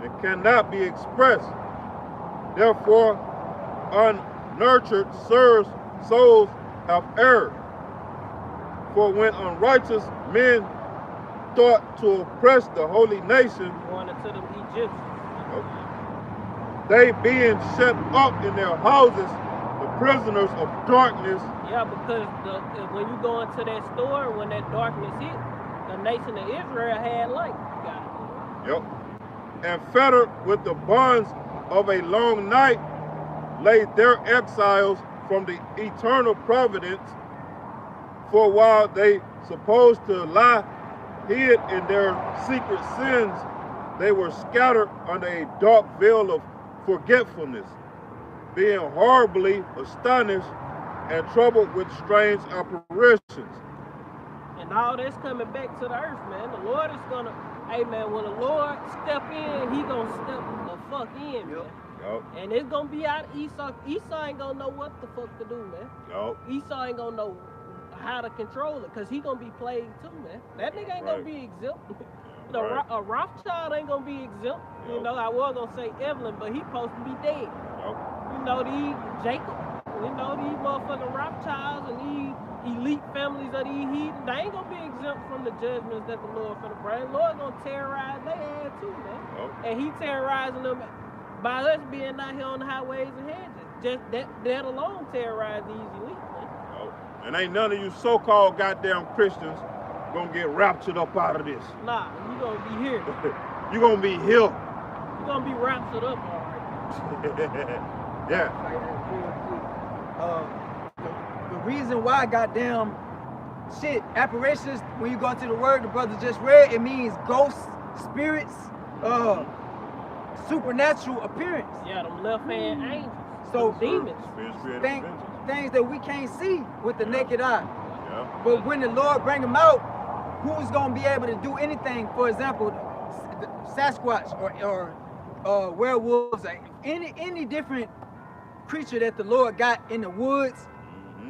and cannot be expressed. Therefore, unnurtured souls have erred. For when unrighteous men thought to oppress the holy nation, Going into them Egyptians. they being shut up in their houses, the prisoners of darkness. Yeah, because when you go into that store, when that darkness hit, the nation of Israel had light. Got it. Yep. And fettered with the bonds of a long night, laid their exiles from the eternal providence. For while they supposed to lie hid in their secret sins, they were scattered under a dark veil of forgetfulness, being horribly astonished and troubled with strange apparitions. And all that's coming back to the earth, man. The Lord is gonna, hey man, when the Lord step in, he gonna step the fuck in, man. Yep. And it's gonna be out of Esau. Esau ain't gonna know what the fuck to do, man. Yep. Esau ain't gonna know how to control it, cause he gonna be plagued too, man. That nigga ain't gonna be exempt. A Rothschild ain't gonna be exempt. You know, I was gonna say Evelyn, but he supposed to be dead. You know, these Jacob, you know, these motherfucking Rothschilds and these elite families of these heathen, they ain't gonna be exempt from the judgments that the Lord finna bring. The Lord gonna terrorize their ass too, man. And he terrorizing them by us being out here on the highways and hedges. Just that alone terrorize these elite, man. And ain't none of you so-called goddamn Christians gonna get raptured up out of this. Nah, you gonna be here. You gonna be here. You gonna be raptured up, all right. Yeah. The reason why goddamn shit, apparitions, when you go to the word the brother just read, it means ghosts, spirits, supernatural appearance. Yeah, them left-hand angels. So demons. Things that we can't see with the naked eye. Yeah. But when the Lord bring them out, who's gonna be able to do anything? For example, Sasquatch or werewolves, or any different creature that the Lord got in the woods.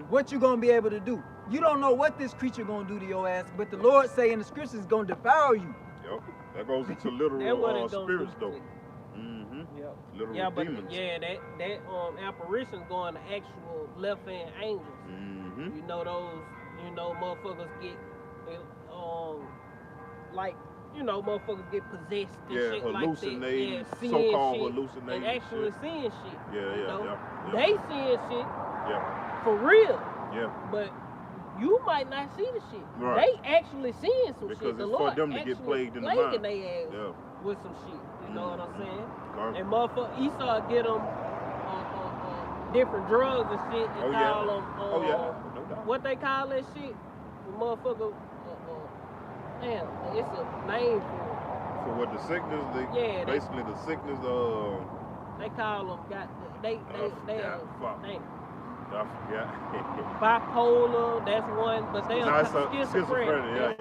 What you gonna be able to do? You don't know what this creature gonna do to your ass, but the Lord say in the scriptures is gonna devour you. Yep. That goes into literal spirits though. Literal demons. That apparition going to actual left-hand angels. You know those, motherfuckers get like, motherfuckers get possessed and shit like that. Yeah, so-called hallucinating and actually seeing shit. Yeah. They seeing shit. Yeah. For real. Yeah. But you might not see the shit. Right. They actually seeing some because shit. it's for them to get plagued in the mind. They ass with some shit. You know what I'm saying? Right. And motherfucker Esau get them different drugs and shit and call them no doubt. what they call that shit? The motherfucker damn, it's a name for it. For what the sickness, basically the sickness they call them they I forgot. Bipolar, that's one, but they are schizophrenic. Yeah.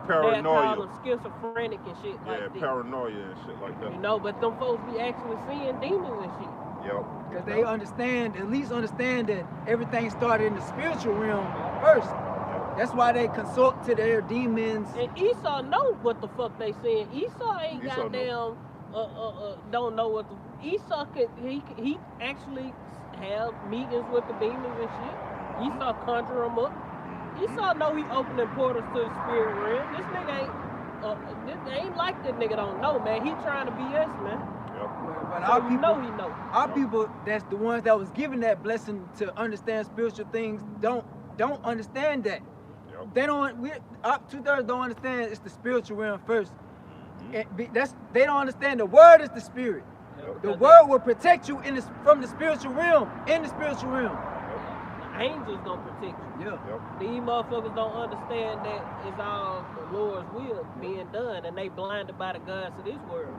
Paranoia. They call them schizophrenic and shit like that. Paranoia and shit like that. You know, but them folks be actually seeing demons and shit. Yep. Because they at least understand that everything started in the spiritual realm first. That's why they consult to their demons. And Esau know what the fuck they saying. Esau ain't goddamn don't know what the Esau he actually have meetings with the demons and shit. Esau conjure them up. Esau know he opening portals to the spirit realm. This nigga ain't like that nigga don't know, man. He trying to be us, man. But So our you people, know he know. our people, that's the ones that was given that blessing to understand spiritual things, don't understand that. They don't. Two-thirds don't understand it's the spiritual realm first. They don't understand the word is the spirit. The word will protect you from the spiritual realm, in the spiritual realm. The angels gonna protect you. Yeah. These motherfuckers don't understand that it's all the Lord's will being done, and they blinded by the gods of this world.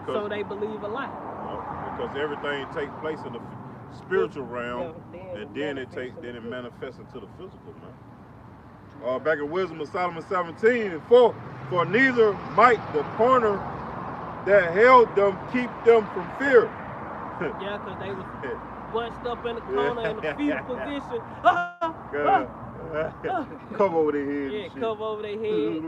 So they believe a lie. Because everything takes place in the spiritual realm, Yeah, and then it manifests into the physical, man. Back in Wisdom of Solomon 17:4, for neither might the corner that held them keep them from fear. Yeah, because they was bunched up in the corner in a fetal position. Cover over their head. Yeah, and shit. cover over their head.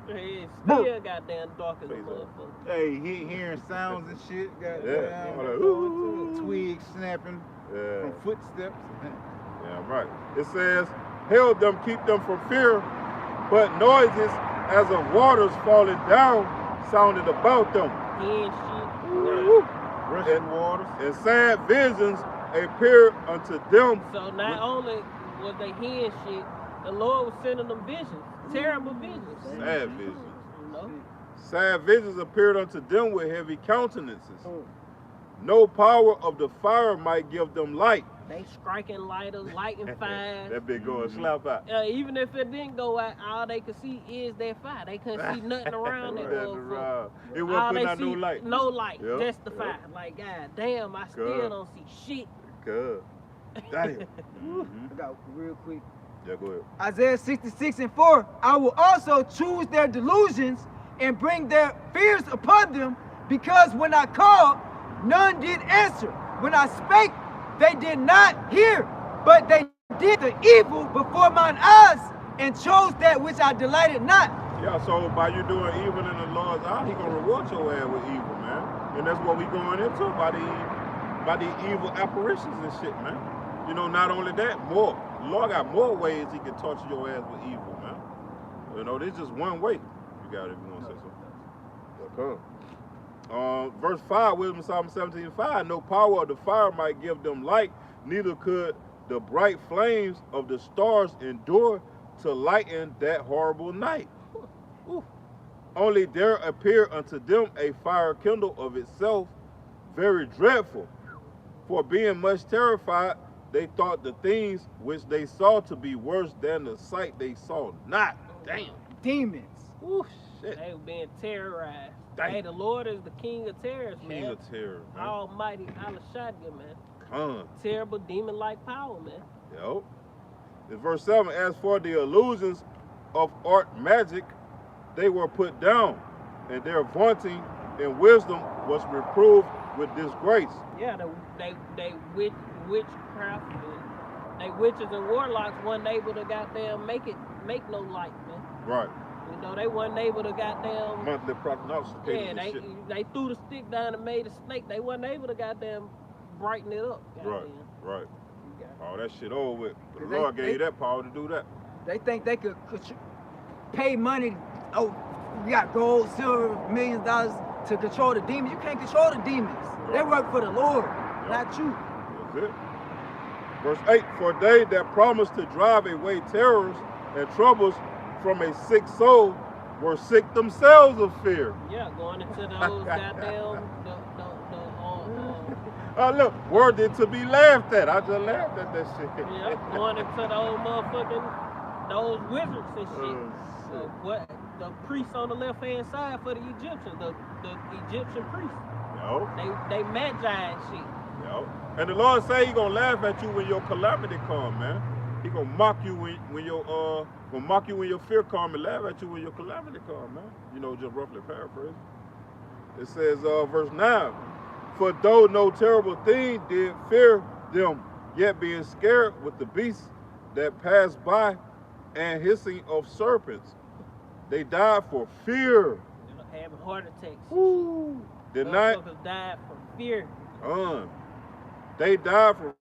Head still goddamn dark as a motherfucker. Hey, hearing sounds and shit. Yeah. Goddamn. Twigs snapping from footsteps. Yeah, right. It says, held them, keep them from fear, but noises as of waters falling down sounded about them. Hen shit. Rushing waters. And sad visions appeared unto them. So not only was they hearing shit, the Lord was sending them visions, terrible visions. Sad visions. You know? Sad visions appeared unto them with heavy countenances. No power of the fire might give them light. They striking lighters, lighting fires. That big going slap out. Even if it didn't go out, all they could see is that fire. They couldn't see nothing around it. It wasn't putting out no light. No light, Yep, just the fire. Like, god damn, I still don't see shit. Good. Damn. I got real quick. Yeah, go ahead. Isaiah 66:4, I will also choose their delusions and bring their fears upon them, because when I called, none did answer. When I spake, they did not hear, but they did the evil before mine eyes and chose that which I delighted not. Yeah, so by you doing evil in the Lord's eye, he gonna reward your ass with evil, man. And that's what we going into by the evil apparitions and shit, man. You know, not only that, more. The Lord got more ways he can torture your ass with evil, man. You know, there's just one way. You got it if you want to say something. Okay. Verse 5, Wisdom of Solomon 17:5, no power of the fire might give them light, neither could the bright flames of the stars endure to lighten that horrible night. Ooh. Only there appeared unto them a fire kindled of itself, very dreadful. For being much terrified, they thought the things which they saw to be worse than the sight they saw not. Damn. Demons. Ooh, shit. They were being terrorized. Damn. Hey, the Lord is the King of terrors, man. King of terror, man. Almighty Allah Shadga, man. Con. Terrible demon-like power, man. Yo. In verse 7, as for the illusions of art magic, they were put down, and their vaunting in wisdom was reproved with disgrace. Yeah, they witchcraft, they witches and warlocks wasn't able to goddamn make no light, man. Right. You know, they wasn't able to goddamn. Monthly prognostication. Yeah, they threw the stick down and made a snake. They wasn't able to goddamn brighten it up. Right, right. All that shit over with. The They- Lord gave you that power to do that. They think they could pay money. Oh, we got gold, silver, millions of dollars to control the demons. You can't control the demons. They work for the Lord, not you. That's it. Verse 8, for they that promised to drive away terrors and troubles from a sick soul were sick themselves of fear. Yeah, going into those goddamn Look, worthy to be laughed at. I just laughed at that shit. yeah, going into those motherfucking those wizards and shit. What the priests on the left hand side for the Egyptians, the Egyptian priests. Yo. They magi and shit. Yo. And the Lord say he gonna laugh at you when your calamity come, man. He gonna mock you when your fear come and laugh at you when your calamity come, man. You know, just roughly paraphrase. It says, verse 9, for though no terrible thing did fear them, yet being scared with the beasts that passed by and hissing of serpents, they died for fear. You know, having heart attacks. Woo. Did not. Motherfuckers died from fear. They died for